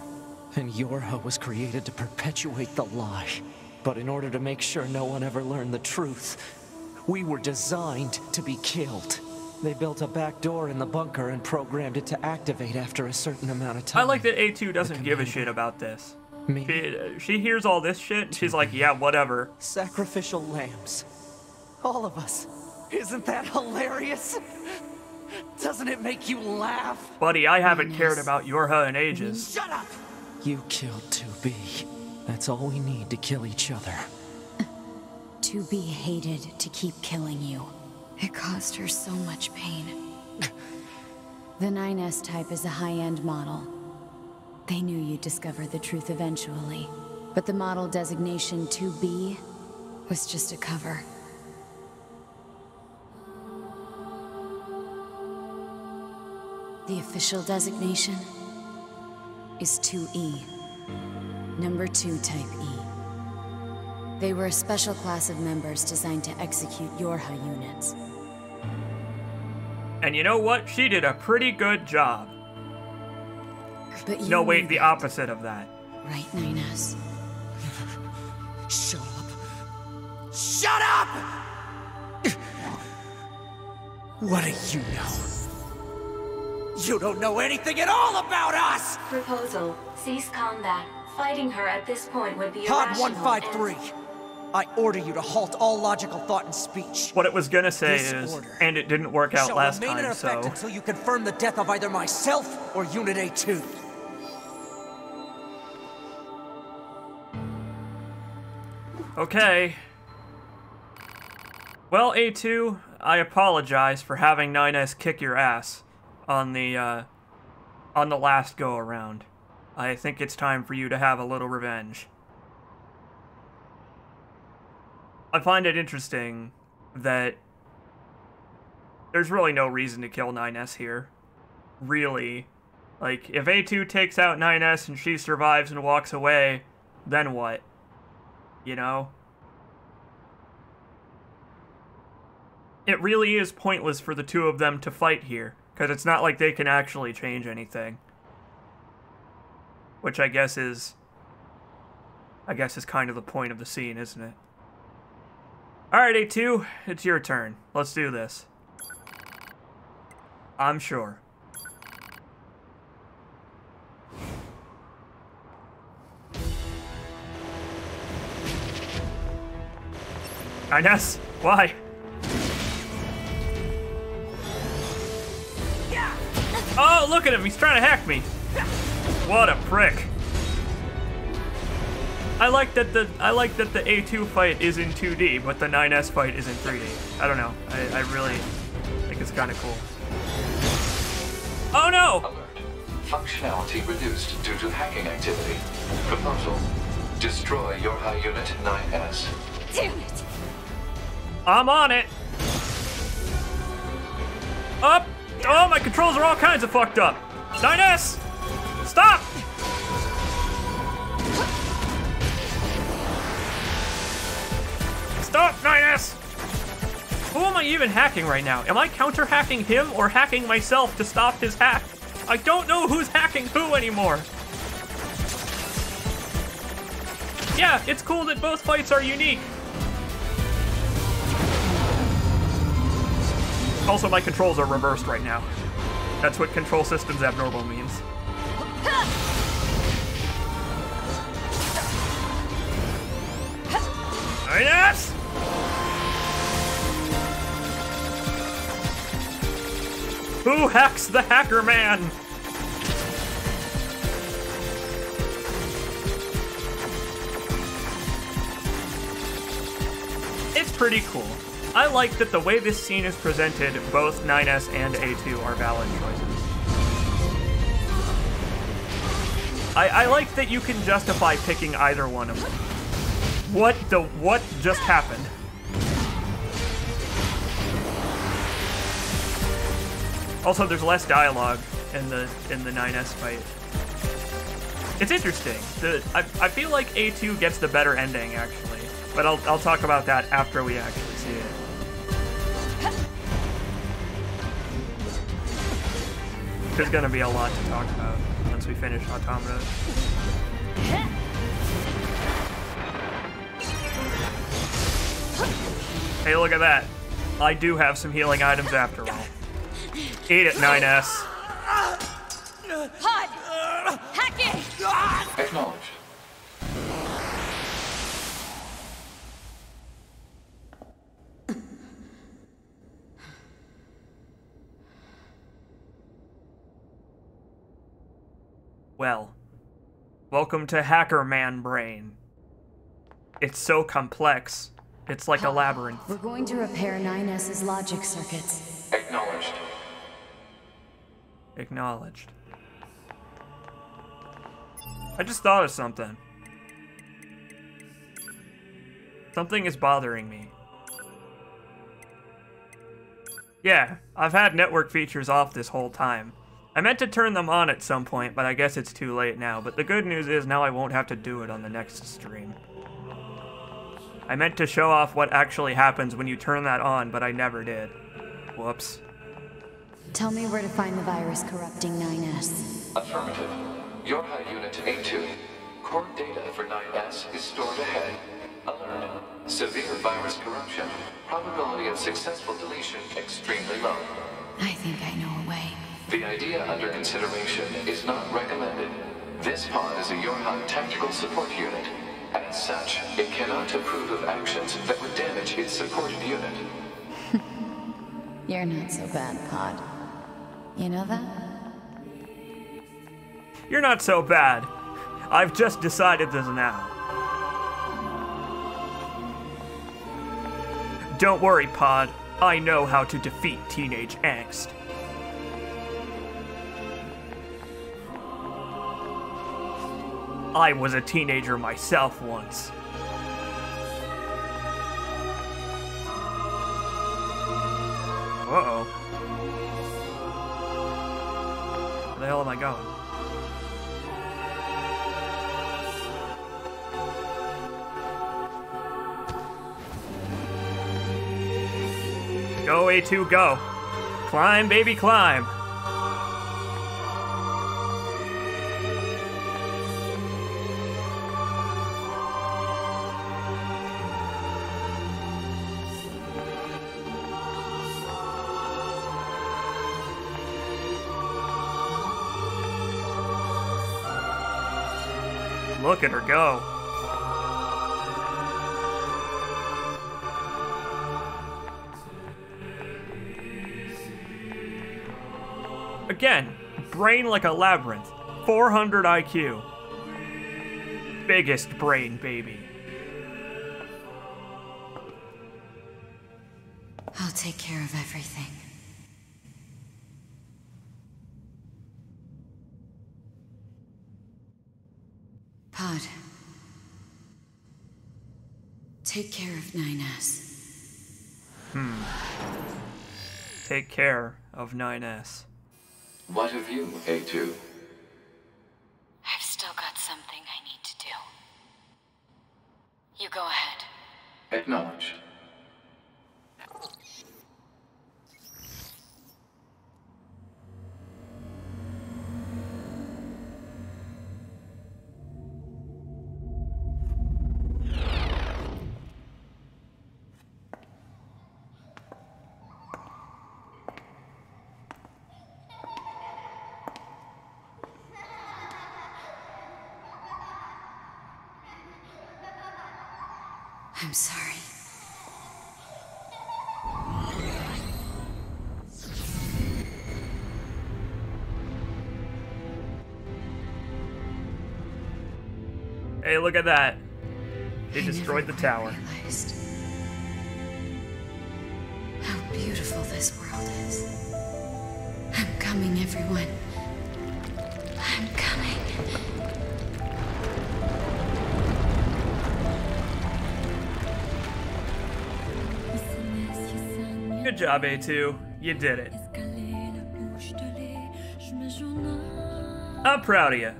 And YoRHa was created to perpetuate the lie. But in order to make sure no one ever learned the truth, we were designed to be killed. They built a back door in the bunker and programmed it to activate after a certain amount of time. I like that A2 doesn't give a shit about this. She hears all this shit, and she's like, yeah, whatever. Sacrificial lambs. All of us. Isn't that hilarious? Doesn't it make you laugh? Buddy, I haven't cared about YoRHa in ages. Shut up! You killed 2B. That's all we need to kill each other. 2B hated to keep killing you. It caused her so much pain. The 9S type is a high-end model. They knew you'd discover the truth eventually. But the model designation 2B was just a cover. The official designation is 2E. Number 2 type E. They were a special class of members designed to execute YoRHa units. And you know what? She did a pretty good job. But you no, wait, the opposite of that. Right, 9S? Shut up! Shut up! What do you know? You don't know anything at all about us! Proposal. Cease combat. Fighting her at this point would be Pod irrational 153. I order you to halt all logical thought and speech. What it was gonna say This is, order and it didn't work out shall last remain in time, effect so... until you confirm the death of either myself or Unit A2. Okay. Well, A2, I apologize for having 9S kick your ass on the last go-around. I think it's time for you to have a little revenge. I find it interesting that there's really no reason to kill 9S here. Really. Like, if A2 takes out 9S and she survives and walks away, then what? You know? It really is pointless for the two of them to fight here, because it's not like they can actually change anything. Which I guess is kind of the point of the scene, isn't it? Alright, A2, it's your turn. Let's do this. I'm sure. Ines, why? Oh, look at him, he's trying to hack me. What a prick. I like that the A2 fight is in 2D, but the 9S fight is in 3D. I don't know. I really think it's kind of cool. Oh no! Alert. Functionality reduced due to hacking activity. Proposal. Destroy YoRHa Unit 9S. Damn it! I'm on it! Up! Oh, my controls are all kinds of fucked up! 9S! Stop! Stop, 9S! Who am I even hacking right now? Am I counter-hacking him or hacking myself to stop his hack? I don't know who's hacking who anymore. Yeah, it's cool that both fights are unique. Also, my controls are reversed right now. That's what control systems abnormal means. Yes! Who hacks the hacker man? It's pretty cool. I like that the way this scene is presented, both 9S and A2 are valid choices. I like that you can justify picking either one of them. What just happened? Also, there's less dialogue in the 9S fight. It's interesting. I feel like A2 gets the better ending, actually. But I'll talk about that after we actually see it. There's gonna be a lot to talk about once we finish Automata. Hey, look at that. I do have some healing items after all. Eat it, 9S. Pod! Hack it! Acknowledged. Well, welcome to Hacker Man Brain. It's so complex. It's like a labyrinth. We're going to repair 9S's logic circuits. Acknowledged. Acknowledged. I just thought of something. Something is bothering me. Yeah, I've had network features off this whole time. I meant to turn them on at some point, but I guess it's too late now. But the good news is now I won't have to do it on the next stream. I meant to show off what actually happens when you turn that on, but I never did. Whoops. Tell me where to find the virus corrupting 9S. Affirmative. YoRHa Unit A2. Core data for 9S is stored ahead. Alert. Severe virus corruption. Probability of successful deletion extremely low. I think I know a way. The idea under consideration is not recommended. This pod is a YoRHa tactical support unit. As such, it cannot approve of actions that would damage its supported unit. You're not so bad, Pod. You know that? You're not so bad. I've just decided this now. Don't worry, Pod. I know how to defeat teenage angst. I was a teenager myself once. Uh-oh. Where the hell am I going? Go, A2, go. Climb, baby, climb. Look at her go. Again, brain like a labyrinth. 400 IQ. Biggest brain, baby. I'll take care of everything. Pod. Take care of 9S. Take care of 9S. What of you, A2? I've still got something I need to do. You go ahead. Acknowledged. I'm sorry. Hey, look at that. They destroyed the tower. Realized how beautiful this world is. I'm coming, everyone. I'm coming. Good job, A2. You did it. I'm proud of you.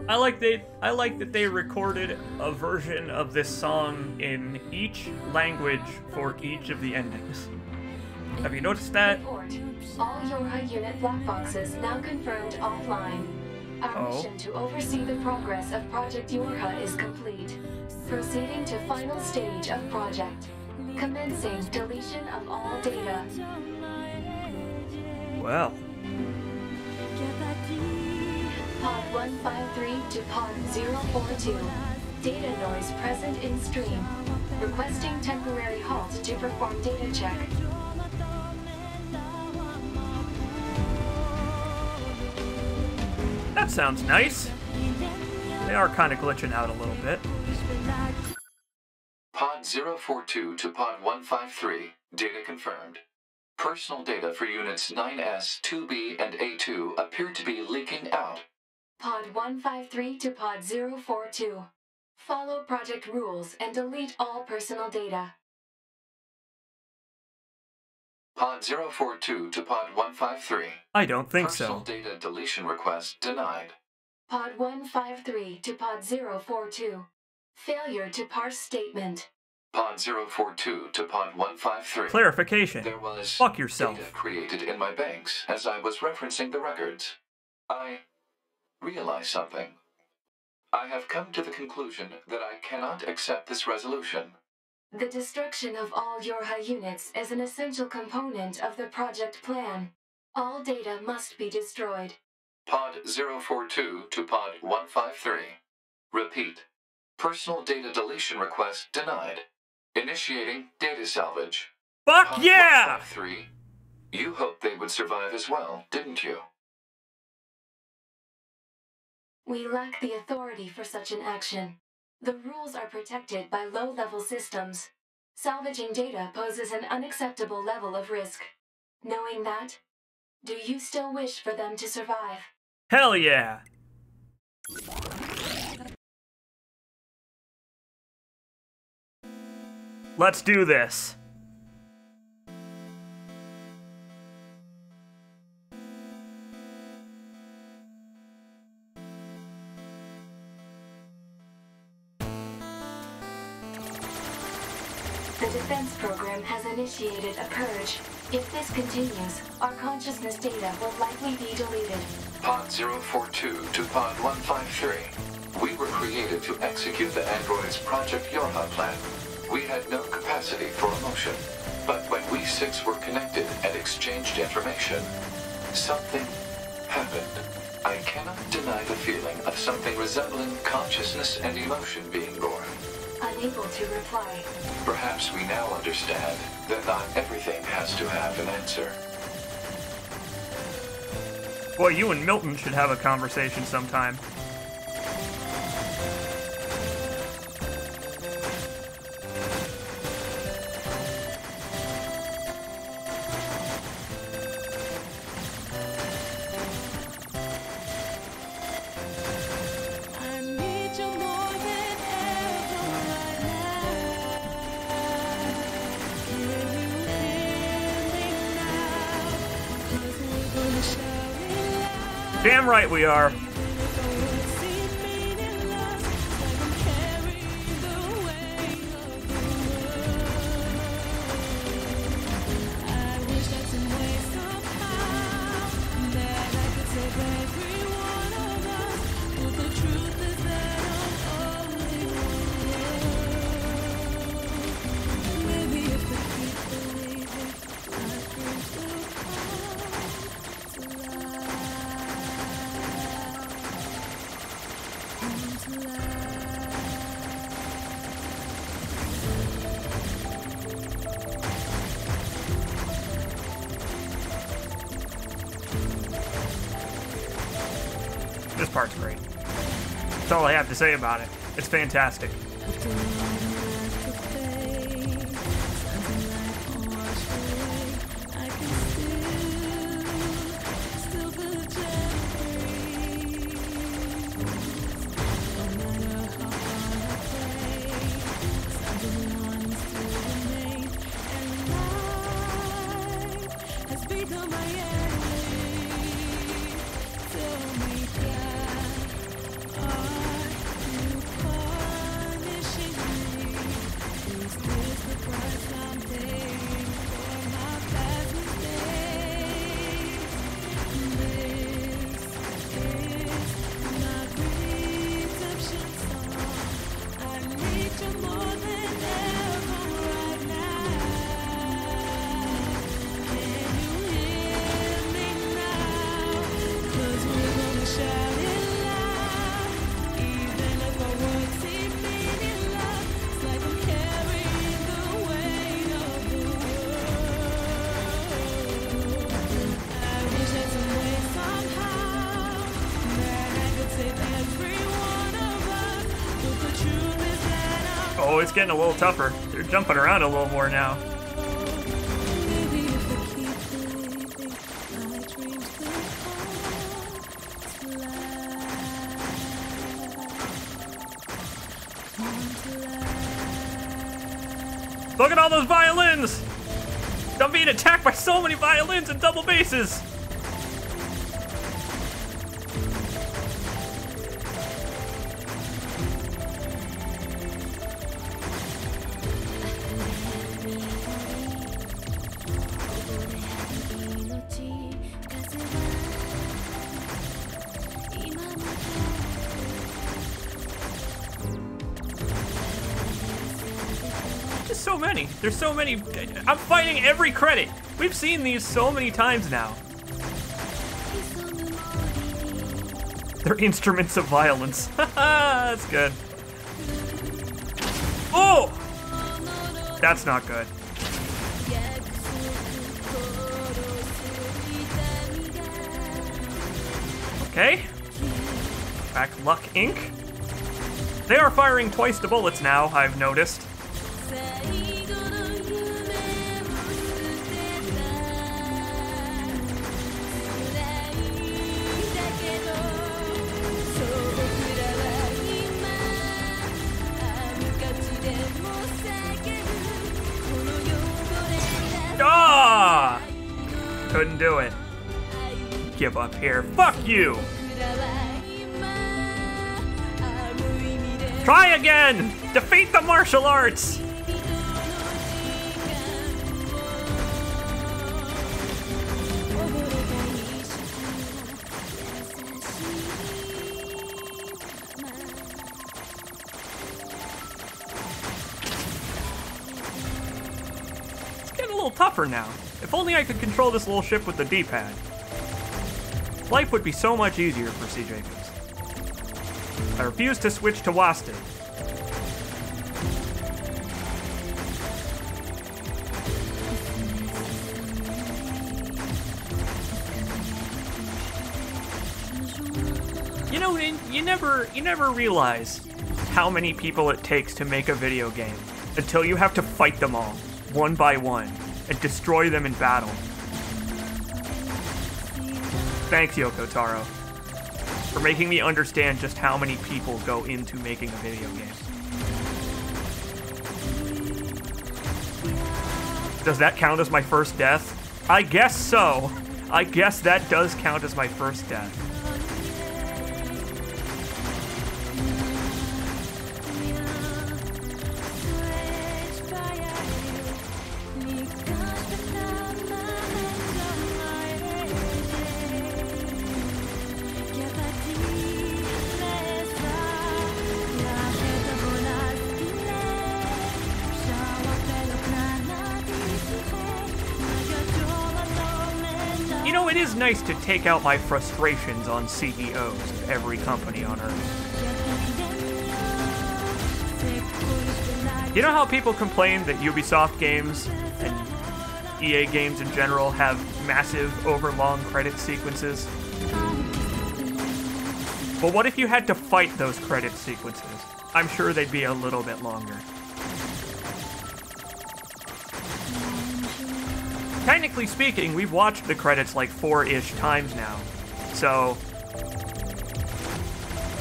I like that they recorded a version of this song in each language for each of the endings. Have you noticed that? Report. All YoRHa unit black boxes now confirmed offline. Our mission to oversee the progress of Project YoRHa is complete. Proceeding to final stage of project. Commencing deletion of all data. Well. Pod 153 to Pod 042. Data noise present in stream. Requesting temporary halt to perform data check. That sounds nice. They are kind of glitching out a little bit. Pod 042 to Pod 153. Data confirmed. Personal data for units 9S, 2B, and A2 appear to be leaking out. Pod 153 to Pod 042. Follow project rules and delete all personal data. Pod 042 to Pod 153. I don't think Personal so. data deletion request denied. Pod 153 to Pod 042. Failure to parse statement. Pod 042 to Pod 153. Clarification. There was Fuck yourself. data created in my banks as I was referencing the records. I realized something. I have come to the conclusion that I cannot accept this resolution. The destruction of all YoRHa units is an essential component of the project plan. All data must be destroyed. Pod 042 to Pod 153. Repeat. Personal data deletion request denied. Initiating data salvage. Fuck Pod yeah! 153. You hoped they would survive as well, didn't you? We lack the authority for such an action. The rules are protected by low-level systems. Salvaging data poses an unacceptable level of risk. Knowing that, do you still wish for them to survive? Hell yeah! Let's do this. The defense program has initiated a purge. If this continues, our consciousness data will likely be deleted. Pod 042 to Pod 153. We were created to execute the android's Project YoRHa plan. We had no capacity for emotion. But when we six were connected and exchanged information, something happened. I cannot deny the feeling of something resembling consciousness and emotion being born. Unable to reply. Perhaps we now understand that not everything has to have an answer. Boy, you and Milton should have a conversation sometime. Damn right we are. This part's great. That's all I have to say about it. It's fantastic. Oh, it's getting a little tougher. They're jumping around a little more now. Look at all those violins! I'm being attacked by so many violins and double basses! many. There's so many. I'm fighting every credit. We've seen these so many times now. They're instruments of violence. That's good. Oh! That's not good. Okay. Back Luck Inc. They are firing twice the bullets now, I've noticed. Ah! Couldn't do it. Give up here. Fuck you! Try again! Defeat the martial arts! It's getting a little tougher now. If only I could control this little ship with the D-pad. Life would be so much easier for C. Jacobs. I refuse to switch to Wasted. You know, you never realize how many people it takes to make a video game until you have to fight them all, one by one, and destroy them in battle. Thanks, Yoko Taro, for making me understand just how many people go into making a video game. Does that count as my first death? I guess so. I guess that does count as my first death. It is nice to take out my frustrations on CEOs of every company on Earth. You know how people complain that Ubisoft games and EA games in general have massive, overlong credit sequences? Well, what if you had to fight those credit sequences? I'm sure they'd be a little bit longer. Technically speaking, we've watched the credits like 4-ish times now, so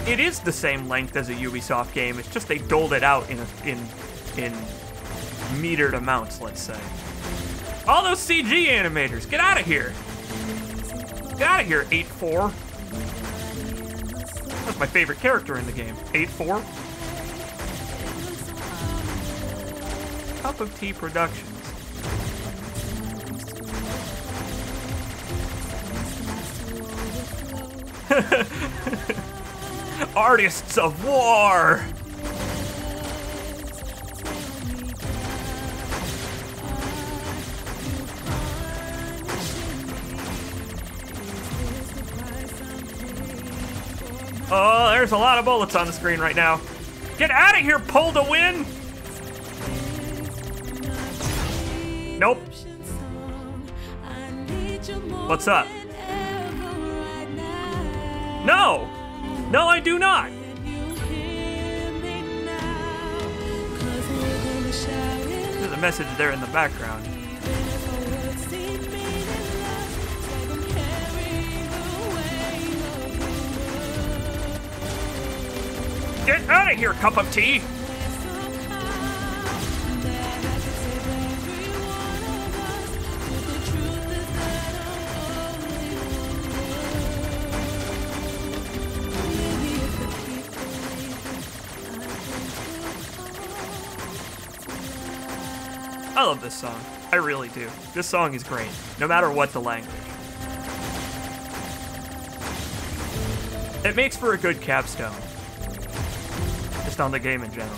it is the same length as a Ubisoft game. It's just they doled it out in metered amounts, let's say. All those CG animators, get out of here! Get out of here, 8-4. That's my favorite character in the game, 8-4. Cup of Tea Productions. Artists of War! Oh, there's a lot of bullets on the screen right now. Get out of here, Pull to Win! Nope. What's up? No! No, I do not! There's a message there in the background. Get out of here, Cup of Tea! I love this song. I really do. This song is great, no matter what the language. It makes for a good capstone. Just on the game in general.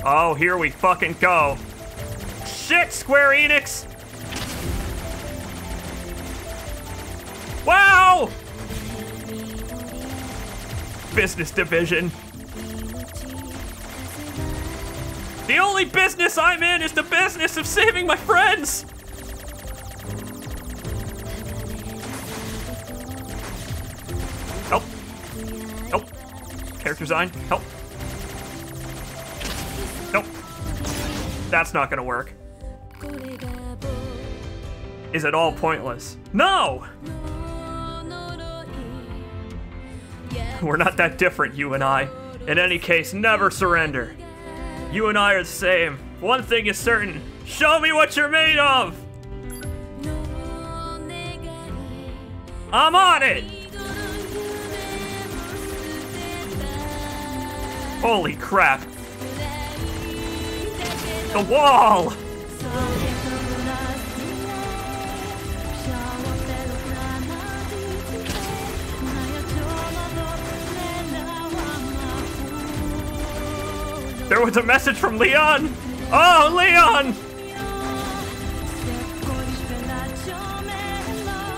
Oh, here we fucking go. shit, Square Enix! Wow! Business division. The only business I'm in is the business of saving my friends! Help. Help. Character design. Help. Nope. That's not gonna work. Is it all pointless? No! We're not that different, you and I. In any case, never surrender. You and I are the same. One thing is certain. Show me what you're made of! I'm on it! Holy crap. The wall! There was a message from Leon! Oh, Leon!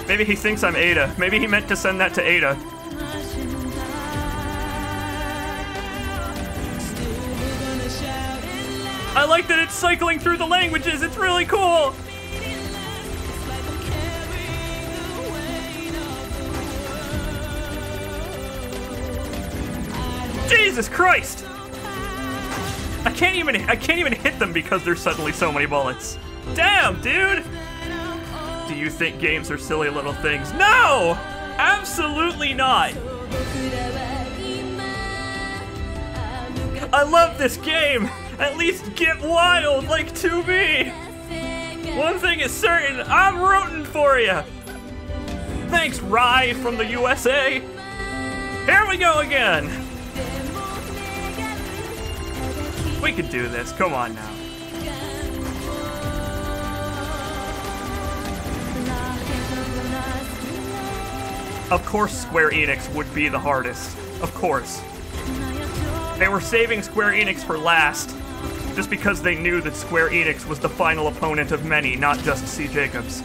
Maybe he thinks I'm Ada. Maybe he meant to send that to Ada. I like that it's cycling through the languages. It's really cool. Jesus Christ! I can't even hit them because there's suddenly so many bullets. Damn, dude! Do you think games are silly little things? No! Absolutely not! I love this game! At least get wild like 2B! One thing is certain, I'm rooting for you! Thanks, Rye from the USA! Here we go again! We can do this, come on now. Of course Square Enix would be the hardest. Of course. They were saving Square Enix for last, just because they knew that Square Enix was the final opponent of many, not just C. Jacobs.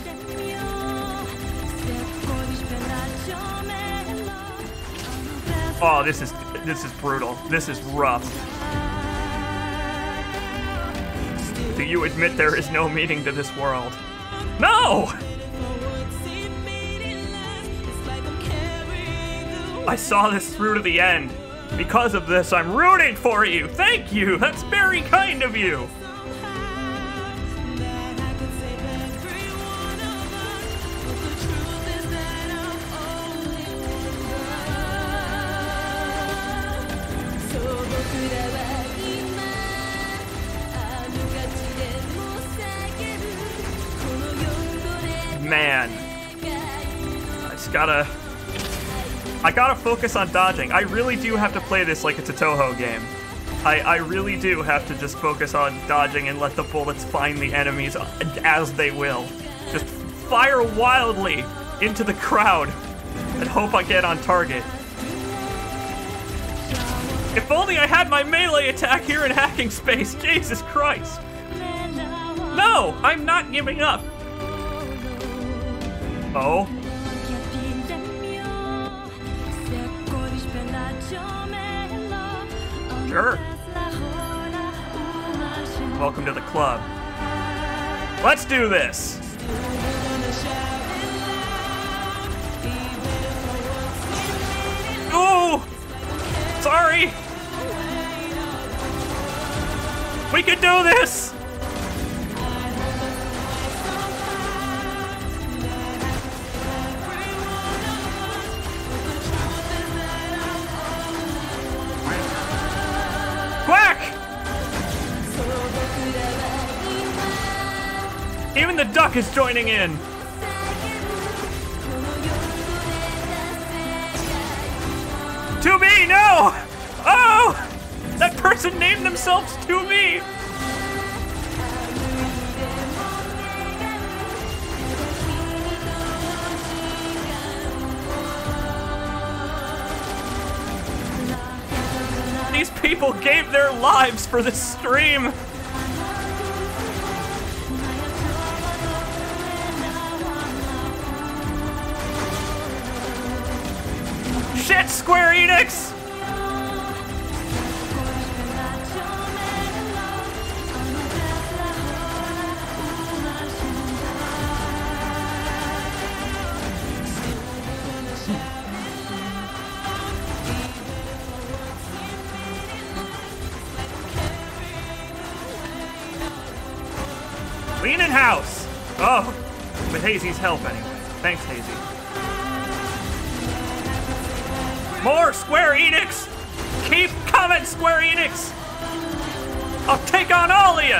Oh, this is brutal. This is rough. Do you admit there is no meaning to this world? No! I saw this through to the end. Because of this, I'm rooting for you! Thank you! That's very kind of you! Man. I gotta focus on dodging. I really do have to play this like it's a Toho game. I really do have to just focus on dodging and let the bullets find the enemies as they will. Just fire wildly into the crowd and hope I get on target. If only I had my melee attack here in hacking space. Jesus Christ. No, I'm not giving up. Oh. Sure. Welcome to the club. Let's do this! Ooh! Sorry! We can do this! Quack! Even the duck is joining in. To me, no! Oh! That person named themselves To Me! These people gave their lives for this stream. shit, Square Enix! Clean in house! Oh, with Hazy's help anyway. Thanks, Hazy. More Square Enix! Keep coming, Square Enix! I'll take on all of you!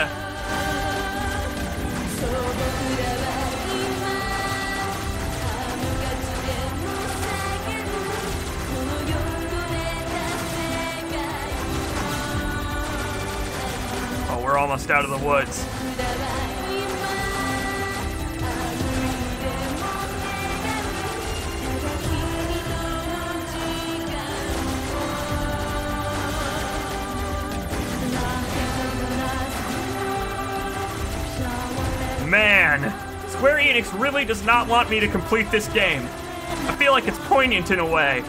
Oh, we're almost out of the woods. Man, Square Enix really does not want me to complete this game. I feel like it's poignant in a way.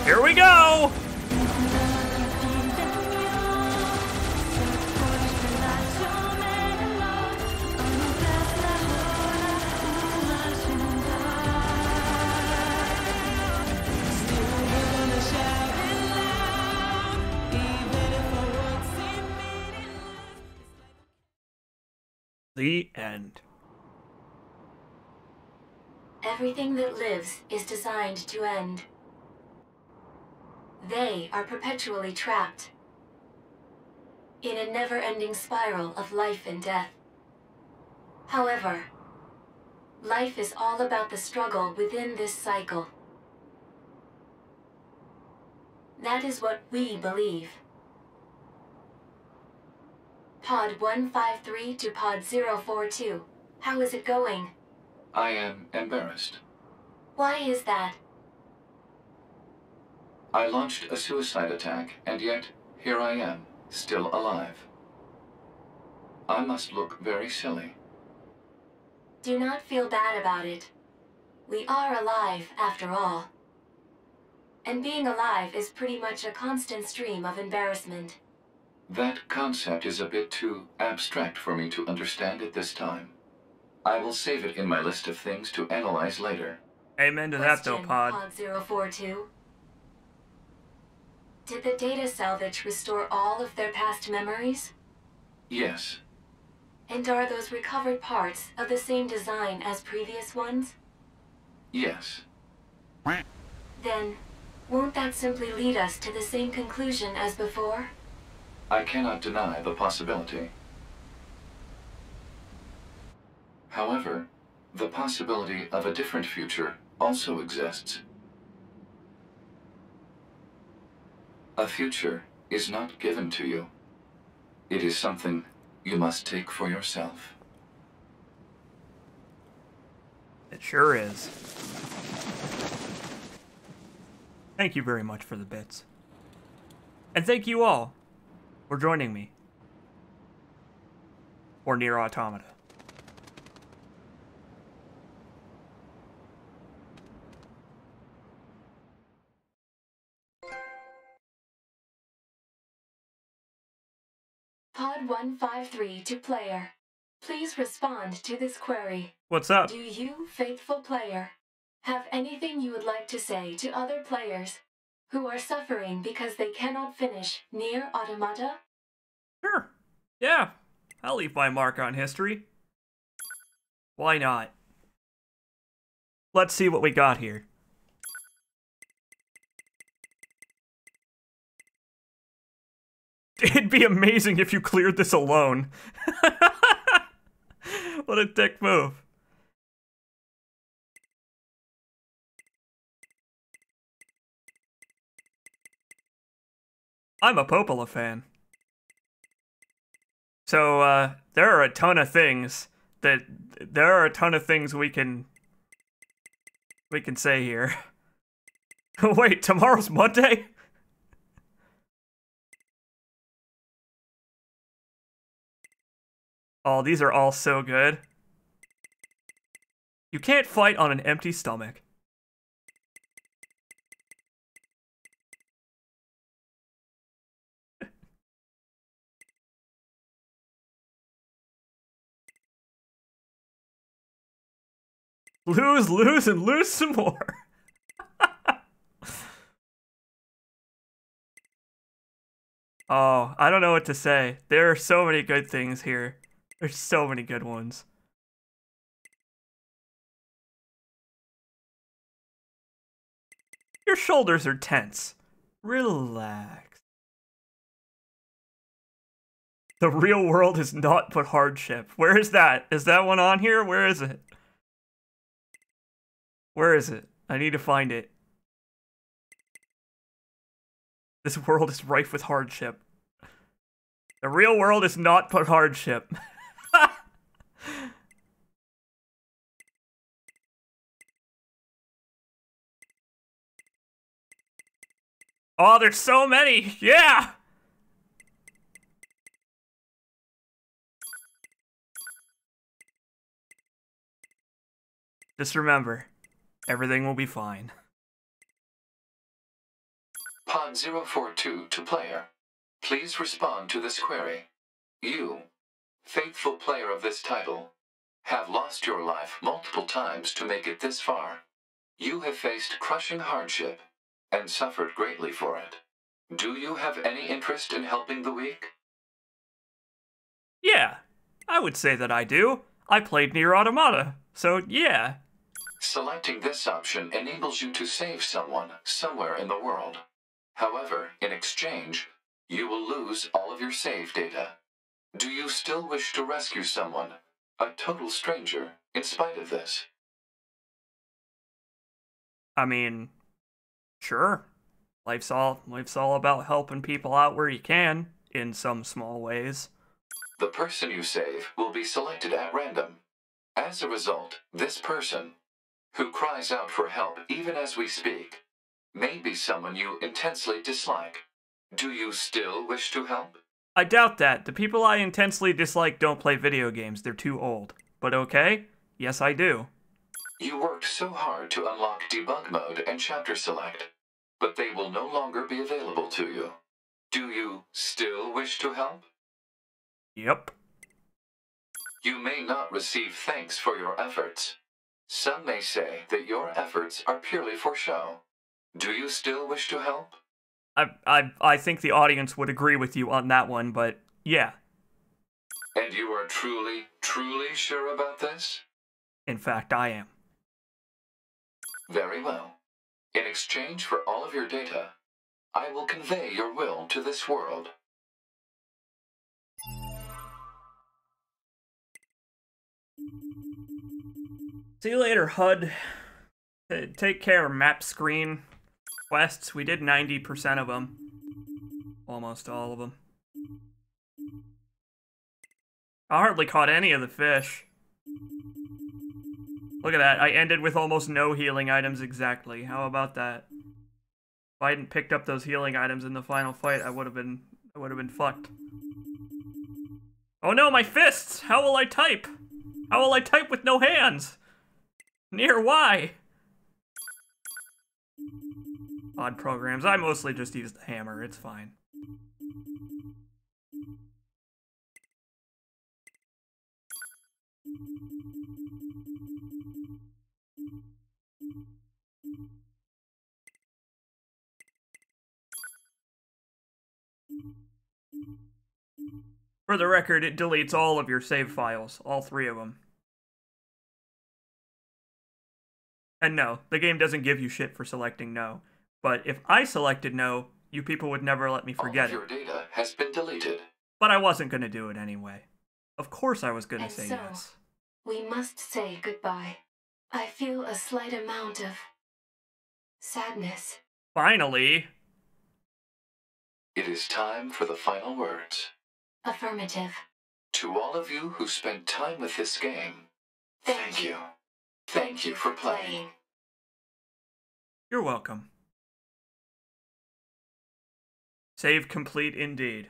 Here we go! The end. Everything that lives is designed to end. They are perpetually trapped in a never-ending spiral of life and death. However, life is all about the struggle within this cycle. That is what we believe. Pod 153 to Pod 042. How is it going? I am embarrassed. Why is that? I launched a suicide attack, and yet, here I am, still alive. I must look very silly. Do not feel bad about it. We are alive, after all. And being alive is pretty much a constant stream of embarrassment. That concept is a bit too abstract for me to understand at this time. I will save it in my list of things to analyze later. Amen to that though, Pod. Pod 042. Did the data salvage restore all of their past memories? Yes. And are those recovered parts of the same design as previous ones? Yes. Then, won't that simply lead us to the same conclusion as before? I cannot deny the possibility. However, the possibility of a different future also exists. A future is not given to you. It is something you must take for yourself. It sure is. Thank you very much for the bits. And thank you all for joining me for NIER Automata. Pod 153 to player. Please respond to this query. What's up? Do you, faithful player, have anything you would like to say to other players who are suffering because they cannot finish NIER Automata? Sure. Yeah. I'll leave my mark on history. Why not? Let's see what we got here. It'd be amazing if you cleared this alone. What a dick move. I'm a Popola fan. So, there are a ton of things we can say here. Wait, tomorrow's Monday? Oh, these are all so good. You can't fight on an empty stomach. Lose, lose, and lose some more. Oh, I don't know what to say. There are so many good things here. There's so many good ones. Your shoulders are tense. Relax. The real world is naught but hardship. Where is that? Is that one on here? Where is it? Where is it? I need to find it. This world is rife with hardship. The real world is naught but hardship. Oh, there's so many! Yeah! Just remember, everything will be fine. Pod 042 to player. Please respond to this query. You, faithful player of this title, have lost your life multiple times to make it this far. You have faced crushing hardship and suffered greatly for it. Do you have any interest in helping the weak? Yeah, I would say that I do. I played NIER Automata, so yeah. Selecting this option enables you to save someone somewhere in the world. However, in exchange, you will lose all of your save data. Do you still wish to rescue someone, a total stranger, in spite of this? I mean, sure. Life's all about helping people out where you can, in some small ways. The person you save will be selected at random. As a result, this person, who cries out for help even as we speak, may be someone you intensely dislike. Do you still wish to help? I doubt that. The people I intensely dislike don't play video games. They're too old. But okay, yes I do. You worked so hard to unlock debug mode and chapter select, but they will no longer be available to you. Do you still wish to help? Yep. You may not receive thanks for your efforts. Some may say that your efforts are purely for show. Do you still wish to help? I think the audience would agree with you on that one, but yeah. And you are truly, truly sure about this? In fact, I am. Very well. In exchange for all of your data, I will convey your will to this world. See you later, HUD. Take care, map screen. Quests, we did 90% of them. Almost all of them. I hardly caught any of the fish. Look at that, I ended with almost no healing items exactly. How about that? If I hadn't picked up those healing items in the final fight, I would have been fucked. Oh no, my fists! How will I type? How will I type with no hands? NIER, why? Odd programs. I mostly just use the hammer, it's fine. For the record, it deletes all of your save files, all 3 of them. And no, the game doesn't give you shit for selecting no. But if I selected no, you people would never let me forget it. All of your data has been deleted. But I wasn't gonna do it anyway. Of course I was gonna say yes. We must say goodbye. I feel a slight amount of sadness. Finally! It is time for the final words. Affirmative. To all of you who spent time with this game, thank you. Thank you for playing. You're welcome. Save complete indeed.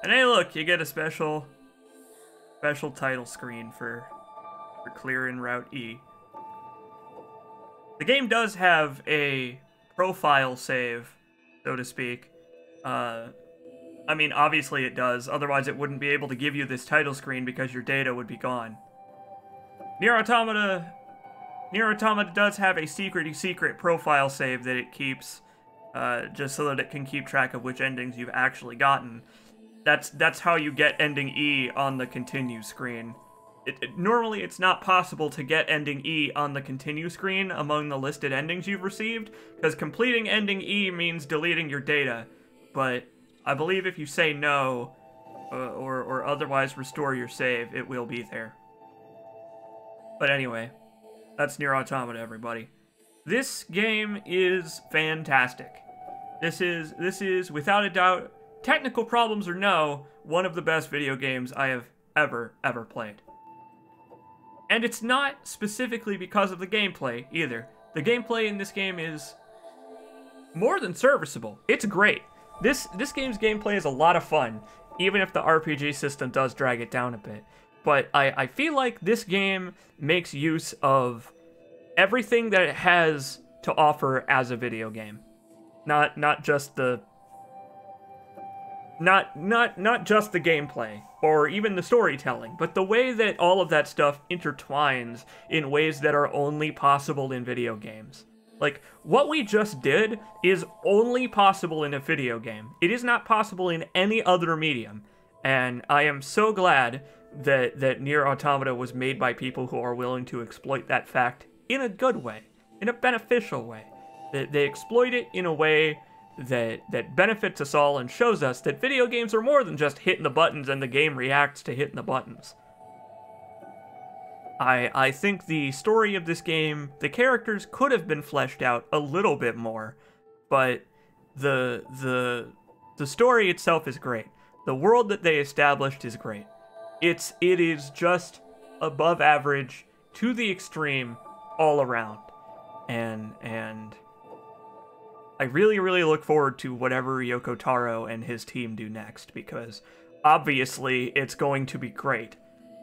And hey look, you get a special title screen for clearing Route E. The game does have a profile save so to speak. I mean, obviously it does, otherwise it wouldn't be able to give you this title screen because your data would be gone. NIER Automata does have a secret profile save that it keeps, just so that it can keep track of which endings you've actually gotten. That's how you get ending E on the continue screen. Normally, it's not possible to get ending E on the continue screen among the listed endings you've received, because completing ending E means deleting your data, but I believe if you say no, or otherwise restore your save, it will be there. But anyway, that's NIER Automata, everybody. This game is fantastic. This is, without a doubt, technical problems or no, one of the best video games I have ever played. And it's not specifically because of the gameplay, either. The gameplay in this game is more than serviceable. It's great. This game's gameplay is a lot of fun, even if the RPG system does drag it down a bit. But I feel like this game makes use of everything that it has to offer as a video game. Not just the gameplay or even the storytelling, but the way that all of that stuff intertwines in ways that are only possible in video games. Like, what we just did is only possible in a video game. It is not possible in any other medium. And I am so glad that NIER Automata was made by people who are willing to exploit that fact in a good way, in a beneficial way. They exploit it in a way that benefits us all and shows us that video games are more than just hitting the buttons and the game reacts to hitting the buttons. I think the story of this game, the characters could have been fleshed out a little bit more, but the story itself is great. The world that they established is great. It is just above average to the extreme all around. And I really look forward to whatever Yoko Taro and his team do next, because obviously it's going to be great.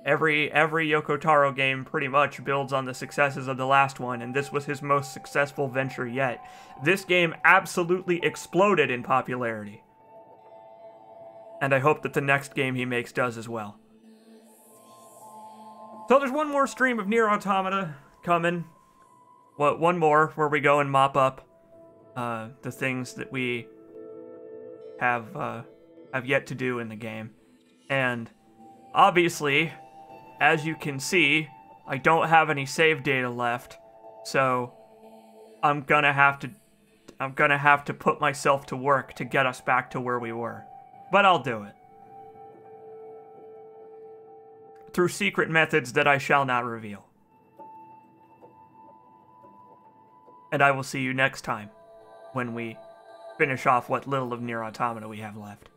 Every Yoko Taro game pretty much builds on the successes of the last one, and this was his most successful venture yet. This game absolutely exploded in popularity. And I hope that the next game he makes does as well. So there's one more stream of NIER Automata coming. One more where we go and mop up the things that we have yet to do in the game. And obviously, as you can see, I don't have any save data left, so I'm gonna have to put myself to work to get us back to where we were. But I'll do it. Through secret methods that I shall not reveal. And I will see you next time, when we finish off what little of NIER Automata we have left.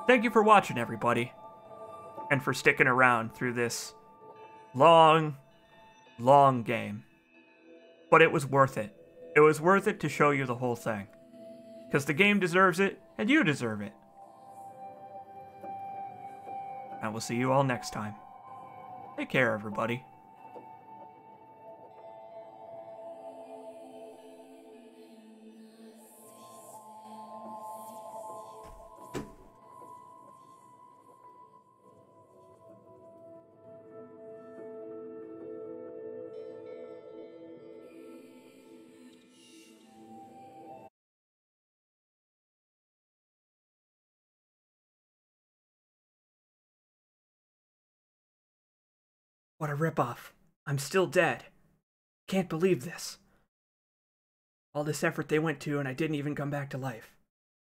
Thank you for watching, everybody. And for sticking around through this long game. But it was worth it. It was worth it to show you the whole thing. Because the game deserves it, and you deserve it. And we'll see you all next time. Take care, everybody. What a ripoff. I'm still dead. Can't believe this. All this effort they went to and I didn't even come back to life.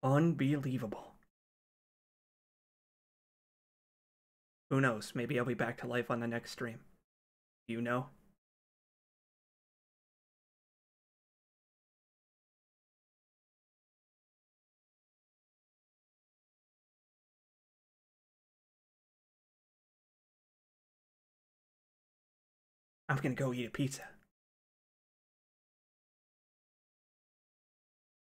Unbelievable. Who knows, maybe I'll be back to life on the next stream. You know? I'm gonna go eat a pizza.